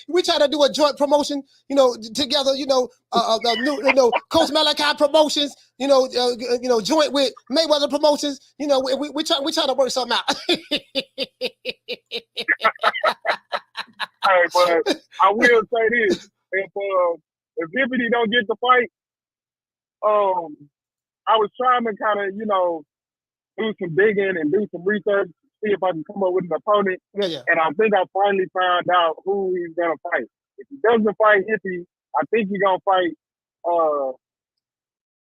We try to do a joint promotion, together. Coach Malachi Promotions. Joint with Mayweather Promotions. We try to work something out. Hey, but I will say this: if Hippity don't get the fight, I was trying to kind of, do some digging and do some research, see if I can come up with an opponent. Yeah. And I think I finally found out who he's gonna fight. If he doesn't fight Hippie, I think he's gonna fight.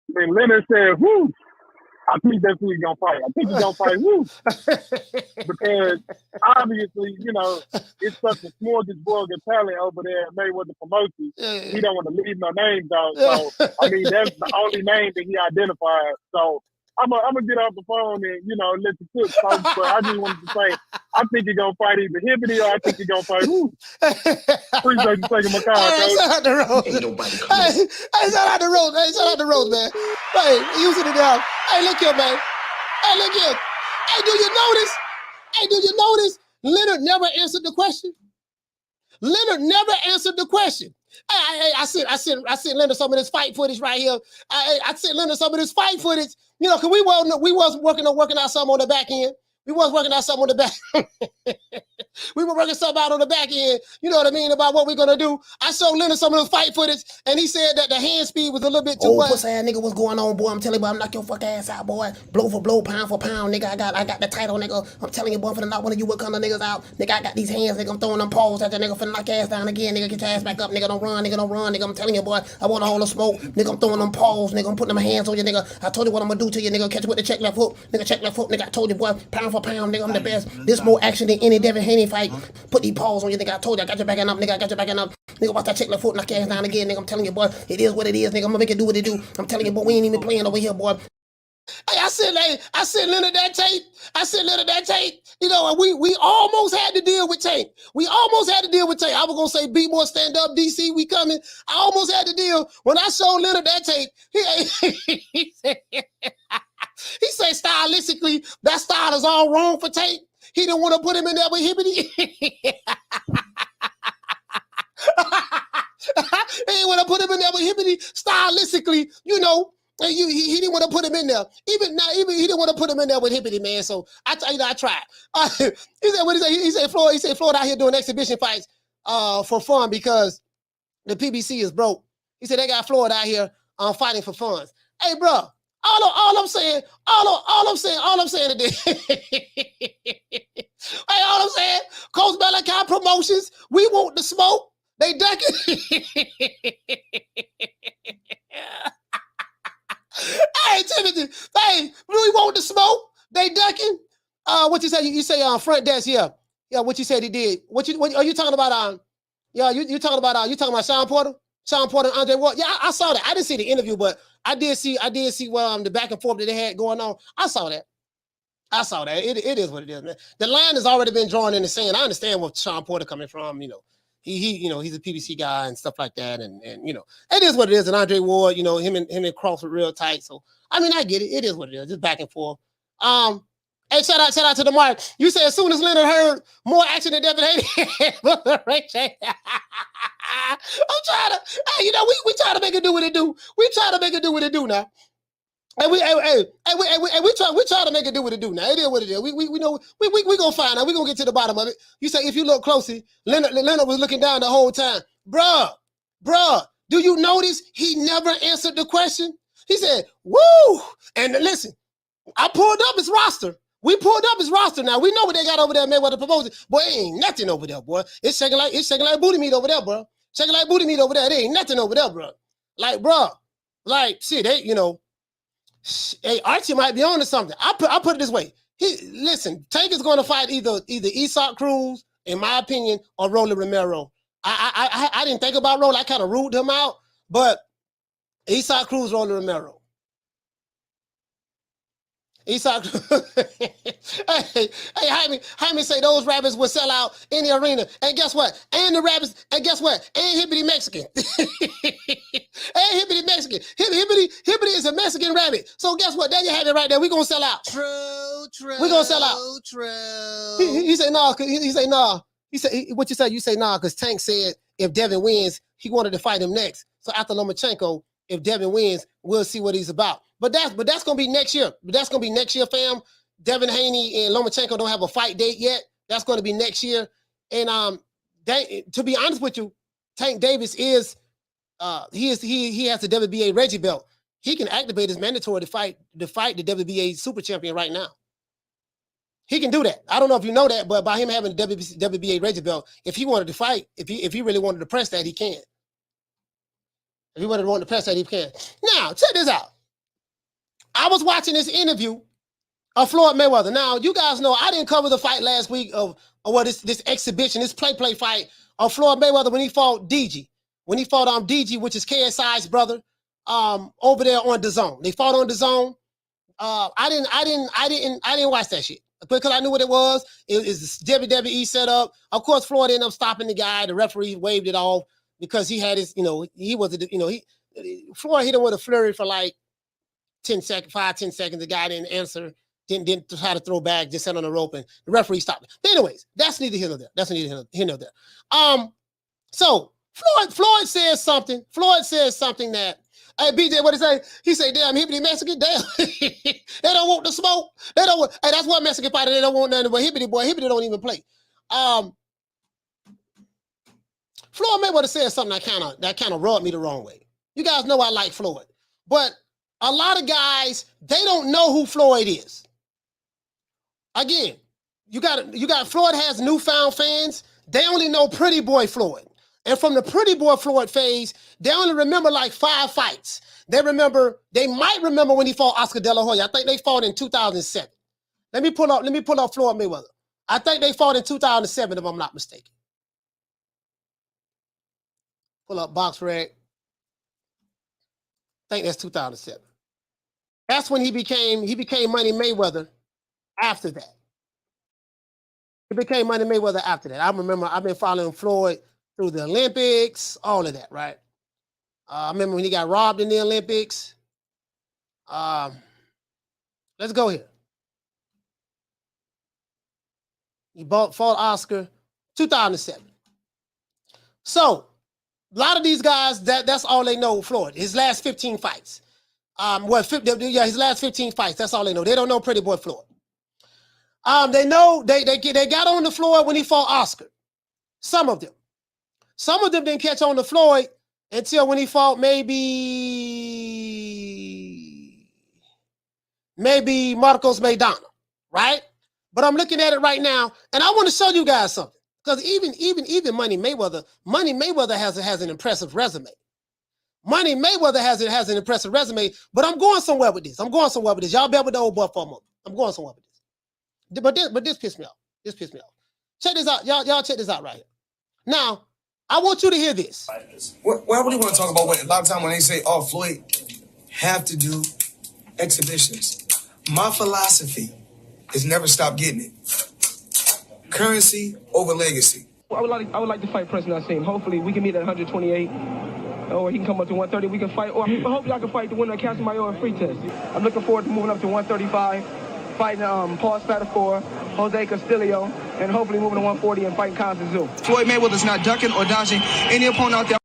When Leonard said, "Whoo," I think that's who he's gonna fight. I think he's gonna fight Woo. Because obviously, it's such a smorgasbord of talent over there at Mayweather Promotions. He don't want to leave no names out. So I mean, that's the only name that he identified. So I'm gonna get off the phone and let the tips talk. But I just wanted to say, I think he's gonna fight either Hibbity or I think he's gonna fight Woo. Appreciate you taking my call, Coach. Shout out to Rose. Ain't nobody coming. Hey, shout out to Rose. Hey, shout out to Rose, man. Hey, using it down. Hey, look here, man. Hey, look here. Hey, do you notice? Leonard never answered the question. I sent Leonard some of this fight footage right here. I sent Leonard some of this fight footage. Because we was working out something on the back end. We was working out something on the back. We were working something out on the back end, you know what I mean, about what we're gonna do. I showed Leonard some of the fight footage, and he said that the hand speed was a little bit too much. Pussy ass nigga, what's going on, boy? I'm telling you, boy, I'm knock your fuck ass out, boy. Blow for blow, pound for pound, nigga. I got the title, nigga. I'm telling you, boy, I'm finna knock one of you Wakanda niggas out. Nigga, I got these hands, nigga. I'm throwing them paws at that nigga, finna knock your ass down again, nigga. Get your ass back up, nigga. Don't run, nigga. Don't run, nigga. I'm telling you, boy, I want all the smoke, nigga. I'm throwing them paws, nigga. I'm putting them hands on you, nigga. I told you what I'm gonna do to you, nigga. Catch you with the check left hook, nigga. Check left hook, nigga. I told you, boy, pound for pound, nigga. I'm the best. This more action than any Devin Haney fight. Put these paws on you, nigga. I told you, I got your backing up, nigga. I got your backing up. Nigga, watch that check left foot, knock your ass down again, nigga. I'm telling you, boy, it is what it is, nigga. I'm gonna make it do what it do. I'm telling you, boy, we ain't even playing over here, boy. Hey, I sent Leonard that tape. You know, we almost had to deal with Tank. I was gonna say, be more stand up, DC, we coming. I almost had to deal. When I showed Leonard that tape, he said stylistically, that style is all wrong for Tank. He didn't want to put him in there with Hibbity. He didn't want to put him in there with Hibbity. Stylistically, you know, he didn't want to put him in there. Even he didn't want to put him in there with Hibbity, man. So I tried. He said, what he said? He said Floyd out here doing exhibition fights for fun because the PBC is broke. He said they got Floyd out here fighting for funds. Hey, bro. All I'm saying today. Hey, all I'm saying, Coach Malachi Promotions, we want the smoke. They ducking. Hey, Timothy, hey, we want the smoke. They ducking. What you say? You say front desk, yeah. What you said he did. What are you talking about? You talking about Sean Porter? Sean Porter and Andre Ward. Yeah, I saw that. I didn't see the interview, but I did see the back and forth that they had going on. I saw that. It is what it is, man. The line has already been drawn in the sand. I understand where Sean Porter coming from. You know, he he's a PBC guy and stuff like that, and you know, it is what it is. And Andre Ward, you know, him and Cross were real tight. So I mean, I get it. It is what it is. Just back and forth. Hey, shout out to the Mark. You said as soon as Leonard heard more action than Devin Haney. I'm trying to, hey, you know, we try to make it do what it do. We try to make it do what it do now. And we try to make it do what it do now. It is what it is. We know we gonna find out. We gonna get to the bottom of it. You say if you look closely, Leonard was looking down the whole time. Bruh, do you notice he never answered the question? He said, "Woo!" And listen, I pulled up his roster. We pulled up his roster now. We know what they got over there at Mayweather Promotions. Boy, ain't nothing over there, boy. It's shaking like booty meat over there, bro. Shaking like booty meat over there. There ain't nothing over there, bro. Like, bro. Like, shit, they, you know. Hey, Archie might be on to something. I put it this way. Listen, Tank is going to fight either Isak Cruz, in my opinion, or Rolly Romero. I didn't think about Rolly. I kind of ruled him out, but Isak Cruz, Rolly Romero. Isak, hey, Jaime say those rabbits will sell out in the arena. And guess what? And the rabbits, and guess what? And Hibbity Mexican. And Hibbity Mexican. Hibbity is a Mexican rabbit. So guess what? There you have it right there. We're going to sell out. True. We're going to sell out. True. He said, no. He said, no. He said, what you say? You say, nah, because Tank said if Devin wins, he wanted to fight him next. So after Lomachenko, if Devin wins, we'll see what he's about. But that's gonna be next year. Fam. Devin Haney and Lomachenko don't have a fight date yet. That's gonna be next year. And to be honest with you, Tank Davis is he has the WBA Reggie belt. He can activate his mandatory to fight the WBA super champion right now. He can do that. I don't know if you know that, but by him having the WBA Reggie belt, if he wanted to fight, if he really wanted to press that, he can. If he wanted to press that, he can. Now, check this out. I was watching this interview of Floyd Mayweather. Now, you guys know I didn't cover the fight last week of this exhibition, this play fight of Floyd Mayweather when he fought DG. When he fought DG, which is KSI's brother, over there on DAZN. They fought on DAZN. I didn't watch that shit because I knew what it was. It was WWE setup. Of course, Floyd ended up stopping the guy. The referee waved it off because he had his, Floyd hit him with a flurry for like 10 seconds. The guy didn't answer, didn't try to throw back, just sat on the rope, and the referee stopped it. But anyways, that's neither here nor there. So Floyd says something. That, hey, BJ, what he say? He say, damn, Hibbity Mexican, damn. They don't want the smoke. They don't want, hey, that's what Mexican fighter, they don't want nothing but Hibbity, boy. Hibbity don't even play. Floyd Mayweather said something that kind of rubbed me the wrong way. You guys know I like Floyd, but a lot of guys, they don't know who Floyd is. Again, you got Floyd has newfound fans. They only know Pretty Boy Floyd. And from the Pretty Boy Floyd phase, they only remember like 5 fights. They might remember when he fought Oscar De La Hoya. I think they fought in 2007. Let me pull up Floyd Mayweather. I think they fought in 2007, if I'm not mistaken. Pull up box rec. I think that's 2007. That's when he became Money Mayweather after that. He became Money Mayweather after that. I remember I've been following Floyd through the Olympics, all of that, right? I remember when he got robbed in the Olympics. Let's go here. He fought Oscar, 2007. So, a lot of these guys, that's all they know Floyd. His last 15 fights. His last 15 fights, that's all they know. They don't know Pretty Boy Floyd. They know they got on the Floyd when he fought Oscar. Some of them. Some of them didn't catch on to Floyd until when he fought maybe Marcos Maidana, right? But I'm looking at it right now, and I want to show you guys something. Because even Money Mayweather has an impressive resume. Money Mayweather has an impressive resume, but I'm going somewhere with this. Y'all bear with the old boy for a moment. I'm going somewhere with this. But this pissed me off. Check this out. Y'all check this out right here. Now, I want you to hear this. Why would you want to talk about what a lot of time when they say, oh, Floyd have to do exhibitions? My philosophy is never stop getting it. Currency over legacy. I would like to fight President Nassim. Hopefully we can meet at 128. Or he can come up to 130, we can fight. Or hopefully I can fight the winner of Casamayor and Free Test. I'm looking forward to moving up to 135, fighting Paul Spatafor, Jose Castillo, and hopefully moving to 140 and fighting Constance Zoo. Floyd Mayweather's not ducking or dodging any opponent out there.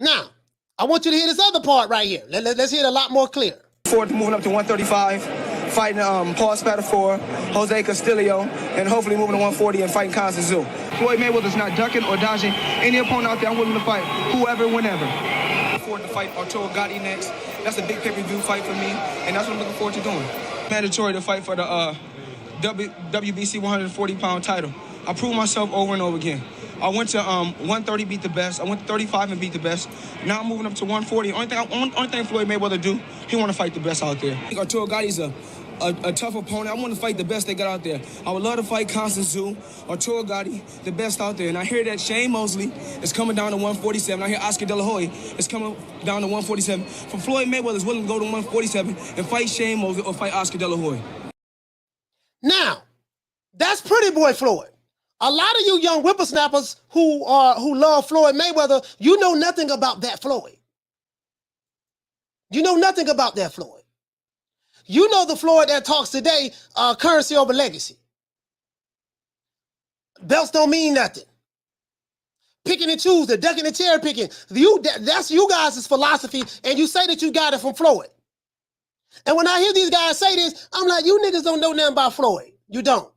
Now, I want you to hear this other part right here. Let's hear it a lot more clear. Forward to moving up to 135, fighting Paul Spatafor, Jose Castillo, and hopefully moving to 140 and fighting Constance Zoo. Floyd Mayweather's not ducking or dodging any opponent out there. I'm willing to fight whoever, whenever. I'm forward to fight Arturo Gatti next. That's a big pay-per-view fight for me, and that's what I'm looking forward to doing. Mandatory to fight for the WBC 140-pound title. I proved myself over and over again. I went to 130, beat the best. I went to 35 and beat the best. Now I'm moving up to 140. Only thing Floyd Mayweather do, he want to fight the best out there. I think Arturo Gatti's a tough opponent. I want to fight the best they got out there. I would love to fight Constance Zoo, Arturo Gatti, the best out there. And I hear that Shane Mosley is coming down to 147. I hear Oscar De La Hoya is coming down to 147. For Floyd Mayweather is willing to go to 147 and fight Shane Mosley or fight Oscar De La Hoya. Now, that's Pretty Boy Floyd. A lot of you young whippersnappers who love Floyd Mayweather, you know nothing about that Floyd. You know nothing about that Floyd. You know the Floyd that talks today, currency over legacy. Belts don't mean nothing. Picking and choosing, ducking and cherry picking. That's you guys' philosophy, and you say that you got it from Floyd. And when I hear these guys say this, I'm like, you niggas don't know nothing about Floyd. You don't.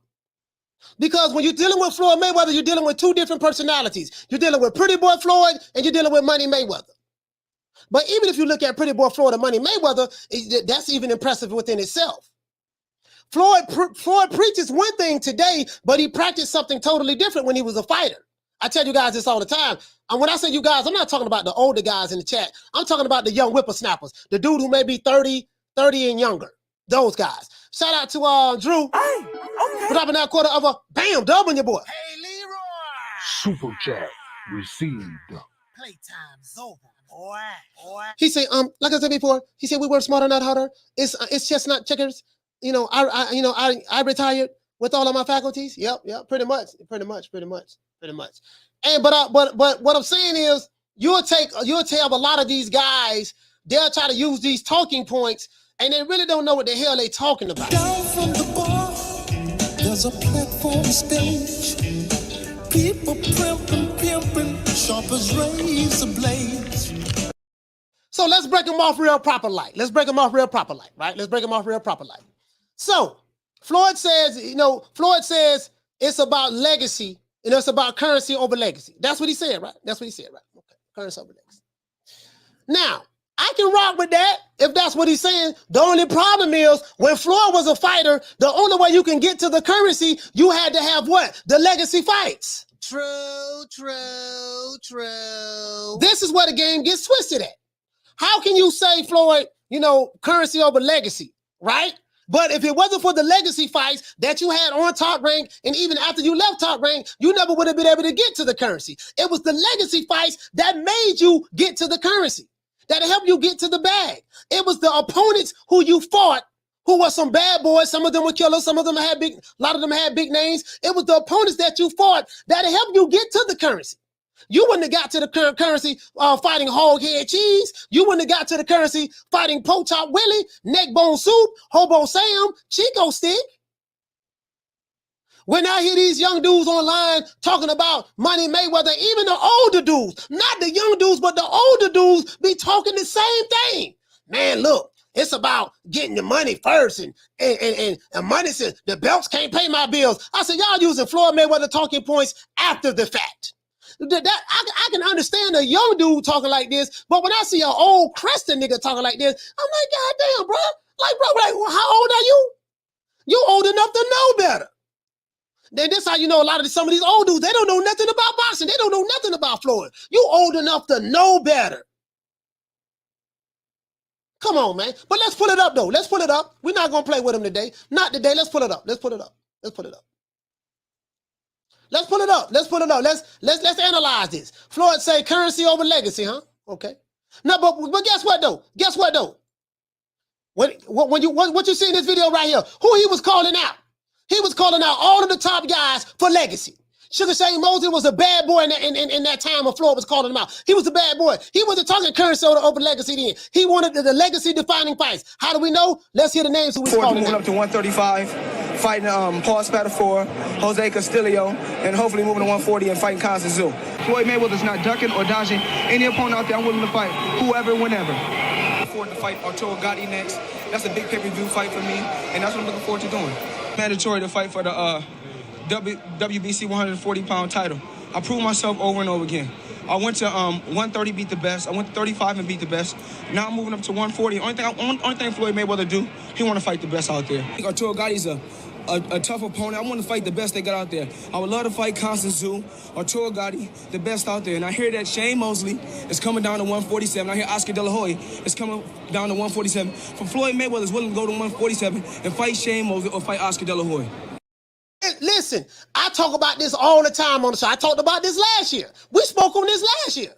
Because when you're dealing with Floyd Mayweather, you're dealing with two different personalities. You're dealing with Pretty Boy Floyd, and you're dealing with Money Mayweather. But even if you look at Pretty Boy Floyd and Money Mayweather, that's even impressive within itself. Floyd preaches one thing today, but he practiced something totally different when he was a fighter. I tell you guys this all the time. And when I say you guys, I'm not talking about the older guys in the chat. I'm talking about the young whippersnappers, the dude who may be 30 and younger. Those guys. Shout out to Drew. Hey, okay. Dropping that quarter of a bam, dub on your boy. Hey, Leroy. Super chat received. Playtime's over, boy. He said, like I said before, he said we work smarter, not harder. It's chestnut checkers. You know, I retired with all of my faculties. Yep, pretty much. And but what I'm saying is, you'll tell a lot of these guys, they'll try to use these talking points, and they really don't know what the hell they talking about. Down from the bar, there's a platform stage. People pimping, sharp as razor blades. So let's break them off real proper light. Right? So Floyd says, it's about legacy, and it's about currency over legacy. That's what he said, right? That's what he said, right? Okay, currency over legacy. Now, I can rock with that if that's what he's saying. The only problem is when Floyd was a fighter, the only way you can get to the currency, you had to have what? The legacy fights. True, true, true. This is where the game gets twisted at. How can you say, Floyd, you know, currency over legacy, right? But if it wasn't for the legacy fights that you had on Top Rank, and even after you left Top Rank, you never would have been able to get to the currency. It was the legacy fights that made you get to the currency, that helped you get to the bag. It was the opponents who you fought, who were some bad boys. Some of them were killers. Some of them had a lot of them had big names. It was the opponents that you fought that helped you get to the currency. You wouldn't have got to the currency fighting hog head cheese. You wouldn't have got to the currency fighting Poke Top Willie, Neck Bone Soup, Hobo Sam, Chico Stick. When I hear these young dudes online talking about Money Mayweather, even the older dudes, not the young dudes, but the older dudes be talking the same thing. Man, look, it's about getting the money first, and money says the belts can't pay my bills. I said, y'all using Floyd Mayweather talking points after the fact. I can understand a young dude talking like this, but when I see an old Creston nigga talking like this, I'm like, God damn, bro. Like, well, how old are you? You old enough to know better. Then this how you know some of these old dudes, they don't know nothing about boxing. They don't know nothing about Floyd. You old enough to know better. Come on, man. But let's pull it up, though. Let's pull it up. We're not going to play with him today. Not today. Let's pull it up. Let's pull it up. Let's pull it up. Let's pull it up. Let's pull it up. Let's analyze this. Floyd say currency over legacy, huh? Okay. No, but guess what though? Guess what though? What you see in this video right here? Who he was calling out? He was calling out all of the top guys for legacy. Sugar Shane Mosley was a bad boy in that time when Floyd was calling him out. He was a bad boy. He wasn't talking currency over legacy then. He wanted the legacy defining fights. How do we know? Let's hear the names who he's calling moving out. up to 135, fighting Paul Spatafor, Jose Castillo, and hopefully moving to 140 and fighting Constance Zoo. Floyd Mayweather's not ducking or dodging any opponent out there. I'm willing to fight whoever, whenever. I'm forward to fight Arturo Gatti next. That's a big pay-per-view fight for me, and that's what I'm looking forward to doing. Mandatory to fight for the WBC 140-pound title. I proved myself over and over again. I went to 130, beat the best. I went to 35 and beat the best. Now I'm moving up to 140. Only thing Floyd Mayweather do, he want to fight the best out there. I think Arturo Gatti's a tough opponent. I want to fight the best they got out there. I would love to fight Constance Zoo, Arturo Gatti, the best out there. And I hear that Shane Mosley is coming down to 147. I hear Oscar De La Hoya is coming down to 147. For Floyd Mayweather is willing to go to 147 and fight Shane Mosley or fight Oscar De La Hoya. Listen, I talk about this all the time on the show. I talked about this last year. We spoke on this last year.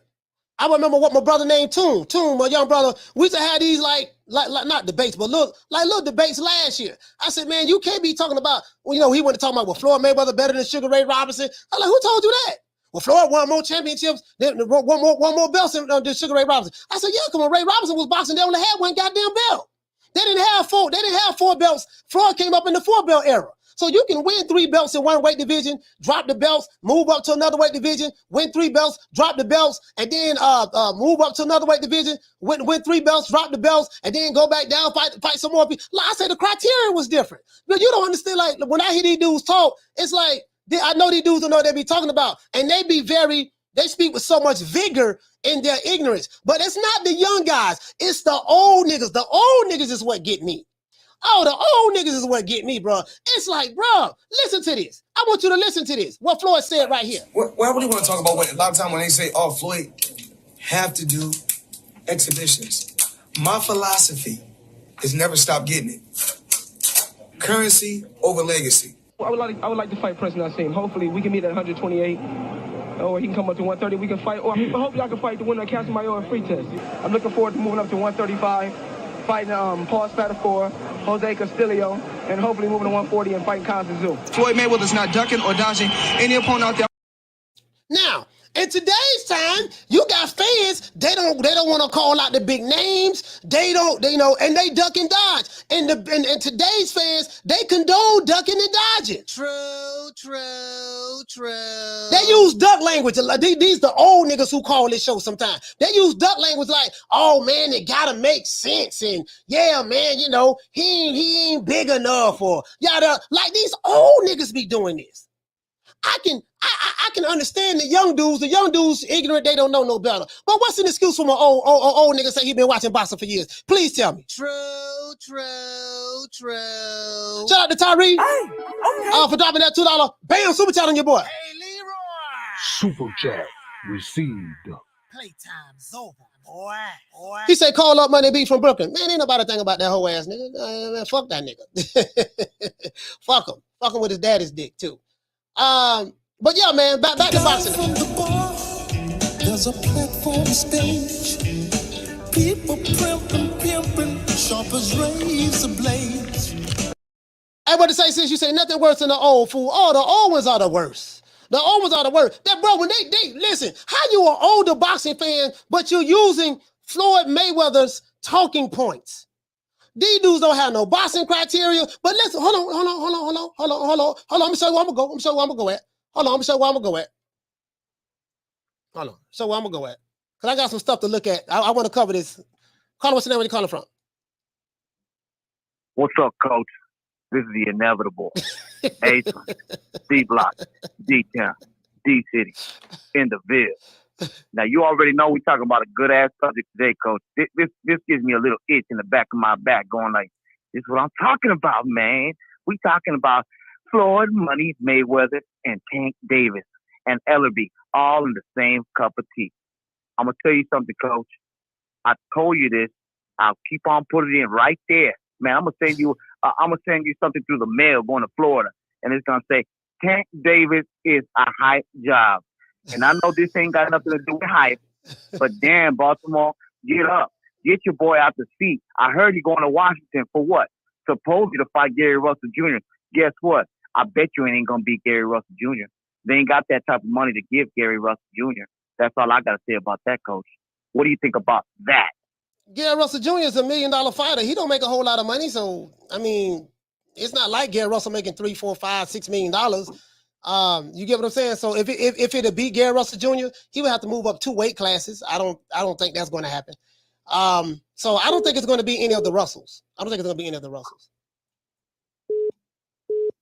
I remember what my brother named Toon, my young brother, we used to have these like not debates, but little debates last year. I said, man, you can't be talking about, well, you know, he went to talk about, well, Floyd Mayweather better than Sugar Ray Robinson. I'm like, who told you that? Well, Floyd won more championships, one more belts than Sugar Ray Robinson. I said, yeah, come on, Ray Robinson was boxing, they only had one goddamn belt. They didn't have four belts. Floyd came up in the 4-belt era. So you can win 3 belts in one weight division, drop the belts, move up to another weight division, win 3 belts, drop the belts, and then move up to another weight division, win 3 belts, drop the belts, and then go back down, fight some more people. Like I said, the criteria was different. But you don't understand, like, when I hear these dudes talk, it's like, I know these dudes don't know what they be talking about, and they speak with so much vigor in their ignorance. But it's not the young guys, it's the old niggas. The old niggas is what get me. Oh, the old niggas is what get me, bro. It's like, bro, listen to this. I want you to listen to this. What Floyd said right here. What I really want to talk about, a lot of time when they say, oh, Floyd have to do exhibitions. My philosophy is never stop getting it. Currency over legacy. I would like to fight President Nassim. Hopefully we can meet at 128. Or he can come up to 130. We can fight. Or I hope y'all can fight the winner of Casamayo and Free Test. I'm looking forward to moving up to 135. Fighting Paul Spatafor, Jose Castillo, and hopefully moving to 140 and fighting Constance Zoo. Floyd Mayweather's not ducking or dodging any opponent out there. Now, in today's time, you got fans, they don't want to call out the big names. They duck and dodge. And today's fans, they condone ducking and dodging. True. They use duck language. These the old niggas who call this show sometimes. They use duck language like, oh man, it gotta make sense. And yeah, man, you know, he ain't big enough, or yada. Like these old niggas be doing this. I can understand the young dudes ignorant, they don't know no better. But what's an excuse for my old nigga say he been watching boxing for years? Please tell me. True. Shout out to Tyree for dropping that $2 bam super chat on your boy. Hey, Leroy. Super chat received. Playtime's over, boy. He said, call up Money B from Brooklyn. Man, ain't nobody think about that whole ass nigga. Man, fuck that nigga. Fuck him with his daddy's dick, too. But yeah, man, back to boxing. From the bar, there's a platform stage. People pimping, sharp as razor blades. I want to say, since you say nothing worse than the old fool, the old ones are the worst. The old ones are the worst. That bro, when they listen, how you an older boxing fan, but you're using Floyd Mayweather's talking points? These dudes don't have no boxing criteria. But listen, hold on. Let me show you where I'm gonna go. Hold on, let me show you where I'm gonna go at. Hold on, show where I'm gonna go at. Cause I got some stuff to look at. I want to cover this. Carla, what's the name? Where you calling from? What's up, Coach? This is the inevitable. Ace, D-Block, D-Town, D-City, in the Ville. Now, you already know we're talking about a good-ass subject today, Coach. This gives me a little itch in the back of my back going like, this is what I'm talking about, man. We talking about Floyd Money Mayweather and Tank Davis and Ellerby all in the same cup of tea. I'm going to tell you something, Coach. I told you this. I'll keep on putting it in right there. Man, I'm gonna send you something through the mail going to Florida, and it's gonna say Tank Davis is a hype job. And I know this ain't got nothing to do with hype, but damn, Baltimore, get up, get your boy out the seat. I heard he going to Washington for what? Supposedly to fight Gary Russell Jr. Guess what? I bet you ain't gonna beat Gary Russell Jr. They ain't got that type of money to give Gary Russell Jr. That's all I gotta say about that, Coach. What do you think about that? Gary Russell Jr. is $1 million fighter. He don't make a whole lot of money, so I mean, it's not like Gary Russell making $3, $4, $5, $6 million. You get what I'm saying? So if it'd beat Gary Russell Jr., he would have to move up 2 weight classes. I don't think that's going to happen. So I don't think it's going to be any of the Russells. I don't think it's going to be any of the Russells.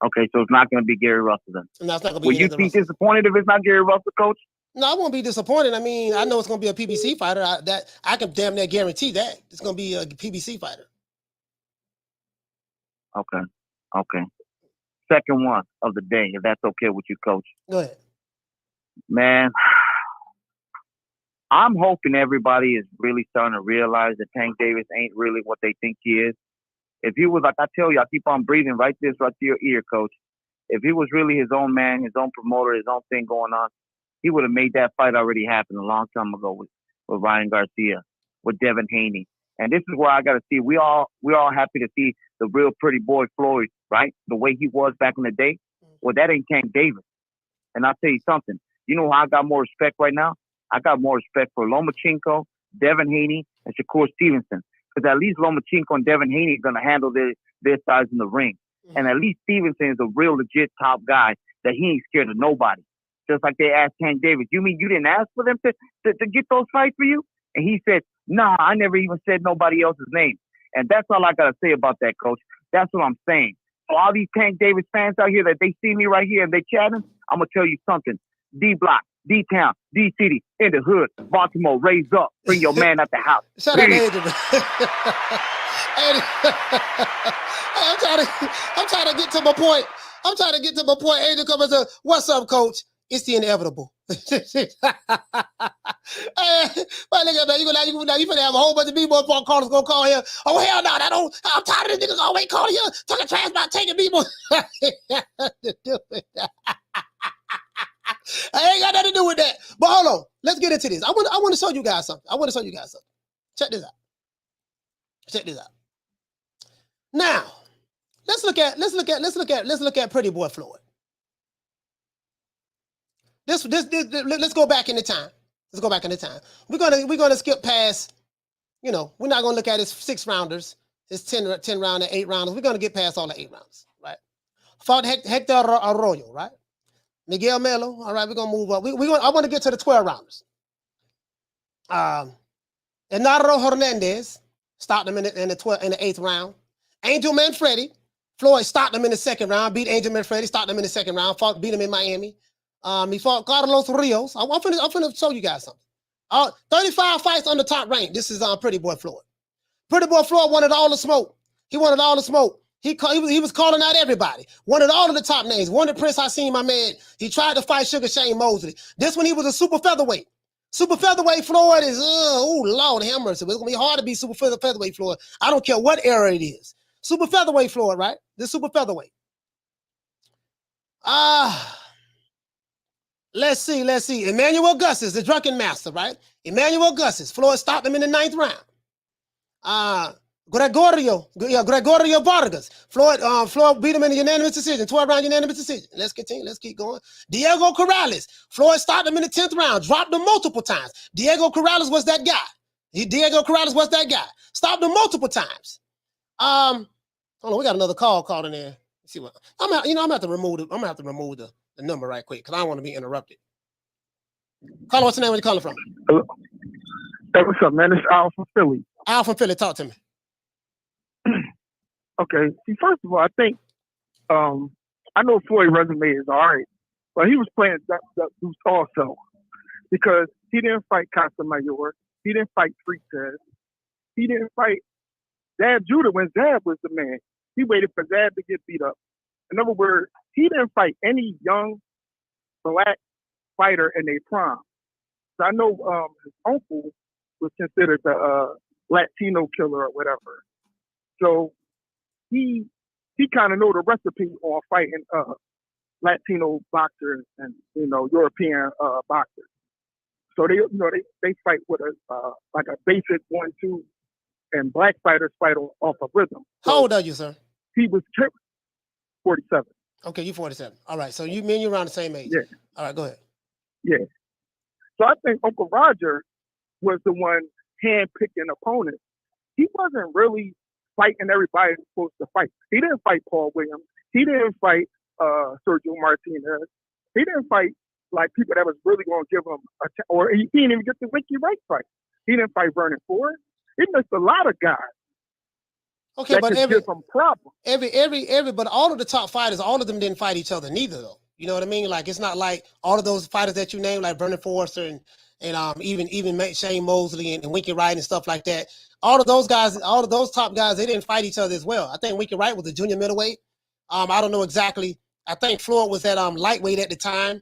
Okay, so it's not going to be Gary Russell then. No, it's not going to be. Will you be disappointed if it's not Gary Russell, Coach? No, I won't be disappointed. I mean, I know it's going to be a PBC fighter. I can damn near guarantee that it's going to be a PBC fighter. Okay. Second one of the day, if that's okay with you, Coach. Go ahead. Man, I'm hoping everybody is really starting to realize that Tank Davis ain't really what they think he is. If he was, like I tell you, I keep on breathing right to your ear, Coach. If he was really his own man, his own promoter, his own thing going on, he would have made that fight already happen a long time ago with Ryan Garcia, with Devin Haney. And this is where I got to see, we all happy to see the real pretty boy Floyd, right? The way he was back in the day. Well, that ain't Tank Davis. And I'll tell you something. You know how I got more respect right now? I got more respect for Lomachenko, Devin Haney, and Shakur Stevenson. Because at least Lomachenko and Devin Haney are going to handle their sides in the ring. And at least Stevenson is a real legit top guy that he ain't scared of nobody. Just like they asked Tank Davis, you mean you didn't ask for them to get those fights for you? And he said, nah, I never even said nobody else's name. And that's all I got to say about that, Coach. That's what I'm saying. So all these Tank Davis fans out here that they see me right here and they chatting, I'm going to tell you something. D-Block, D-Town, D-City, in the hood, Baltimore, raise up. Bring your man out the house. Shout out to Adrian. I'm trying to get to my point. Adrian comes and says, what's up, Coach? It's the inevitable. Hey, look at that. You finna have a whole bunch of B-boy callers gonna call here. Oh, hell no, I'm tired of this niggas always calling here, talking trash about taking B-boy. I ain't got nothing to do with that. But hold on. Let's get into this. I want to show you guys something. Check this out. Now, let's look at Pretty Boy Floyd. Let's go back in the time. We're gonna skip past. We're not gonna look at his 6 rounders, his 10 round and 8 rounders. We're gonna get past all the 8 rounds, right? Fought Hector Arroyo, right? Miguel Melo. All right, we're gonna move up. I want to get to the 12 rounders. Enardo Hernandez stopped him in the 8th round. Angel Manfredi, Floyd stopped him in the 2nd round. Beat Angel Manfredi, stopped him in the 2nd round. Beat him in Miami. He fought Carlos Rios. I'm finna show you guys something. 35 fights on the top rank. This is Pretty Boy Floyd. Pretty Boy Floyd wanted all the smoke. He wanted all the smoke. He was calling out everybody. Wanted all of the top names. Wanted Prince Hassim, my man. He tried to fight Sugar Shane Mosley. This one, he was a super featherweight. Super featherweight Floyd is, oh, Lord have mercy. It's going to be hard to be super featherweight Floyd. I don't care what era it is. Super featherweight Floyd, right? This super featherweight. Let's see. Emmanuel Gussis, the drunken master, right? Emmanuel Gussis. Floyd stopped him in the 9th round. Gregorio Vargas. Floyd beat him in a unanimous decision, 12-round unanimous decision. Let's continue. Let's keep going. Diego Corrales. Floyd stopped him in the 10th round, dropped him multiple times. Diego Corrales was that guy. Stopped him multiple times. Hold on, we got another call in there. Let's see what I'm gonna have to remove the number right quick because I don't want to be interrupted. Caller, what's the name? Where you calling from? Hello. Hey, what's up, man? It's Al from Philly. Al from Philly, talk to me. Okay. See, first of all, I think I know Floyd's resume is all right, but he was playing Deuce also because he didn't fight Casamayor. He didn't fight Freakers. He didn't fight Zab Judah when Zab was the man. He waited for Zab to get beat up. In other words, he didn't fight any young black fighter in their prime. So I know his uncle was considered the Latino killer or whatever. So he kind of know the recipe on fighting Latino boxers and European boxers. So they fight with like a basic 1-2, and black fighters fight off of rhythm. So how old are you, sir? He was 47. Okay, you 47. All right, so me and you around the same age. Yeah. All right, go ahead. Yeah. So I think Uncle Roger was the one hand-picking opponents. He wasn't really fighting everybody who's supposed to fight. He didn't fight Paul Williams. He didn't fight Sergio Martinez. He didn't fight like people that was really going to give him or he didn't even get the Winky Wright fight. He didn't fight Vernon Ford. He missed a lot of guys. Okay, but but all of the top fighters, all of them didn't fight each other neither, though. You know what I mean? Like it's not like all of those fighters that you named, like Vernon Forrester and even Shane Mosley and Winky Wright and stuff like that. All of those guys, all of those top guys, they didn't fight each other as well. I think Winky Wright was a junior middleweight. I don't know exactly. I think Floyd was at lightweight at the time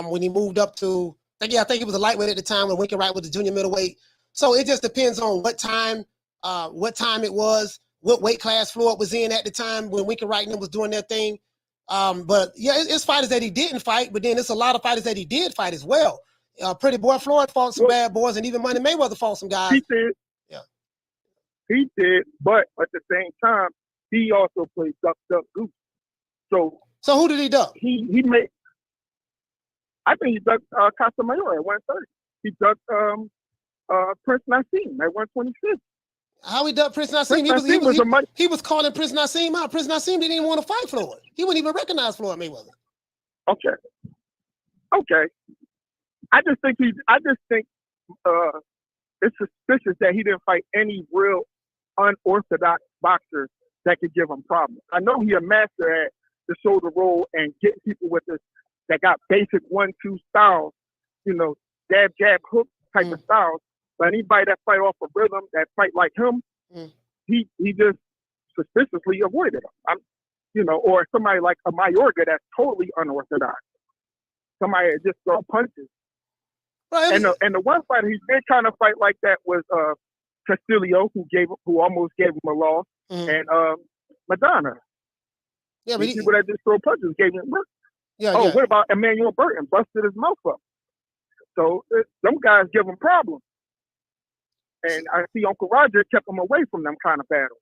when he moved up to. I think he was a lightweight at the time when Winky Wright was a junior middleweight. So it just depends on what time it was, what weight class Floyd was in at the time when Winky Wright and them was doing their thing. But yeah, it's fighters that he didn't fight, but then it's a lot of fighters that he did fight as well. Pretty Boy Floyd fought some bad boys, and even Money Mayweather fought some guys. He did. Yeah. He did, but at the same time, he also played duck goose. So who did he duck? He made. I think he ducked Casamayor at 130. He ducked Prince Nassim at 126. How he ducked Prince Nassim? He was calling Prince Nassim out. Prince Nassim didn't even want to fight Floyd. He wouldn't even recognize Floyd Mayweather. Okay. I just think it's suspicious that he didn't fight any real unorthodox boxers that could give him problems. I know he's a master at the shoulder roll and getting people with this that got basic 1-2 styles, jab, hook type of styles. But anybody that fight off of rhythm, that fight like him, he just suspiciously avoided him. Or somebody like a Mayorga that's totally unorthodox. Somebody that just throw punches. Right. And the one fighter he did kind of fight like that was Castillo, who almost gave him a loss, and Madonna. Yeah, but people that just throw punches gave him work. What about Emmanuel Burton? Busted his mouth up. So them guys give him problems. And I see Uncle Roger kept him away from them kind of battles.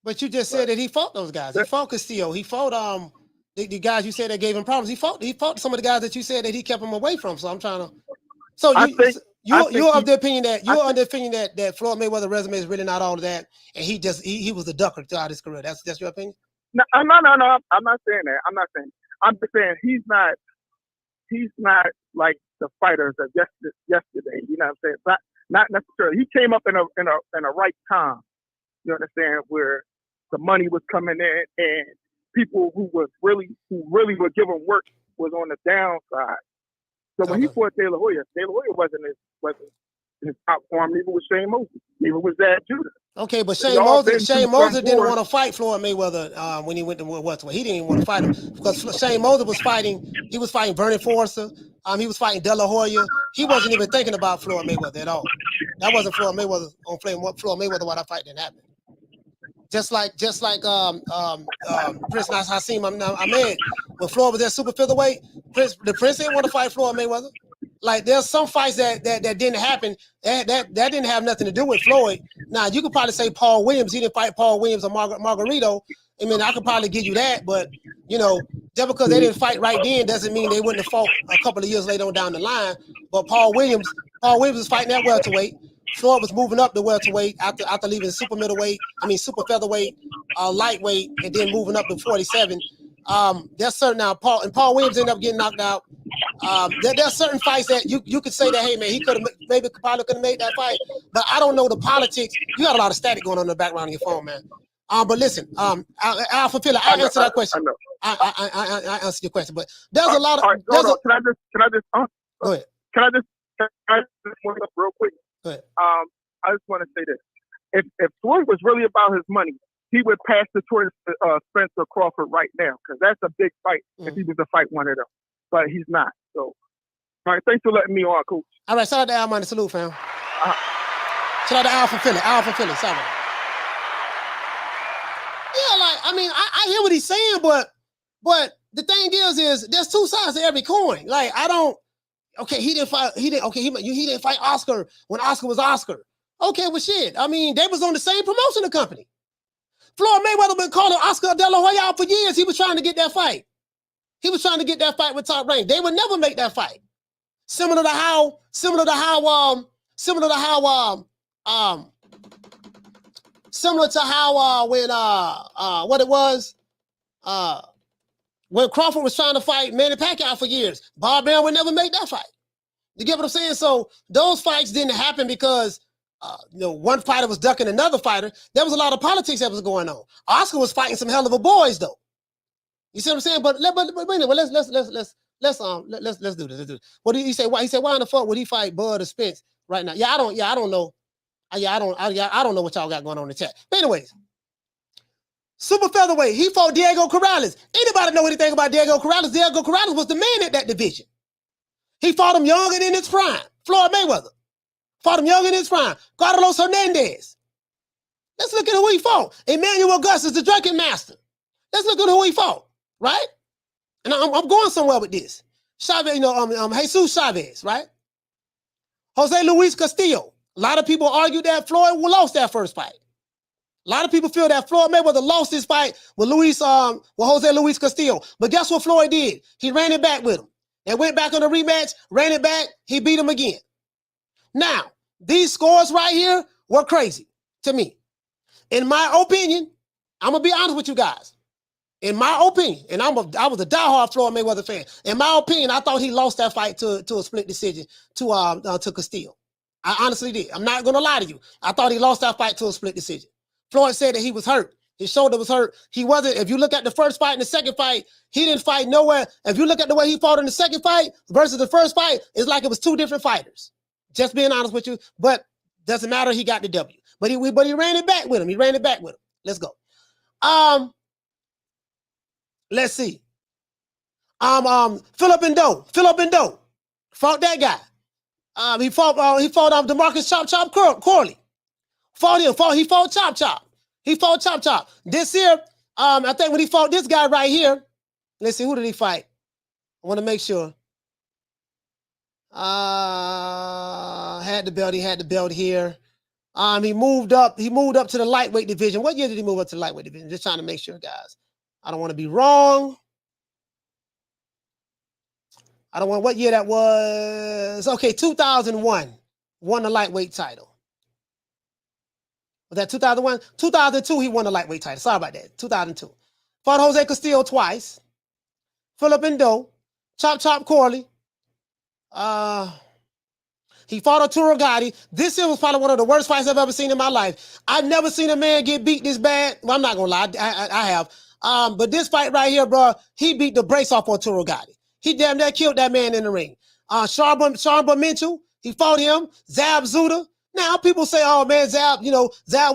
But you just said that he fought those guys. He fought Castillo. He fought the guys you said that gave him problems. He fought some of the guys that you said that he kept him away from. So I'm trying to. So you're of the opinion that Floyd Mayweather's resume is really not all of that, and he was a ducker throughout his career. That's your opinion? No. I'm not saying that. I'm just saying he's not like the fighters of yesterday. You know what I'm saying? Not necessarily. He came up in a right time. You understand, where the money was coming in, and people who really were giving work was on the downside. So when he fought De La Hoya wasn't his top form. Neither was Shane Mosley. Neither was that Judah. Okay, but Shane Mosley didn't want to fight Floyd Mayweather when he went to welterweight. He didn't even want to fight him because Shane Mosley was fighting. He was fighting Bernie Forster. He was fighting De La Hoya. He wasn't even thinking about Floyd Mayweather at all. That wasn't Floyd Mayweather on Floyd Mayweather while that fight didn't happen. Just like Prince Hassim Ahmed, when Floyd was at super featherweight, the Prince didn't want to fight Floyd Mayweather. Like there's some fights that didn't happen. That didn't have nothing to do with Floyd. Now you could probably say Paul Williams. He didn't fight Paul Williams or Margarito. I mean, I could probably give you that, but just because they didn't fight right then doesn't mean they wouldn't have fought a couple of years later on down the line. But Paul Williams was fighting at welterweight. Floyd was moving up to welterweight after leaving super featherweight, lightweight, and then moving up to 47. There's certain now Paul Williams ended up getting knocked out. There's certain fights that you could say that, hey man, he probably could have made that fight, but I don't know the politics. You got a lot of static going on in the background of your phone, man. But listen, I'll fulfill it. I'll answer that question. I answer your question, but there's a lot of. Right, can I just go ahead. Can I just one up real quick? Go ahead. I just want to say this: if Floyd was really about his money, he would pass the torch to Spencer Crawford right now, because that's a big fight if he was to fight one of them. But he's not. So, all right, thanks for letting me on, Coach. All right, shout out to Al Money. Salute, fam. Shout out to Al from Philly. Shout out. Yeah, I hear what he's saying, but the thing is there's two sides to every coin. Like, I don't. Okay, he didn't fight Oscar when Oscar was Oscar. Okay, well, shit. I mean, they was on the same promotional company. Floyd Mayweather been calling Oscar De La Hoya out for years. He was trying to get that fight. He was trying to get that fight with Top Rank. They would never make that fight. Similar to how when Crawford was trying to fight Manny Pacquiao for years, Bob Brown would never make that fight. You get what I'm saying? So those fights didn't happen because one fighter was ducking another fighter. There was a lot of politics that was going on. Oscar was fighting some hell of a boys though. You see what I'm saying? But let's do this. What did he say? Why in the fuck would he fight Bud or Spence right now? I don't know. I don't know what y'all got going on in the chat. But anyways, super featherweight, he fought Diego Corrales. Anybody know anything about Diego Corrales? Diego Corrales was the man at that division. He fought him young and in his prime. Floyd Mayweather fought him young and in his prime. Carlos Hernandez. Let's look at who he fought. Emmanuel Augustus, the drinking master. Let's look at who he fought. Right? And I'm going somewhere with this. Chavez, Jesus Chavez, right? Jose Luis Castillo. A lot of people argue that Floyd lost that first fight. A lot of people feel that Floyd Mayweather lost his fight with Jose Luis Castillo. But guess what Floyd did? He ran it back with him. They went back on the rematch, ran it back, he beat him again. Now, these scores right here were crazy to me. In my opinion, I'm going to be honest with you guys. In my opinion, and I was a diehard Floyd Mayweather fan. In my opinion, I thought he lost that fight to a split decision to Castillo. I honestly did. I'm not going to lie to you. I thought he lost that fight to a split decision. Floyd said that he was hurt. His shoulder was hurt. He wasn't. If you look at the first fight and the second fight, he didn't fight nowhere. If you look at the way he fought in the second fight versus the first fight, it's like it was two different fighters. Just being honest with you. But doesn't matter. He got the W. But he ran it back with him. Let's go. Let's see. Philip Endo fought that guy. He fought DeMarcus Chop Corley. He fought Chop Chop. This here, I think when he fought this guy right here, let's see, who did he fight? I want to make sure. Had the belt here. He moved up to the lightweight division. What year did he move up to the lightweight division? Just trying to make sure, guys. I don't want to be wrong. What year that was. Okay, 2001. Won the lightweight title. Was that 2001? 2002, he won the lightweight title. Sorry about that. 2002. Fought Jose Castillo twice. Philip Endo. Chop Corley. He fought Arturo Gatti. This here was probably one of the worst fights I've ever seen in my life. I've never seen a man get beat this bad. Well, I'm not going to lie. I have. But this fight right here, bro, he beat the brakes off Arturo Gatti. He damn near killed that man in the ring. Sharba Mitchell, he fought him. Zab Zuda. Now, people say, oh, man, Zab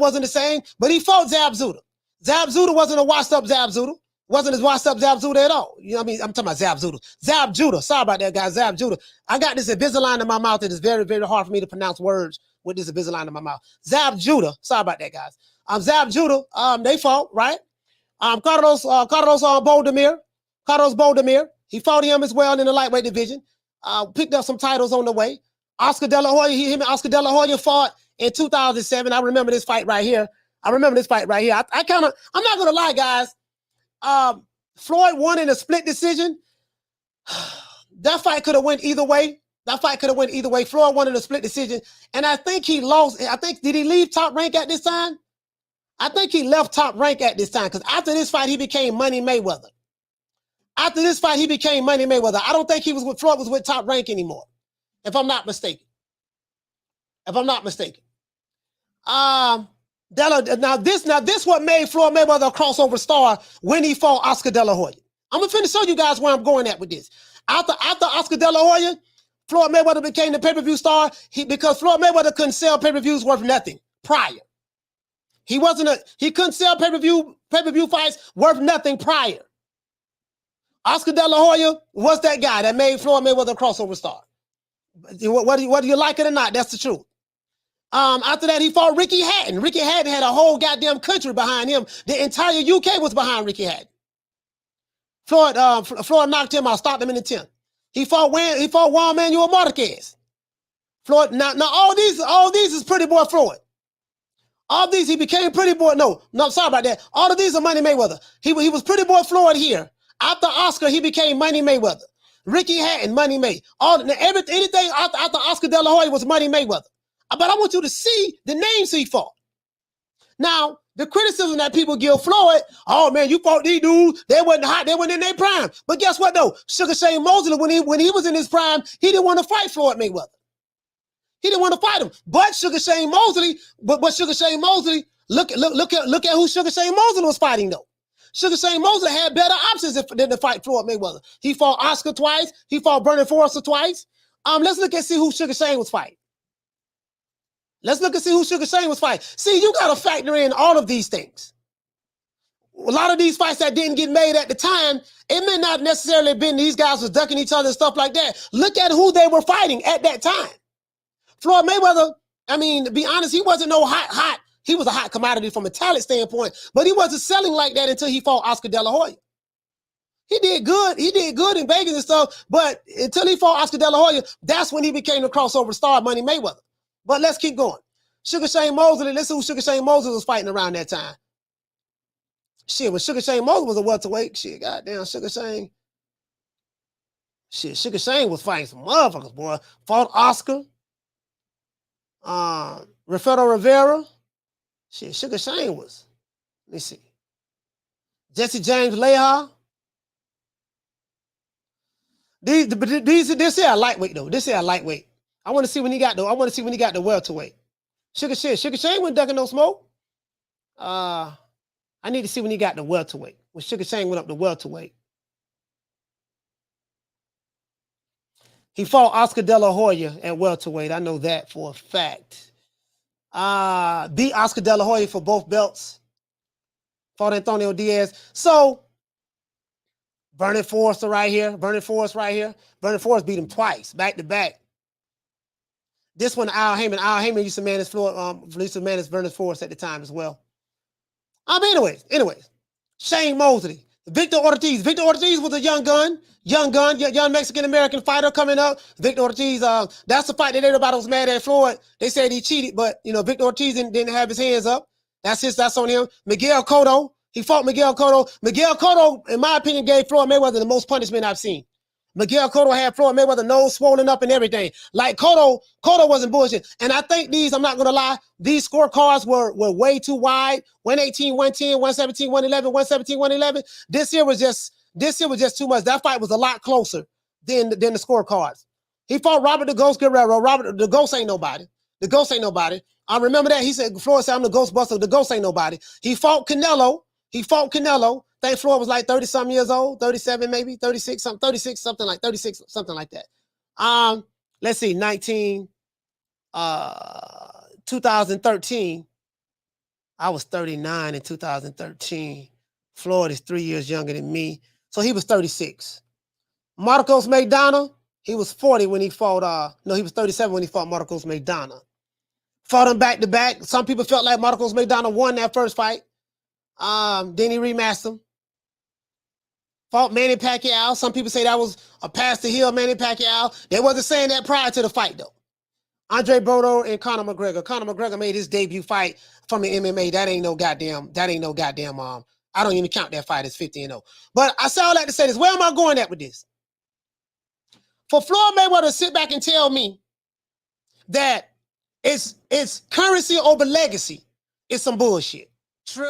wasn't the same, but he fought Zab Zuda. Zab Zuda wasn't a washed-up Zab Zuda. Wasn't as washed-up Zab Zuda at all. You know what I mean? I'm talking about Zab Zuda. Zab Judah. Sorry about that, guys. Zab Judah. I got this Invisalign in my mouth. It is very, very hard for me to pronounce words with this Invisalign in my mouth. Zab Judah. Sorry about that, guys. Zab Judah, they fought, right? Carlos Boldemir. Carlos Boldemir. He fought him as well in the lightweight division. Picked up some titles on the way. Oscar De La Hoya, him and Oscar De La Hoya fought in 2007. I remember this fight right here. I'm not going to lie, guys. Floyd won in a split decision. That fight could have went either way. Floyd won in a split decision. And I think he lost. Did he leave Top Rank at this time? I think he left Top Rank at this time because after this fight, he became Money Mayweather. I don't think Floyd was with Top Rank anymore, if I'm not mistaken. Now this what made Floyd Mayweather a crossover star when he fought Oscar De La Hoya. I'm gonna finish show you guys where I'm going at with this. After Oscar De La Hoya, Floyd Mayweather became the pay-per-view star because Floyd Mayweather couldn't sell pay-per-views worth nothing prior. He couldn't sell pay-per-view fights worth nothing prior. Oscar De La Hoya was that guy that made Floyd Mayweather a crossover star. Whether you like it or not, that's the truth. After that, he fought Ricky Hatton. Ricky Hatton had a whole goddamn country behind him. The entire UK was behind Ricky Hatton. Floyd knocked him out, stopped him in the 10th. He fought Juan Manuel Marquez. Floyd, now all these is Pretty Boy Floyd. All these, he became Pretty Boy. No, sorry about that. All of these are Money Mayweather. He was Pretty Boy Floyd here. After Oscar, he became Money Mayweather. Ricky Hatton, Money May. Anything after Oscar De La Hoya was Money Mayweather. But I want you to see the names he fought. Now, the criticism that people give Floyd, oh man, you fought these dudes, they wasn't hot, they weren't in their prime. But guess what though? Sugar Shane Mosley, when he was in his prime, he didn't want to fight Floyd Mayweather. He didn't want to fight him. But Sugar Shane Mosley, look at who Sugar Shane Mosley was fighting though. Sugar Shane Mosley had better options than to fight Floyd Mayweather. He fought Oscar twice. He fought Bernie Forrester twice. Let's look and see who Sugar Shane was fighting. See, you got to factor in all of these things. A lot of these fights that didn't get made at the time, it may not necessarily have been these guys was ducking each other and stuff like that. Look at who they were fighting at that time. Floyd Mayweather, I mean, to be honest, he wasn't no hot. He was a hot commodity from a talent standpoint, but he wasn't selling like that until he fought Oscar De La Hoya. He did good in Vegas and stuff, but until he fought Oscar De La Hoya, that's when he became the crossover star, Money Mayweather. But let's keep going. Sugar Shane Mosley, listen who Sugar Shane Mosley was fighting around that time. Shit, when Sugar Shane Mosley was a welterweight, shit, goddamn, Sugar Shane was fighting some motherfuckers, boy. Fought Oscar. Rafael Rivera. Shit, Sugar Shane was. Let me see. Jesse James Leha. This here a lightweight though. This here a lightweight. I want to see when he got the welterweight. Sugar Shane wasn't ducking no smoke. I need to see when he got the welterweight. When Sugar Shane went up to welterweight. He fought Oscar De La Hoya at welterweight. I know that for a fact. Beat Oscar De La Hoya for both belts. Fought Antonio Diaz. So, Bernie Forrester right here. Bernie Forrest beat him twice, back to back. This one, Allen Haymon. Allen Haymon used to manage Bernie Forrest at the time as well. Anyways. Shane Mosley. Victor Ortiz. Victor Ortiz was a young Mexican-American fighter coming up. Victor Ortiz, that's the fight that everybody was mad at Floyd. They said he cheated, but, Victor Ortiz didn't have his hands up. That's on him. Miguel Cotto. He fought Miguel Cotto. Miguel Cotto, in my opinion, gave Floyd Mayweather the most punishment I've seen. Miguel Cotto had Floyd Mayweather nose swollen up and everything. Like Cotto wasn't bullshit. And I think I'm not going to lie, these scorecards were way too wide. 118, 110, 117, 111, 117, 111. This year was just too much. That fight was a lot closer than the scorecards. He fought Robert the Ghost Guerrero. Robert the Ghost ain't nobody. I remember that. He said, Floyd said, I'm the Ghostbuster. The Ghost ain't nobody. He fought Canelo. think Floyd was like 30-something years old, 37 maybe, 36, something, 36, something like 36, something like that. Let's see, 2013. I was 39 in 2013. Floyd is 3 years younger than me. So he was 36. Marcos Maidana, he was 40 when he fought, he was 37 when he fought Marcos Maidana. Fought him back to back. Some people felt like Marcos Maidana won that first fight. Then he rematched him. Fought Manny Pacquiao. Some people say that was a pass to Hill, Manny Pacquiao. They wasn't saying that prior to the fight, though. Andre Berto and Conor McGregor. Conor McGregor made his debut fight from the MMA. That ain't no goddamn, I don't even count that fight as 50-0. But I say all that to say this. Where am I going at with this? For Floyd Mayweather to sit back and tell me that it's currency over legacy, it's some bullshit. True.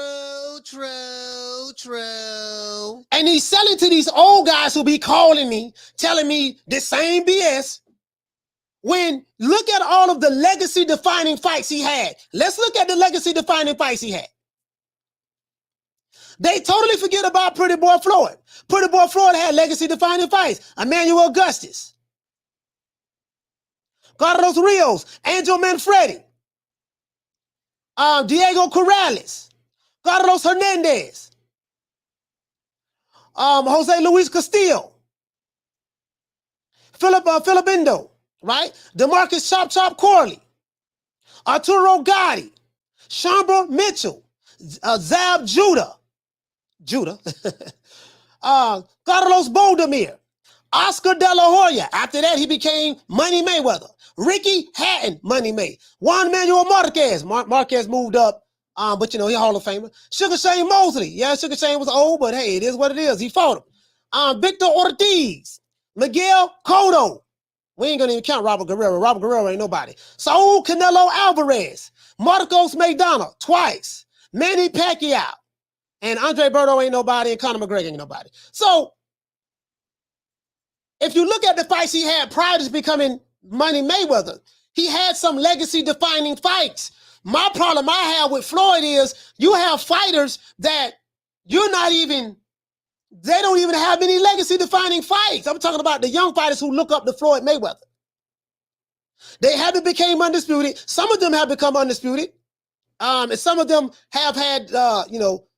And he's selling to these old guys who be calling me, telling me the same BS. When look at all of the legacy-defining fights he had. Let's look at the legacy-defining fights he had. They totally forget about Pretty Boy Floyd. Pretty Boy Floyd had legacy-defining fights. Emmanuel Augustus, Carlos Rios, Angel Manfredi, Diego Corrales, Carlos Hernandez, Jose Luis Castillo, Filipindo, right? DeMarcus Chop Corley, Arturo Gotti, Shamber Mitchell, Zab Judah, Carlos Boldemir, Oscar De La Hoya. After that, he became Money Mayweather. Ricky Hatton, Money May. Juan Manuel Marquez. Marquez moved up, but he's a Hall of Famer. Sugar Shane Mosley. Yeah, Sugar Shane was old, but hey, it is what it is. He fought him. Victor Ortiz. Miguel Cotto. We ain't gonna even count Robert Guerrero. Robert Guerrero ain't nobody. Saul Canelo Alvarez. Marcos Maidana twice. Manny Pacquiao. And Andre Berto ain't nobody, and Conor McGregor ain't nobody. So, if you look at the fights he had prior to becoming Money Mayweather, he had some legacy-defining fights. My problem I have with Floyd is you have fighters that they don't even have any legacy-defining fights. I'm talking about the young fighters who look up to Floyd Mayweather. They haven't become undisputed. Some of them have become undisputed. And some of them have had,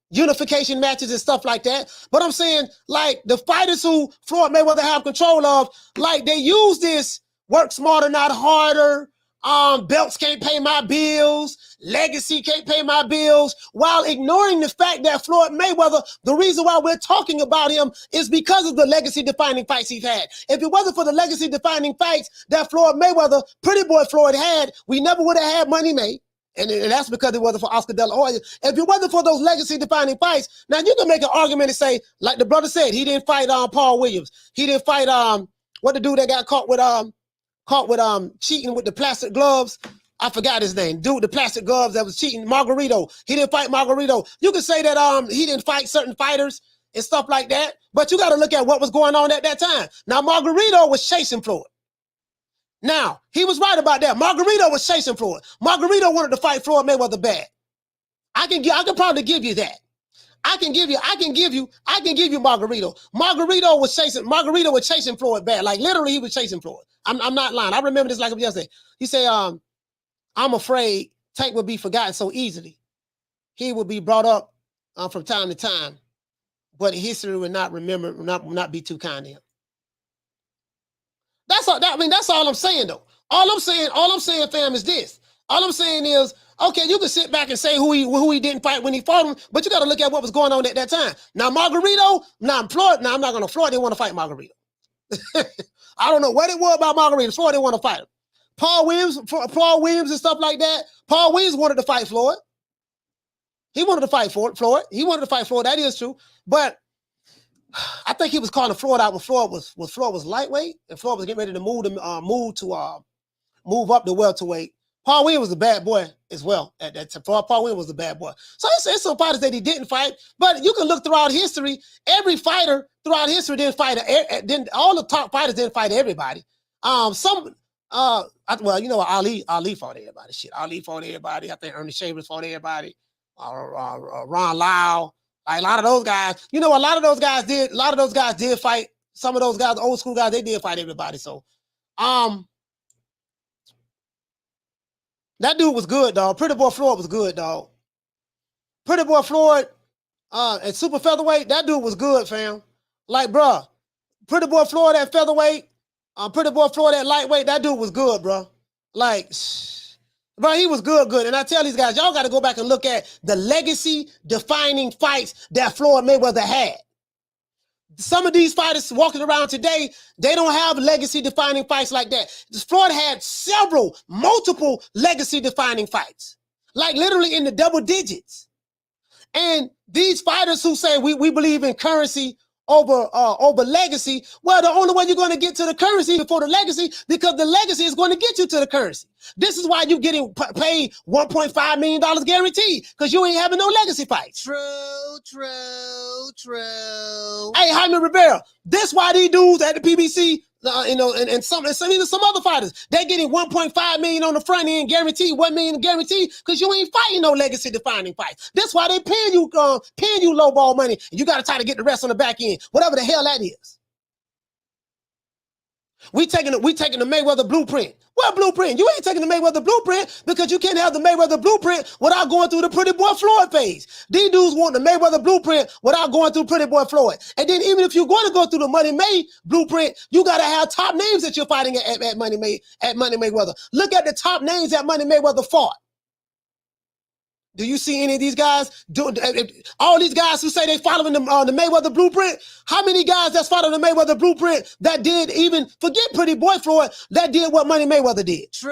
unification matches and stuff like that. But I'm saying, like, the fighters who Floyd Mayweather have control of, like, they use this work smarter, not harder. Belts can't pay my bills. Legacy can't pay my bills, while ignoring the fact that Floyd Mayweather, the reason why we're talking about him is because of the legacy-defining fights he's had. If it wasn't for the legacy-defining fights that Floyd Mayweather, Pretty Boy Floyd had, we never would have had Money May. And that's because it wasn't for Oscar De La Hoya. If it wasn't for those legacy-defining fights, now you can make an argument and say, like the brother said, he didn't fight Paul Williams. He didn't fight what the dude that got caught with cheating with the plastic gloves. I forgot his name. Dude, the plastic gloves that was cheating. Margarito. He didn't fight Margarito. You can say that he didn't fight certain fighters and stuff like that. But you got to look at what was going on at that time. Now, Margarito was chasing Floyd. Now, he was right about that. Margarito was chasing Floyd. Margarito wanted to fight Floyd Mayweather bad. I can probably give you that. I can give you Margarito. Margarito was chasing Floyd bad. Like, literally, he was chasing Floyd. I'm not lying. I remember this like it was yesterday. He said, I'm afraid Tank would be forgotten so easily. He would be brought up from time to time, but history would not be too kind to him. That's all I'm saying, though. All I'm saying, fam, is this. All I'm saying is, okay, you can sit back and say who he didn't fight when he fought him, but you got to look at what was going on at that time. Now, Floyd, I'm not going to, Floyd didn't want to fight Margarito. I don't know what it was about Margarito. Floyd didn't want to fight him. Paul Williams and stuff like that. Paul Williams wanted to fight Floyd. He wanted to fight Floyd. He wanted to fight Floyd. That is true. But I think he was calling Floyd out when Floyd was lightweight, and Floyd was getting ready to move up the welterweight. Paul Williams was a bad boy as well at that time. Paul Williams was a bad boy. So it's some fighters that he didn't fight, but you can look throughout history. Every fighter throughout history didn't fight. All the top fighters didn't fight everybody. Ali fought everybody. Shit, Ali fought everybody. I think Ernie Shavers fought everybody. Ron Lyle. Like a lot of those guys, a lot of those guys did fight. Some of those guys, the old school guys, they did fight everybody. So, that dude was good, dog. Pretty Boy Floyd was good, dog. Pretty Boy Floyd, at super featherweight, that dude was good, fam. Like, bruh, Pretty Boy Floyd at featherweight, Pretty Boy Floyd at lightweight, that dude was good, bro. Like, bro, he was good. And I tell these guys, y'all got to go back and look at the legacy-defining fights that Floyd Mayweather had. Some of these fighters walking around today, they don't have legacy-defining fights like that. Floyd had multiple legacy-defining fights, like literally in the double digits. And these fighters who say we believe in currency over legacy, well, the only way you're going to get to the currency before the legacy, because the legacy is going to get you to the currency. This is why you're getting paid $1.5 million guaranteed, because you ain't having no legacy fights. True. Hey, Jaime Rivera, this why these dudes at the PBC, and some other fighters, they're getting $1.5 million on the front end guaranteed, $1 million guaranteed, because you ain't fighting no legacy defining fights. That's why they paying you low ball money, and you got to try to get the rest on the back end, whatever the hell that is. We taking the Mayweather blueprint. What blueprint? You ain't taking the Mayweather blueprint, because you can't have the Mayweather blueprint without going through the Pretty Boy Floyd phase. These dudes want the Mayweather blueprint without going through Pretty Boy Floyd. And then even if you're going to go through the Money May blueprint, you got to have top names that you're fighting at Money Mayweather. Look at the top names that Money Mayweather fought. Do you see any of these guys all these guys who say they following the Mayweather blueprint? How many guys that's following the Mayweather blueprint that did, even forget Pretty Boy Floyd, that did what Money Mayweather did? True.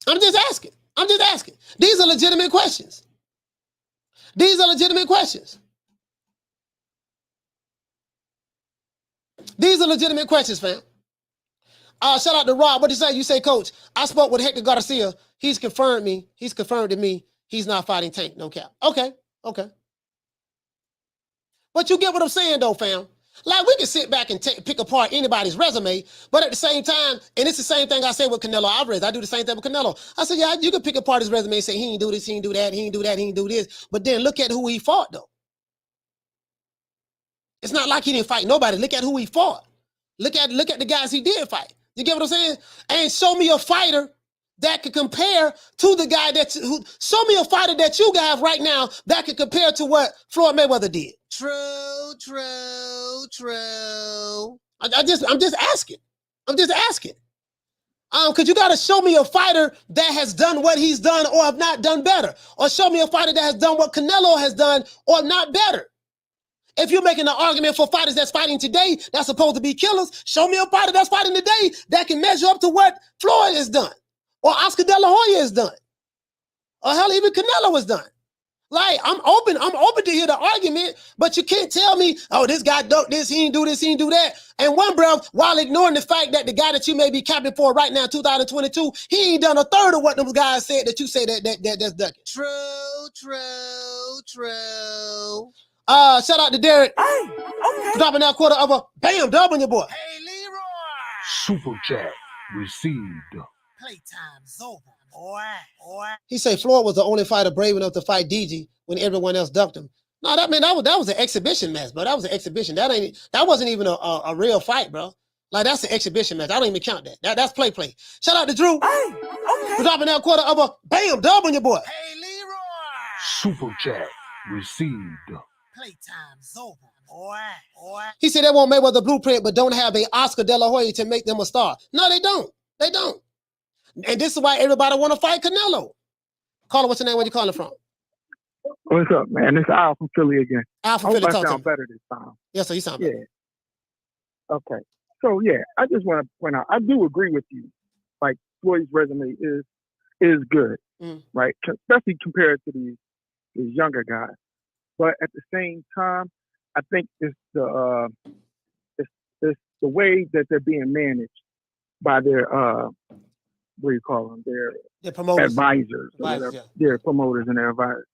I'm just asking. These are legitimate questions. These are legitimate questions, fam. Shout out to Rob. What did you say? You say, Coach, I spoke with Hector Garcia. He's confirmed to me he's not fighting Tank, no cap. Okay. But you get what I'm saying, though, fam. Like, we can sit back and pick apart anybody's resume, but at the same time, and it's the same thing I say with Canelo Alvarez. I do the same thing with Canelo. I said, yeah, you can pick apart his resume and say he ain't do this, he ain't do that, he ain't do that, he ain't do this. But then look at who he fought, though. It's not like he didn't fight nobody. Look at who he fought. Look at the guys he did fight. You get what I'm saying? And show me a fighter that could compare to the guy show me a fighter that you have right now that could compare to what Floyd Mayweather did. True. I'm just asking. Because you got to show me a fighter that has done what he's done or have not done better. Or show me a fighter that has done what Canelo has done or not better. If you're making an argument for fighters that's fighting today that's supposed to be killers, show me a fighter that's fighting today that can measure up to what Floyd has done, or Oscar De La Hoya has done, or hell, even Canelo has done. Like, I'm open to hear the argument, but you can't tell me, oh, this guy ducked this, he ain't do this, he ain't do that. And one breath, while ignoring the fact that the guy that you may be capping for right now, 2022, he ain't done a third of what those guys said that you say that's ducking. True. Shout out to Derek. Hey, okay. Dropping that quarter of a bam dub on your boy. Hey, Leroy. Super chat received. Playtime's over, boy. He said Floyd was the only fighter brave enough to fight DG when everyone else ducked him. No, that was an exhibition match, bro. That was an exhibition. That wasn't even a real fight, bro. Like, that's an exhibition match. I don't even count that. That's play. Shout out to Drew. Hey, okay. Dropping that quarter of a bam dub on your boy. Hey, Leroy. Super chat received. Playtime's over, boy. He said they want Mayweather blueprint, but don't have a Oscar De La Hoya to make them a star. No, they don't. And this is why everybody want to fight Canelo. Caller, what's your name? Where you calling from? What's up, man? It's Al from Philly again. Al from Philly, I talk to sound me. better this time. Yes, sir, you sound better. Yeah. Okay. So, yeah, I just want to point out, I do agree with you. Like, Floyd's resume is good, right? Especially compared to these younger guys. But at the same time, I think it's the way that they're being managed by their what do you call them? Their promoters. Advisors. Their promoters and their advisors.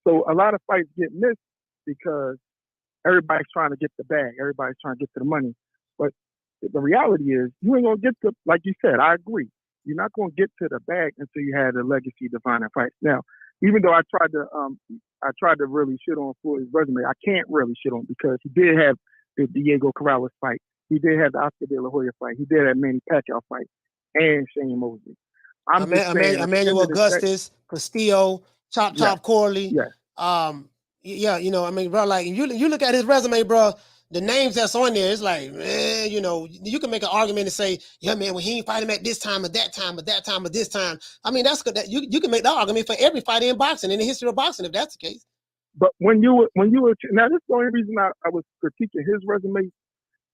So a lot of fights get missed because everybody's trying to get the bag. Everybody's trying to get to the money. But the reality is, you ain't gonna get like you said. I agree. you're not going to get to the bag until you had a legacy defining fight. Now, even though I tried to really shit on Floyd's resume, I can't really shit on because he did have the Diego Corrales fight. He did have the Oscar De La Hoya fight. He did have Manny Pacquiao fight and Shane Mosley. I'm just saying, Emmanuel Augustus, Castillo, Chop Corley. Yeah. Yeah, you know, I mean, bro, like you look at his resume, bro. The names that's on there, it's like, man, you know, you can make an argument and say, yeah, man, when he ain't fight him at this time or that time or that time or this time. I mean, that's good. You can make that argument for every fighter in boxing, in the history of boxing, if that's the case. But when you were now, this is the only reason I was critiquing his resume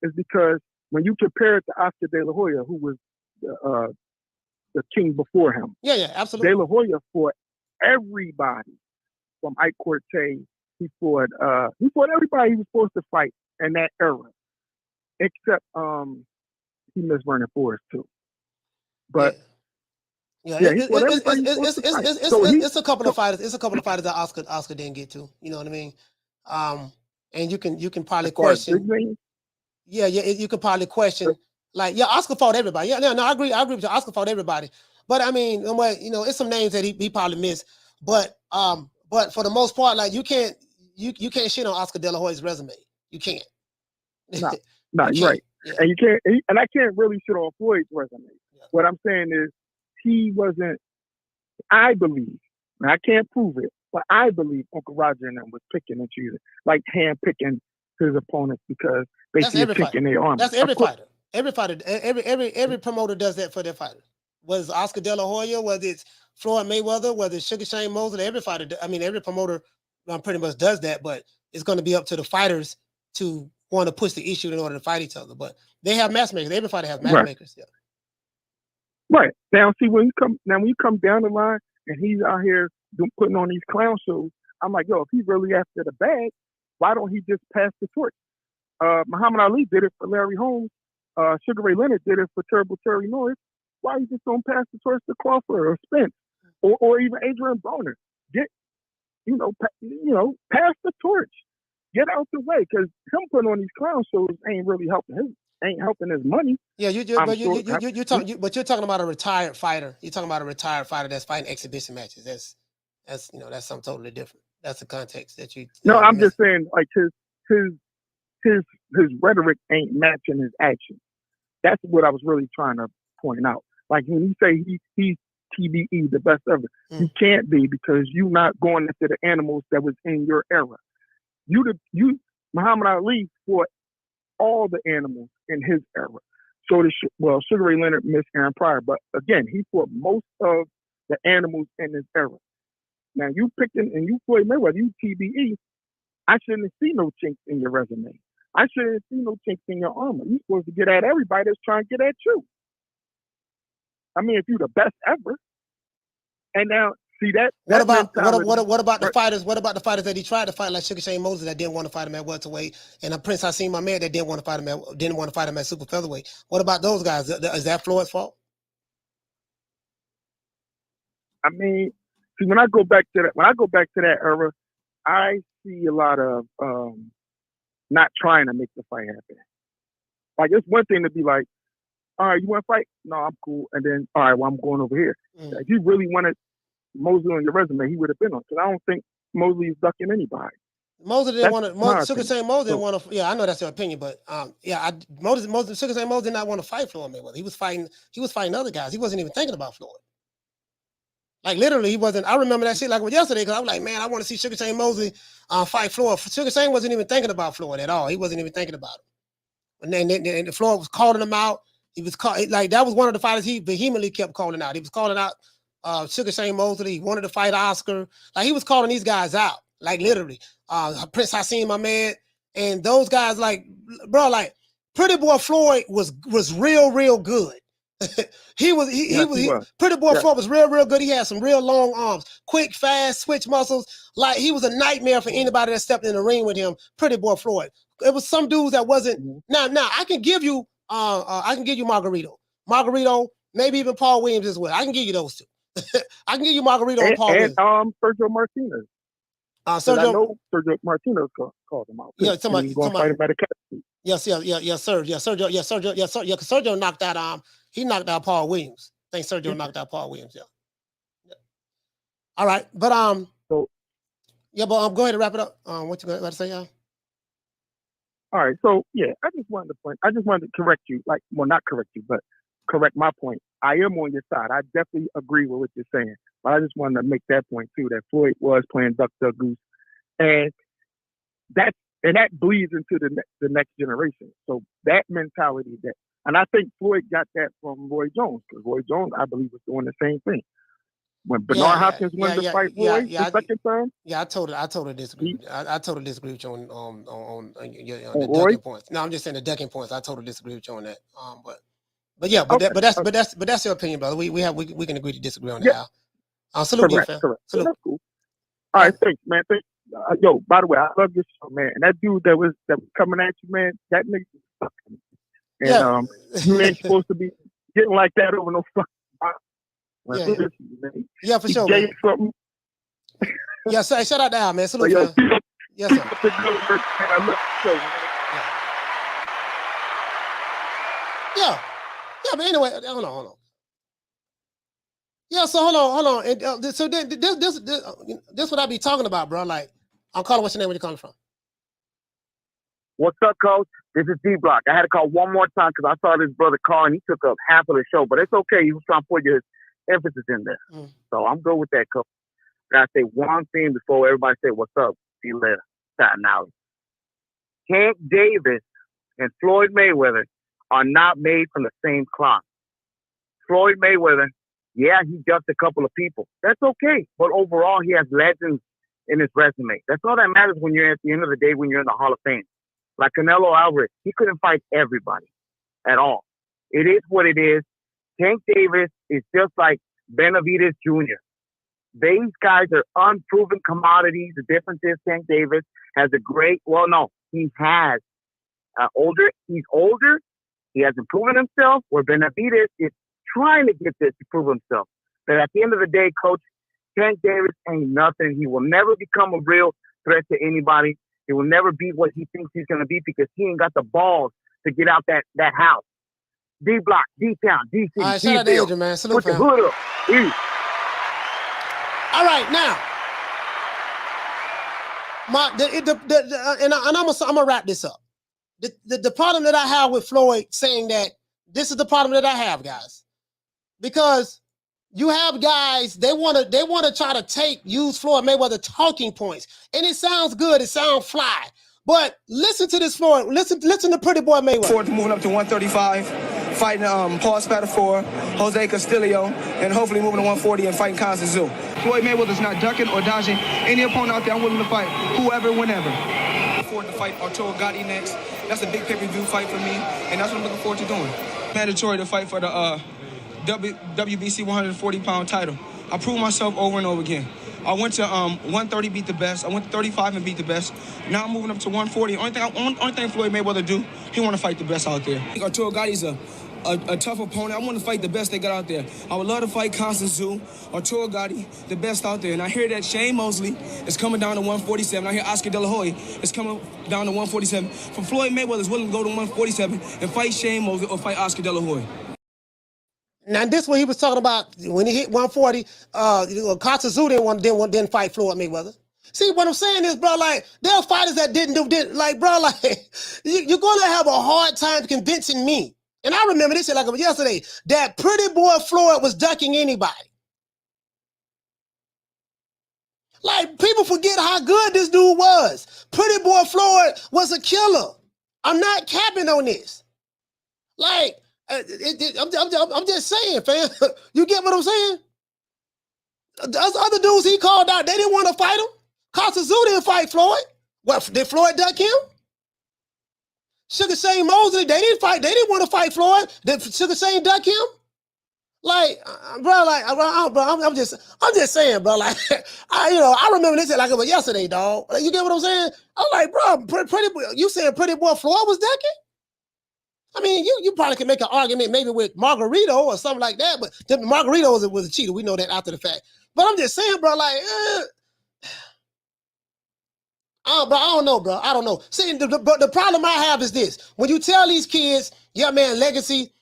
is because when you compare it to Oscar De La Hoya, who was the king before him. Yeah, absolutely. De La Hoya fought everybody from Ike Cortez. He fought everybody he was supposed to fight in that era, except he missed Vernon Forrest too. But it's a couple of fighters. It's a couple of fighters that Oscar didn't get to. You know what I mean? And you can probably question. Yeah, you could probably question. Like, yeah, Oscar fought everybody. Yeah, no, I agree with you. Oscar fought everybody. But I mean, you know, it's some names that he probably missed. But for the most part, like you can't shit on Oscar De La Hoya's resume. You can't. No, you're right. Yeah. And you can't, and I can't really shit on Floyd's resume. Yeah. What I'm saying is he wasn't. I believe, and I can't prove it, but I believe Uncle Roger and them was picking and choosing, like hand picking his opponents because they see a picking their arm. That's every fighter. Every fighter, every promoter does that for their fighters. Whether it's Oscar De La Hoya, whether it's Floyd Mayweather, whether it's Sugar Shane Mosley, every fighter. I mean, every promoter pretty much does that. But it's going to be up to the fighters to want to push the issue in order to fight each other. But they have matchmakers. Every fighter has matchmakers. Right. Yeah. Right. Now, see when you come down the line and he's out here putting on these clown shows, I'm like, yo, if he's really after the bag, why don't he just pass the torch? Muhammad Ali did it for Larry Holmes. Sugar Ray Leonard did it for Terrible Terry Norris. Why you just don't pass the torch to Crawford or Spence or even Adrian Broner? Pass the torch. Get out the way, because him putting on these clown shows ain't really helping his money. Yeah, you're talking about a retired fighter. You're talking about a retired fighter that's fighting exhibition matches. That's something totally different. That's the context that you. No, I'm just saying, like his rhetoric ain't matching his action. That's what I was really trying to point out. Like when you say he's TBE, the best ever, you can't be because you're not going into the animals that was in your era. Muhammad Ali fought all the animals in his era. So Sugar Ray Leonard missed Aaron Pryor, but again, he fought most of the animals in his era. Now you picking and you Floyd Mayweather, you TBE. I shouldn't see no chinks in your resume. I shouldn't see no chinks in your armor. You're supposed to get at everybody that's trying to get at you. I mean, if you're the best ever, and now see that. What about the fighters? What about the fighters that he tried to fight, like Sugar Shane Mosley, that didn't want to fight him at welterweight, and Prince Hassim Ahmed that didn't want to fight him at super featherweight? What about those guys? Is that Floyd's fault? I mean, see, when I go back to that era, I see a lot of not trying to make the fight happen. Like it's one thing to be like, all right, you want to fight? No, I'm cool. And then, all right, well, I'm going over here. If you really wanted Mosley on your resume, he would have been on. Because I don't think Mosley is ducking anybody. Mosley didn't want to. Sugar Shane Mosley didn't want to. Yeah, I know that's your opinion, but Sugar Shane Mosley did not want to fight Floyd Mayweather. He was fighting other guys. He wasn't even thinking about Floyd. Like literally, he wasn't. I remember that shit like yesterday because I was like, man, I want to see Sugar Shane Mosley fight Floyd. Sugar Shane wasn't even thinking about Floyd at all. He wasn't even thinking about him. And then Floyd was calling him out. He was like that was one of the fighters he vehemently kept calling out. He was calling out Sugar Shane Mosley. He wanted to fight Oscar. Like he was calling these guys out. Like literally, Prince Hassim Ahmed and those guys. Like bro, like Pretty Boy Floyd was real good. He was Pretty Boy Floyd was real good. He had some real long arms, quick, fast, switch muscles. Like he was a nightmare for anybody that stepped in the ring with him. Pretty Boy Floyd. It was some dudes that wasn't. Now I can give you Margarito, maybe even Paul Williams as well. I can give you those two. I can give you Margarito and Paul Williams. And Sergio Martinez. I know Sergio Martinez called him out. Yeah, somebody going to fight him at a cat. Yes, Sergio knocked out. He knocked out Paul Williams. think Sergio knocked out Paul Williams. Yeah. All right, but So yeah, but go ahead and wrap it up. What you got to say, y'all? all right, so yeah, I just wanted to correct you, like, well, not correct you, but correct my point. I am on your side. I definitely agree with what you're saying, but I just wanted to make that point too, that Floyd was playing duck, duck, goose, and that bleeds into the next generation. So that mentality, and I think Floyd got that from Roy Jones, because Roy Jones, I believe, was doing the same thing. When Bernard Hopkins went to fight Floyd the second time. Yeah, I totally disagree. I totally disagree with you on the Roy? ducking points. No, I'm just saying the ducking points. I totally disagree with you on that. But yeah, that's your opinion, brother. We can agree to disagree on that. Salute you, fam. Correct. Salute. That's cool. All right, thanks, man. Yo, by the way, I love your show, man. And that dude that was coming at you, man, that nigga was fucking. And you ain't supposed to be getting like that over no fucking. Yeah, for sure. Man. Yeah, shout out to Al, man. Salute, man. Yes, sir. Yeah, but anyway, hold on. Yeah, so hold on. And, so this what I be talking about, bro. Like, I'm calling. What's your name? Where you calling from? What's up, Coach? This is D-Block. I had to call one more time because I saw this brother call and he took up half of the show, but it's okay. He was trying to put his emphasis in there. So I'm good with that, Coach. I say one thing before everybody say, what's up? See you later. Staten Island. Tank Davis and Floyd Mayweather are not made from the same cloth. Floyd Mayweather, yeah, he ducked a couple of people. That's okay. But overall, he has legends in his resume. That's all that matters when you're at the end of the day, when you're in the Hall of Fame. Like Canelo Alvarez, he couldn't fight everybody at all. It is what it is. Tank Davis is just like Benavidez Jr. These guys are unproven commodities. The difference is Tank Davis has he has he's older. He hasn't proven himself, where Benavidez is trying to get this to prove himself. But at the end of the day, Coach, Tank Davis ain't nothing. He will never become a real threat to anybody. He will never be what he thinks he's going to be because he ain't got the balls to get out that house. D-Block, D-Town, D-City, all right, shout out to Adrian, man. Salute, put the hood up. All right, now. I'm gonna wrap this up. The problem that I have with Floyd saying that, this is the problem that I have, guys, because you have guys, they want to try to use Floyd Mayweather talking points, and it sounds good, it sounds fly, but listen to this Floyd, listen to Pretty Boy Mayweather. Forward moving up to 135, fighting Paul Spadafore, Jose Castillo, and hopefully moving to 140 and fighting Constance Zoo. Floyd Mayweather's not ducking or dodging any opponent out there. I'm willing to fight whoever, whenever. Forward to fight Arturo Gatti next. That's a big pay-per-view fight for me, and that's what I'm looking forward to doing. Mandatory to fight for the WBC 140-pound title. I proved myself over and over again. I went to 130, beat the best. I went to 35 and beat the best. Now I'm moving up to 140. Only thing Floyd Mayweather do, he want to fight the best out there. I think Arturo Gatti's a tough opponent. I want to fight the best they got out there. I would love to fight Constance Zoo, Arturo Gatti, the best out there. And I hear that Shane Mosley is coming down to 147. I hear Oscar De La Hoya is coming down to 147. For Floyd Mayweather is willing to go to 147 and fight Shane Mosley or fight Oscar De La Hoya. Now, this what he was talking about when he hit 140. Constance Zoo didn't fight Floyd Mayweather. See, what I'm saying is, bro, like, there are fighters that didn't, like, bro, like, you're going to have a hard time convincing me. And I remember this shit like it was yesterday, that Pretty Boy Floyd was ducking anybody. Like, people forget how good this dude was. Pretty Boy Floyd was a killer. I'm not capping on this. Like, I'm just saying, fam. You get what I'm saying? Those other dudes he called out, they didn't want to fight him. Constance Zoo didn't fight Floyd. What, did Floyd duck him? Sugar Shane Mosley, they didn't want to fight Floyd. Did Sugar Shane duck him? Like, bro, like, I'm just saying, bro. Like, I remember this like it was yesterday, dog. Like, you get what I'm saying? I'm like, bro, you saying Pretty Boy Floyd was ducking? I mean, you probably can make an argument maybe with Margarito or something like that, but Margarito was a cheater. We know that after the fact. But I'm just saying, bro, like, bro, I don't know, bro. I don't know. See, the problem I have is this. When you tell these kids, yeah, man, legacy,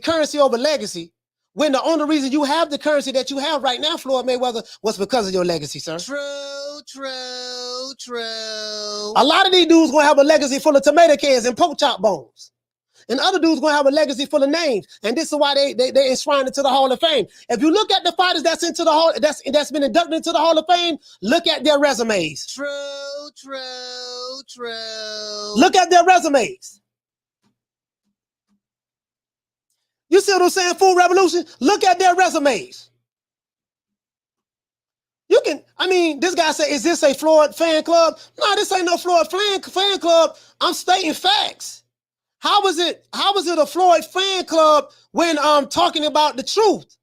currency over legacy, when the only reason you have the currency that you have right now, Floyd Mayweather, was because of your legacy, sir. True, true, true. A lot of these dudes gonna have a legacy full of tomato cans and pork chop bones. And other dudes gonna have a legacy full of names. And this is why they enshrined into the Hall of Fame. If you look at the fighters that's into the Hall, that's been inducted into the Hall of Fame, look at their resumes. True, true, true. Look at their resumes. You see what I'm saying? Full Revolution? Look at their resumes. You can, I mean, this guy said, is this a Floyd fan club? No, this ain't no Floyd fan club. I'm stating facts. How is it a Floyd fan club when I'm talking about the truth?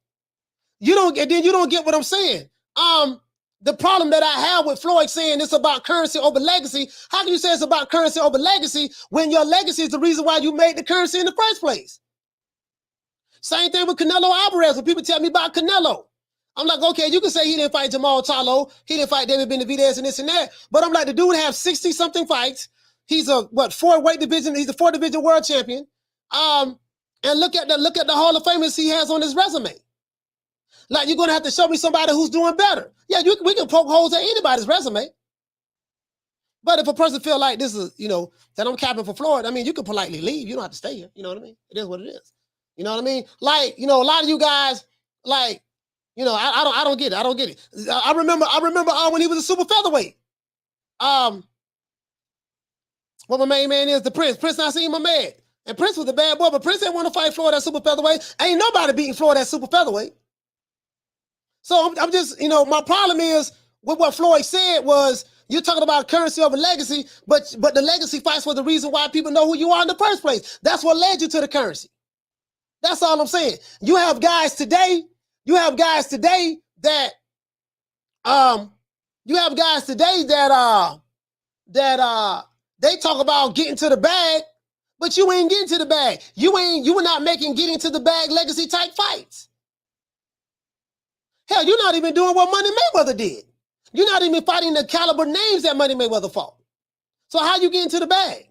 You don't get what I'm saying. The problem that I have with Floyd saying it's about currency over legacy, how can you say it's about currency over legacy when your legacy is the reason why you made the currency in the first place? Same thing with Canelo Alvarez. When people tell me about Canelo, I'm like, okay, you can say he didn't fight Jamal Charlo, he didn't fight David Benavidez and this and that, but I'm like, the dude have 60-something fights. He's a four-weight division. He's a 4-division world champion. And look at the Hall of Famers he has on his resume. Like, you're gonna have to show me somebody who's doing better. Yeah, we can poke holes at anybody's resume. But if a person feel like this is, that I'm capping for Floyd, I mean, you can politely leave. You don't have to stay here. You know what I mean? It is what it is. You know what I mean? Like, a lot of you guys, like, I don't get it. I don't get it. I remember when he was a super featherweight. What my main man is, the Prince. Prince Nassim Ahmed. And Prince was a bad boy, but Prince didn't want to fight Floyd at super featherweight. Ain't nobody beating Floyd at super featherweight. So I'm just, my problem is with what Floyd said was, you're talking about currency over legacy, but the legacy fights were the reason why people know who you are in the first place. That's what led you to the currency. That's all I'm saying. You have guys today that they talk about getting to the bag, but you ain't getting to the bag. You were not making getting to the bag legacy type fights. Hell, you're not even doing what Money Mayweather did. You're not even fighting the caliber names that Money Mayweather fought. So how you getting to the bag?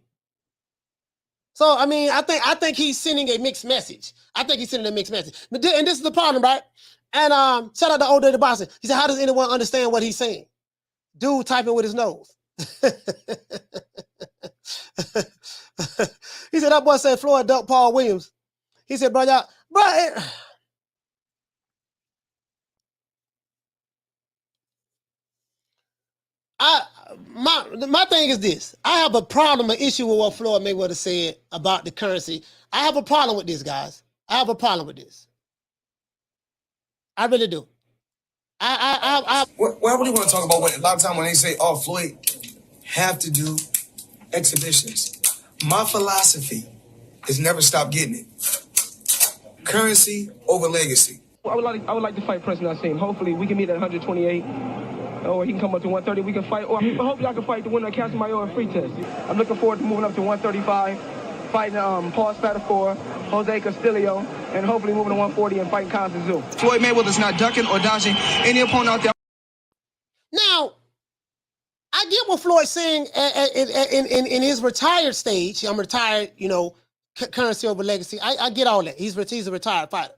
So, I mean, I think he's sending a mixed message. And this is the problem, right? And shout out to Old Dirty Boston. He said, how does anyone understand what he's saying? Dude typing with his nose. He said, that boy said Floyd dumped Paul Williams. He said, bro, my thing is this. I have a problem, an issue with what Floyd Mayweather said about the currency. I have a problem with this, guys. I have a problem with this. I really do. Why would you want to talk about what a lot of time when they say, oh, Floyd have to do exhibitions? My philosophy is never stop getting it. Currency over legacy. I would like to fight Prince Nassim. Hopefully we can meet at 128. Or he can come up to 130, we can fight. Or hopefully I can fight the winner of Casamayo and Free Test. I'm looking forward to moving up to 135, fighting Paul Spatafor, Jose Castillo, and hopefully moving to 140 and fighting Constance Zoo. Floyd Mayweather's not ducking or dodging any opponent out there. Now, I get what Floyd's saying in his retired stage. I'm retired, currency over legacy. I get all that. He's a retired fighter.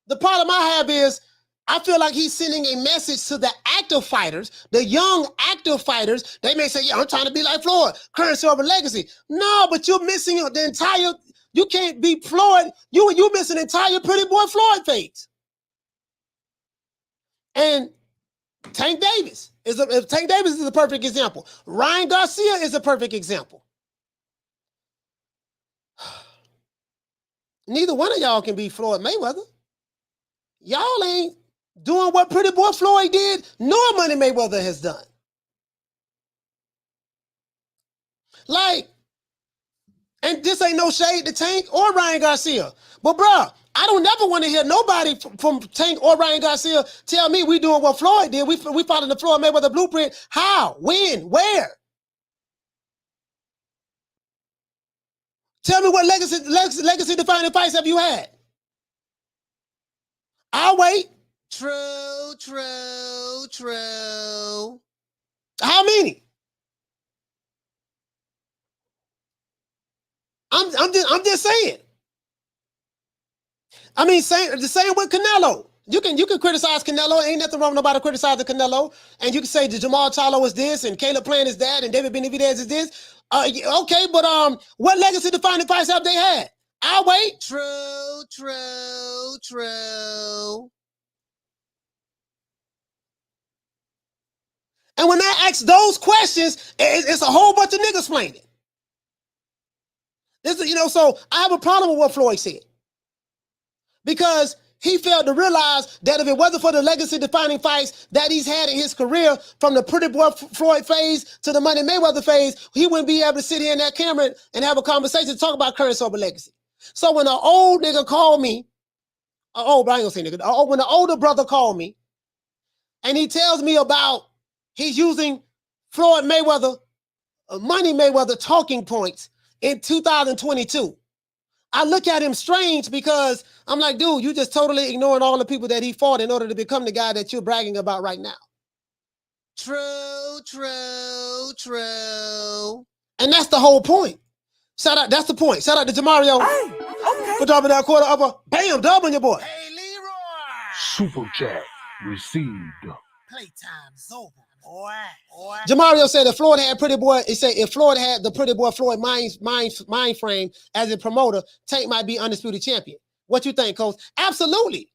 The problem I have is, I feel like he's sending a message to the active fighters, the young active fighters. They may say, yeah, I'm trying to be like Floyd, currency over legacy. No, but you're missing the entire, you can't be Floyd. You missing the entire Pretty Boy Floyd phase. And Tank Davis is a perfect example. Ryan Garcia is a perfect example. Neither one of y'all can be Floyd Mayweather. Y'all ain't doing what Pretty Boy Floyd did, nor Money Mayweather has done. Like, and this ain't no shade to Tank or Ryan Garcia. But bruh, I don't never want to hear nobody from Tank or Ryan Garcia tell me we doing what Floyd did. We following the Floyd Mayweather blueprint. How? When? Where? Tell me what legacy defining fights have you had? I'll wait. True. How many? I'm just saying. I mean, the same with Canelo. You can criticize Canelo. Ain't nothing wrong with nobody criticizing Canelo. And you can say that Jamal Charlo is this, and Caleb Plant is that, and David Benavidez is this. Okay, but what legacy defining fights have they had? I'll wait. True. And when I ask those questions, it's a whole bunch of niggas playing it. So I have a problem with what Floyd said. Because he failed to realize that if it wasn't for the legacy-defining fights that he's had in his career, from the Pretty Boy Floyd phase to the Money Mayweather phase, he wouldn't be able to sit here in that camera and have a conversation to talk about currency over legacy. So when an old nigga called me, I ain't gonna say nigga, when an older brother called me, and he tells me about he's using Floyd Mayweather, Money Mayweather talking points in 2022, I look at him strange because I'm like, dude, you just totally ignoring all the people that he fought in order to become the guy that you're bragging about right now. True. And that's the whole point. Shout out, that's the point. Shout out to Jamario for dropping that quarter upper. Bam, dub on your boy. Hey, Leroy. Super chat received. Playtime's over, boy. Jamario said if Floyd had Pretty Boy, he said if Floyd had the Pretty Boy Floyd mind frame as a promoter, Tank might be undisputed champion. What you think, Coach? Absolutely.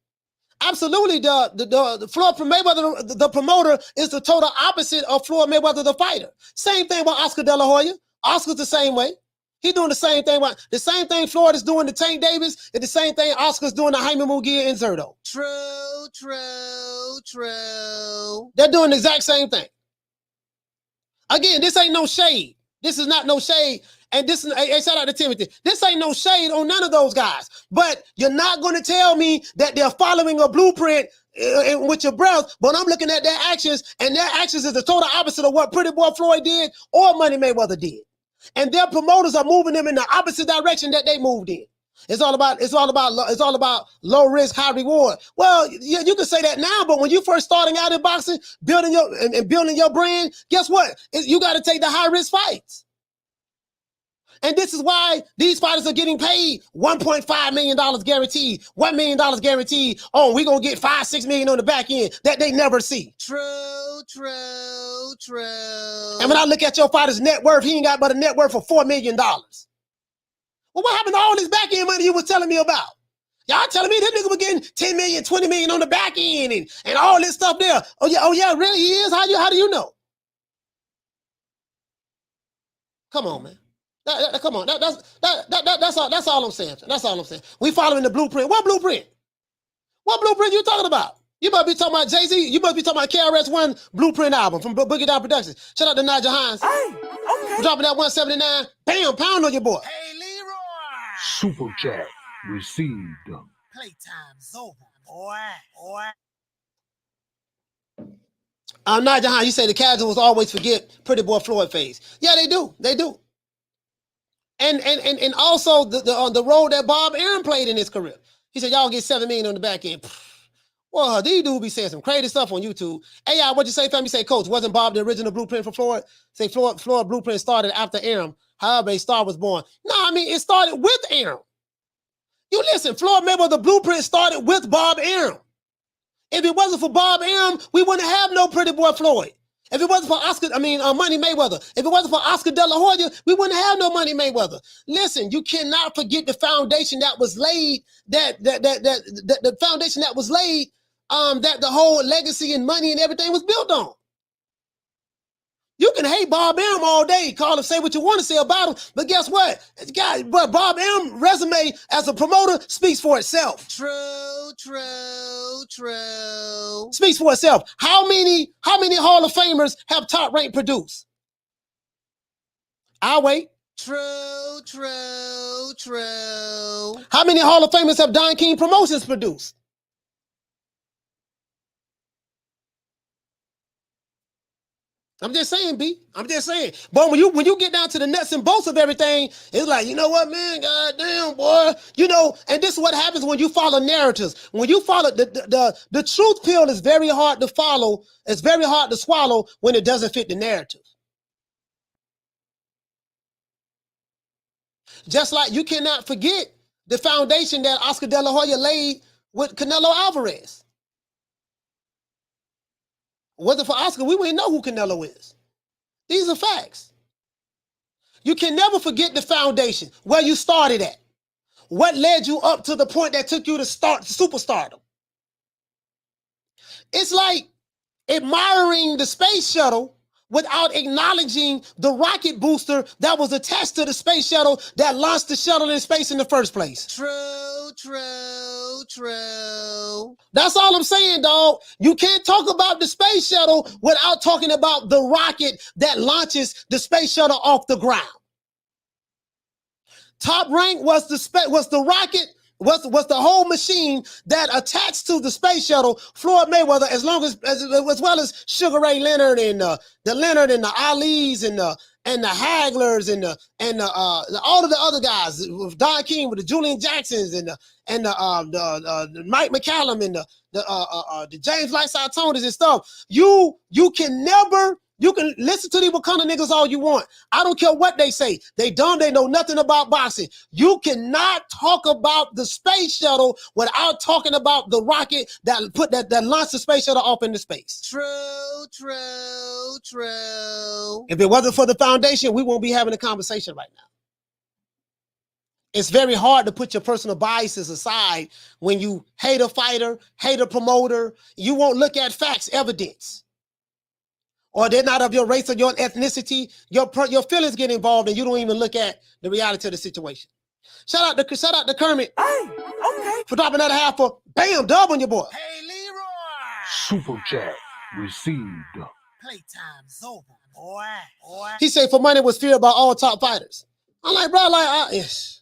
Absolutely. The Floyd Mayweather, the promoter, is the total opposite of Floyd Mayweather, the fighter. Same thing with Oscar De La Hoya. Oscar's the same way. He's doing the same thing. The same thing Floyd is doing to Tank Davis, and the same thing Oscar's doing to Jaime Munguia and Zerto. True. They're doing the exact same thing. Again, this ain't no shade. This is not no shade. And this is, hey, shout out to Timothy. This ain't no shade on none of those guys. But you're not going to tell me that they're following a blueprint with your breath, but I'm looking at their actions, and their actions is the total opposite of what Pretty Boy Floyd did or Money Mayweather did. And their promoters are moving them in the opposite direction that they moved in. It's all about low risk, high reward. Well, yeah, you can say that now, but when you first starting out in boxing, building your brand, guess what? You got to take the high risk fights. And this is why these fighters are getting paid $1.5 million guaranteed, $1 million guaranteed. Oh, we're going to get $5-6 million on the back end that they never see. True. And when I look at your fighter's net worth, he ain't got but a net worth of $4 million. Well, what happened to all this back end money you was telling me about? Y'all telling me this nigga was getting 10 million, 20 million on the back end and all this stuff there. Oh yeah, really he is? How do you know? Come on, man. Come on. That's all I'm saying. That's all I'm saying. We following the blueprint. What blueprint? What blueprint you talking about? You must be talking about Jay-Z. You must be talking about KRS-One Blueprint album from Boogie Down Productions. Shout out to Nigel Hines. Hey, okay. Dropping that 179. Bam, pound on your boy. Hey, Leroy. Super chat received. Playtime's over, boy. Nigel Hines, you say the casuals always forget Pretty Boy Floyd phase. Yeah, they do. They do. And also the role that Bob Arum played in his career. He said, y'all get $7 million on the back end. Well, these dudes be saying some crazy stuff on YouTube. Hey, what'd you say, fam? You say, Coach, wasn't Bob the original blueprint for Floyd? Say Floyd blueprint started after Arum. However, a star was born. No, I mean, it started with Arum. You listen, Floyd Mayweather, the blueprint started with Bob Arum. If it wasn't for Bob Arum, we wouldn't have no Pretty Boy Floyd. If it wasn't for Money Mayweather, if it wasn't for Oscar De La Hoya, we wouldn't have no Money Mayweather. Listen, you cannot forget the foundation that was laid, the foundation that was laid, that the whole legacy and money and everything was built on. You can hate Bob Arum all day, call him, say what you want to say about him, but guess what? But Bob Arum resume as a promoter speaks for itself. True. Speaks for itself. How many Hall of Famers have Top Rank produced? I'll wait. True. How many Hall of Famers have Don King Promotions produced? I'm just saying, B. I'm just saying. But when you get down to the nuts and bolts of everything, it's like, you know what, man? God damn, boy. You know, and this is what happens when you follow narratives. When you follow the truth pill is very hard to follow. It's very hard to swallow when it doesn't fit the narrative. Just like you cannot forget the foundation that Oscar De La Hoya laid with Canelo Alvarez. Wasn't for Oscar, we wouldn't know who Canelo is. These are facts. You can never forget the foundation, where you started at. What led you up to the point that took you to superstardom. It's like admiring the space shuttle without acknowledging the rocket booster that was attached to the space shuttle that launched the shuttle in space in the first place. True, true, true. That's all I'm saying, dog. You can't talk about the space shuttle without talking about the rocket that launches the space shuttle off the ground. Top Rank was the rocket, was the whole machine that attached to the space shuttle, Floyd Mayweather, as well as Sugar Ray Leonard and the Leonard and the Alis and the Haglers and all of the other guys, with Don King, with the Julian Jacksons and the Mike McCallum and the James Lightside Tonys and stuff. You can never. You can listen to these Wakanda niggas all you want. I don't care what they say. They dumb, they know nothing about boxing. You cannot talk about the space shuttle without talking about the rocket that launched the space shuttle off into space. True, true, true. If it wasn't for the foundation, we won't be having a conversation right now. It's very hard to put your personal biases aside when you hate a fighter, hate a promoter. You won't look at facts, evidence. Or they're not of your race or your ethnicity, your feelings get involved and you don't even look at the reality of the situation. Shout out to Kermit for dropping that half for bam, dub on your boy. Hey, Leroy. Super chat received. Playtime's over, boy. He said for money was feared by all top fighters. I'm like, bro, yes.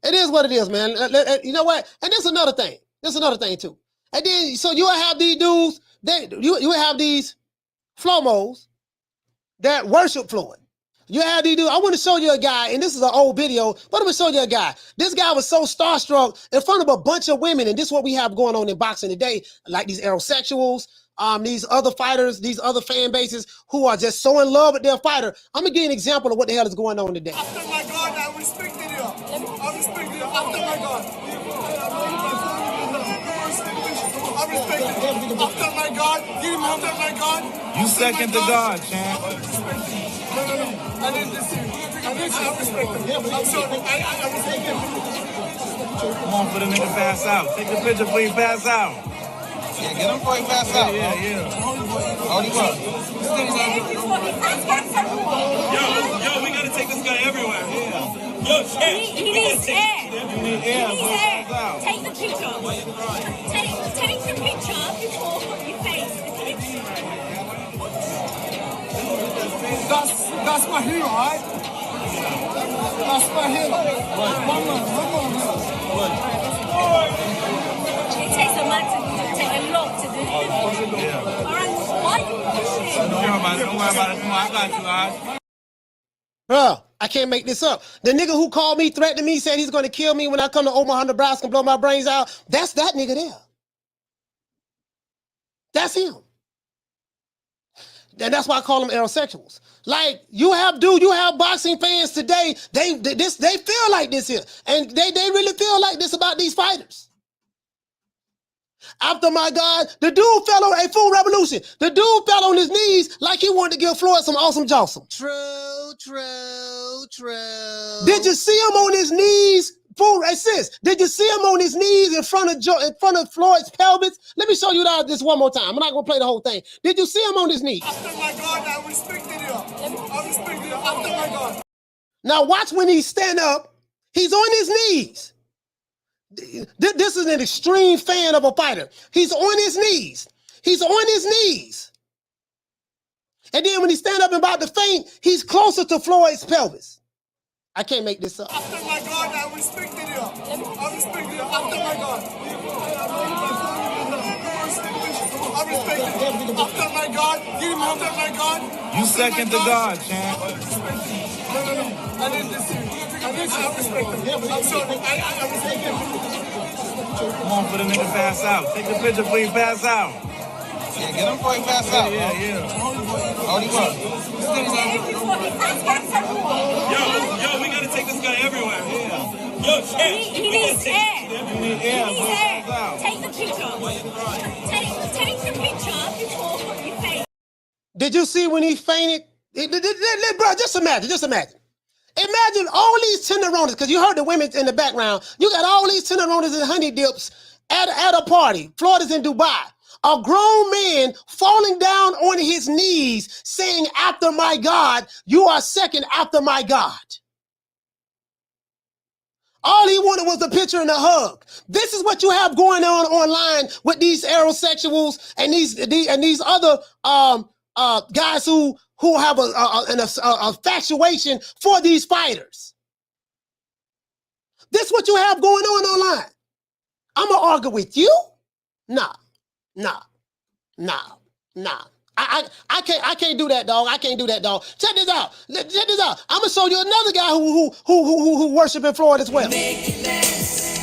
It is what it is, man. You know what? And there's another thing. There's another thing too. And then, so you will have these dudes, you have these Flomos that worship Floyd. You have these dudes. I want to show you a guy, and this is an old video, but I'm going to show you a guy. This guy was so starstruck in front of a bunch of women, and this is what we have going on in boxing today, like these aerosexuals, these other fighters, these other fan bases who are just so in love with their fighter. I'm going to give you an example of what the hell is going on today. After my God, I respect it. I respect it. After my God. I respect it. After my God, give him after my God. You second to God, champ. No. I didn't listen. I respect him. I'm sorry. I respect him. Come on for the nigga pass out. Take the picture before you pass out. Yeah, get him before he pass out. Yeah. Hold him up. Yo, we gotta take this guy everywhere. Yeah. Yo, champ. He needs air. You need air. He needs air. Take the picture. Take the picture before you face the picture. That's my hero, right? That's my hero. One more. It takes a lot to do. All right, why are you pushing? Don't worry about it. Come on, I got you, all right? Bro, I can't make this up. The nigga who called me, threatened me, said he's going to kill me when I come to Omaha, Nebraska and blow my brains out. That's that nigga there. That's him. And that's why I call them aerosexuals. Like, you have boxing fans today, they feel like this here. And they really feel like this about these fighters. After my God, the dude fell on a full revolution. The dude fell on his knees like he wanted to give Floyd some awesome jawsome. True. Did you see him on his knees? Did you see him on his knees in front of Floyd's pelvis? Let me show you that this one more time. I'm not gonna play the whole thing. Did you see him on his knees? After my God, I respect it. I respect it. After my God. Now watch when he stand up. He's on his knees. This is an extreme fan of a fighter. He's on his knees. He's on his knees. And then when he stand up and about to faint, he's closer to Floyd's pelvis. I can't make this up. After my God, I respect it. I respect it. After my God. I respect it. After my God, give him after my God. You second to God, champ. No. I didn't listen. I respect him. I'm sorry. I respect him. Come on for the nigga pass out. Take the picture before you pass out. Yeah, get him before he pass out. Yeah. Hold him up. Yo, we gotta take this guy everywhere. Yeah. He needs air. He needs air. Take the picture. Take the picture before you faint. Did you see when he fainted? Bro, just imagine. Imagine all these tenderonis, because you heard the women in the background. You got all these tenderonis and honey dips at a party. Florida's in Dubai. A grown man falling down on his knees saying, after my God, you are second after my God. All he wanted was a picture and a hug. This is what you have going on online with these aerosexuals and these other guys who have an infatuation for these fighters. This is what you have going on online. I'm gonna argue with you? Nah. I can't do that, dog. I can't do that, dog. Check this out. I'm gonna show you another guy who worship in Florida as well. Make it last.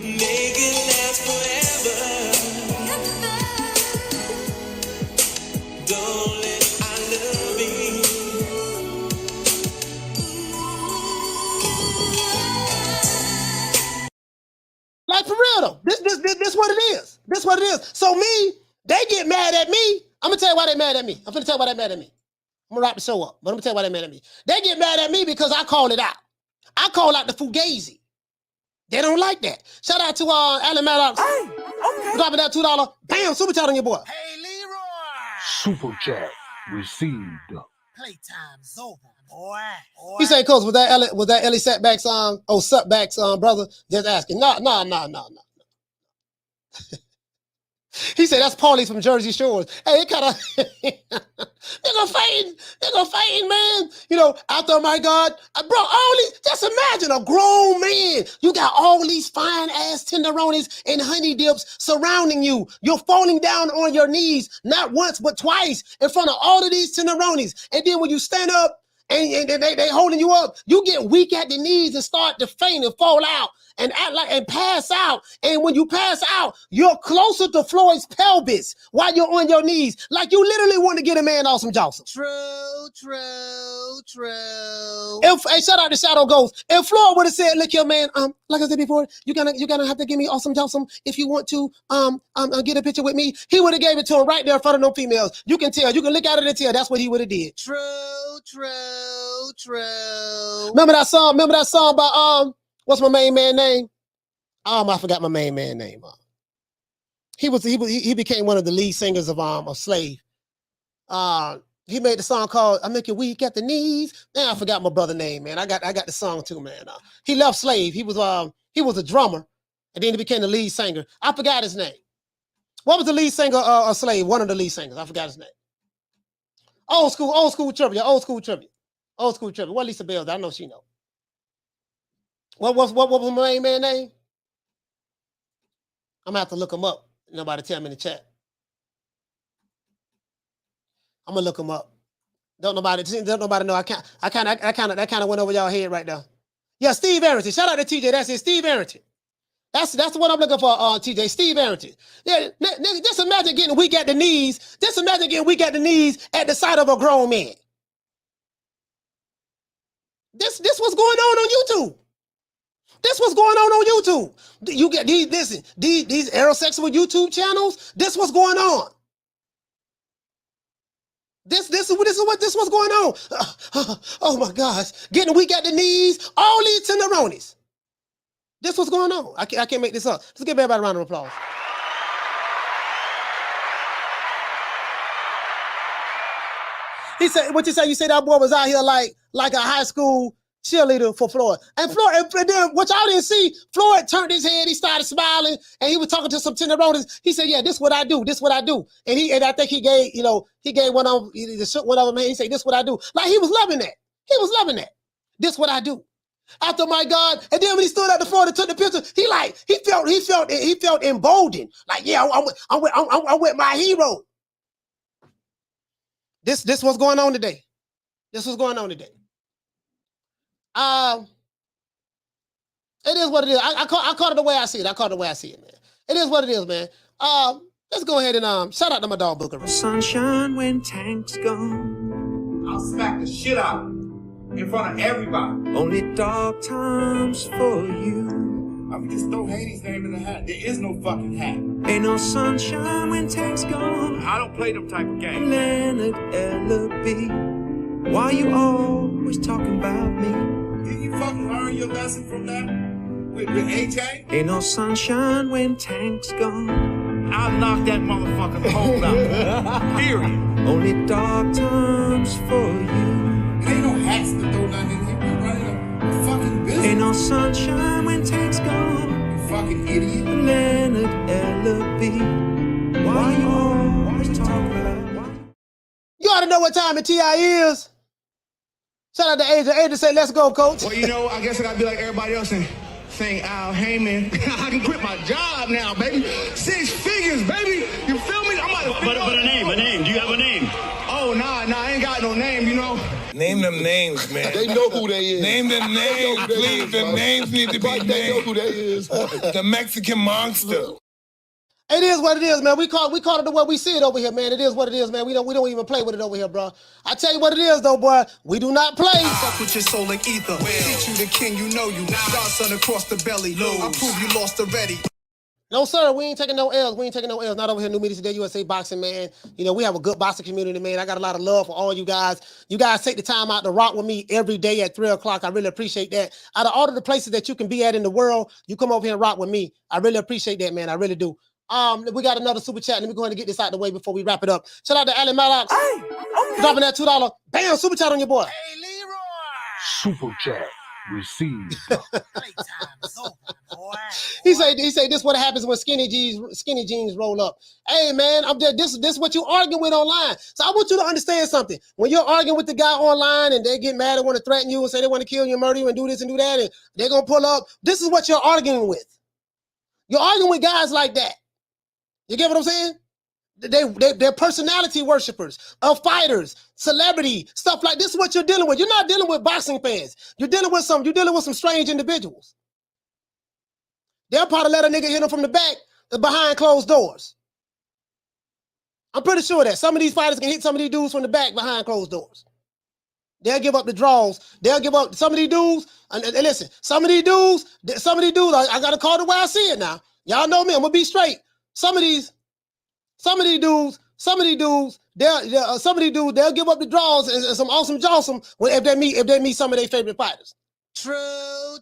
Make it last forever. Don't let I love me. Like for real though. This what it is. This what it is. So they get mad at me. I'm gonna tell you why they mad at me. I'm gonna tell you why they mad at me. I'm gonna wrap the show up, but I'm gonna tell you why they mad at me. They get mad at me because I call it out. I call out the Fugazi. They don't like that. Shout out to Allen Haymon. Hey, okay. Dropping that $2. Bam, super chat on your boy. Hey, Leroy. Super chat received. Playtime's over, boy. He said, Coach, was that Ellie Setback song? Oh, Setback song, brother? Just asking. No. He said, that's Paulie from Jersey Shores. Hey, it kind of, they're gonna fight, man. You know, after my God, bro, just imagine a grown man. You got all these fine ass tenderonis and honey dips surrounding you. You're falling down on your knees, not once, but twice in front of all of these tenderonis. And then when you stand up and they holding you up, you get weak at the knees and start to faint and fall out. And act like and pass out. And when you pass out, you're closer to Floyd's pelvis while you're on your knees. Like you literally want to get a man off some Johnson. True. Hey, shout out to Shadow Ghost. If Floyd would have said, look here, man, like I said before, you're gonna have to give me awesome Johnson if you want to get a picture with me. He would have gave it to him right there in front of no females. You can tell. You can look at it and tell that's what he would have did. True. Remember that song by what's my main man name? I forgot my main man name. He became one of the lead singers of Slave. He made the song called "I Make You Weak at the Knees." Man, I forgot my brother name, man. I got the song too, man. He left Slave. He was a drummer, and then he became the lead singer. I forgot his name. What was the lead singer of Slave? One of the lead singers. I forgot his name. Old school trivia. What Lisa Bell? I know she know. What was my main man name? I'm gonna have to look him up. Nobody tell me in the chat. I'm gonna look him up. Don't nobody know. I kind of went over y'all head right now. Yeah, Steve Arrington. Shout out to TJ. That's it, Steve Arrington. That's what I'm looking for, TJ. Steve Arrington. Yeah, nigga, just imagine getting weak at the knees. Just imagine getting weak at the knees at the sight of a grown man. This what's going on YouTube. This what's going on YouTube. You get these aerosexual YouTube channels. This what's going on. This what's going on. Oh my gosh, getting weak at the knees. All these tenderonis. This what's going on. I can't make this up. Let's give everybody a round of applause. He said, what you say? You say that boy was out here like a high school cheerleader for Floyd. And then what y'all didn't see, Floyd turned his head, he started smiling, and he was talking to some tenderonis. He said, yeah, this what I do. And I think he gave one of them, man. He said, this what I do. Like he was loving that. This what I do. After my God. And then when he stood at the floor and took the picture, he felt emboldened. Like, yeah, I'm with my hero. This what's going on today. This what's going on today. It is what it is. I call it the way I see it. Man. It is what it is, man. Let's go ahead and shout out to my dog Booger Ray. Sunshine when tanks gone. I'll smack the shit out. in front of everybody. Only dark times for you. I mean, just throw Haney's name in the hat. There is no fucking hat. Ain't no sunshine when Tank's gone. I don't play them type of games. Leonard L.B. Why you always talking about me? Did you fucking learn your lesson from that? With AJ? Ain't no sunshine when Tank's gone. I'll knock that motherfucker's hole out. Period. Only dark times for you. There ain't no hats to throw nothing in here. We're running a fucking business. Ain't no sunshine when Tank's gone. You fucking idiot. Leonard L.B. Why you always talking about me? You ought to know what time the TI is. Shout out to Adrian. Adrian say, let's go, coach. Well, you know, I guess I gotta be like everybody else and thank Allen Haymon. I can quit my job now, baby. 6 figures, baby. You feel me? I'm about to But a name. Do you have a name? Oh, nah, I ain't got no name, you know. Name them names, man. They know who they is. Name them names, please. The names need to be named. They know who they is. The Mexican monster. It is what it is, man. We call it the way we see it over here, man. It is what it is, man. We don't even play with it over here, bro. I tell you what it is, though, boy. We do not play. Fuck with your soul like ether. Teach you the king, you know you. Godson across the belly. I prove you lost already. No, sir. We ain't taking no L's. Not over here. New Media Today, USA Boxing, man. You know, we have a good boxing community, man. I got a lot of love for all you guys. You guys take the time out to rock with me every day at 3 o'clock. I really appreciate that. Out of all of the places that you can be at in the world, you come over here and rock with me. I really appreciate that, man. I really do. We got another super chat. Let me go ahead and get this out of the way before we wrap it up. Shout out to Allen Haymon. Hey, okay. Dropping that $2. Bam, super chat on your boy. Hey, Leroy. Super chat received. Playtime's over, boy. He say this what happens when skinny jeans roll up. Hey man, this what you arguing with online. So I want you to understand something. When you're arguing with the guy online and they get mad and want to threaten you and say they want to kill you and murder you and do this and do that and they're gonna pull up, this is what you're arguing with. You're arguing with guys like that. You get what I'm saying? They're personality worshipers, fighters, celebrity, stuff like this is what you're dealing with. You're not dealing with boxing fans. You're dealing with some strange individuals. They'll probably let a nigga hit them from the back behind closed doors. I'm pretty sure that some of these fighters can hit some of these dudes from the back behind closed doors. They'll give up the draws. They'll give up some of these dudes. And listen, some of these dudes, I got to call it the way I see it now. Y'all know me. I'm going to be straight. Some of these dudes, they'll give up the draws and some awesome jawsome if they meet some of their favorite fighters. True.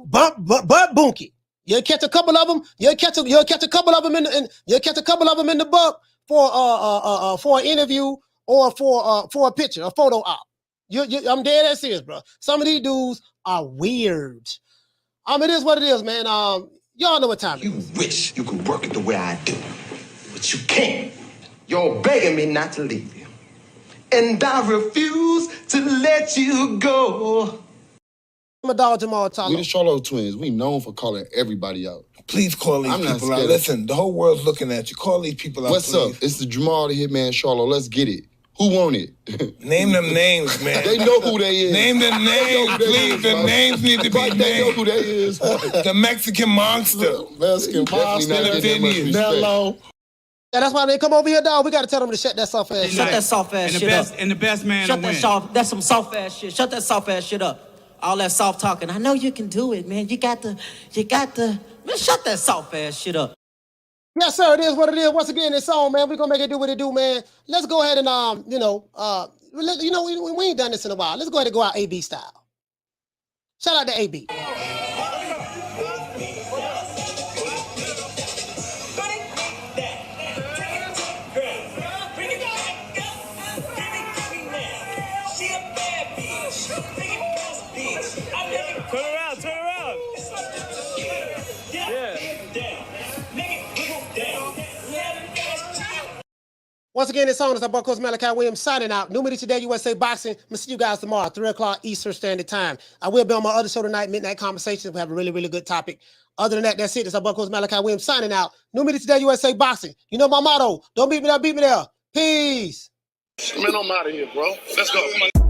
But bunky. You'll catch a couple of them. You'll catch a couple of them in the buck for an interview or for a picture, a photo op. I'm dead ass serious, bro. Some of these dudes are weird. It is what it is, man. Y'all know what time it is. You wish you could work it the way I do, but you can't. You're begging me not to leave you, and I refuse to let you go. I'm a dog Jamal Tyler. We the Charlo twins. We known for calling everybody out. Please call these people out. Listen, the whole world's looking at you. Call these people out, What's please. up? It's the Jamal the Hitman Charlo. Let's get it. Who want it? Name them names, man. They know who they is. Name them names, please. The names need to be named. They know who they is. The Mexican monster. Mexican monster. Hello. Yeah, that's why they come over here, dog. We got to tell them to shut that soft ass shit up. Shut that soft ass shit up. And the best man Shut will that win. that's some soft ass shit. Shut that soft ass shit up. All that soft talking. I know you can do it, man. You got the, man, shut that soft ass shit up. Yes, sir. It is what it is. Once again, this song, man, we're going to make it do what it do, man. Let's go ahead and, we ain't done this in a while. Let's go ahead and go out AB style. Shout out to AB. Turn around. Once again, this song is our Coach Malachi Williams signing out. New Media Today, USA Boxing. We'll see you guys tomorrow, 3 o'clock Eastern Standard Time. I will be on my other show tonight, Midnight Conversations. We have a really, really good topic. Other than that, that's it. It's our Coach Malachi Williams signing out. New Media Today, USA Boxing. You know my motto. Don't beat me there, beat me there. Peace. Man, I'm out of here, bro. Let's go. Come on.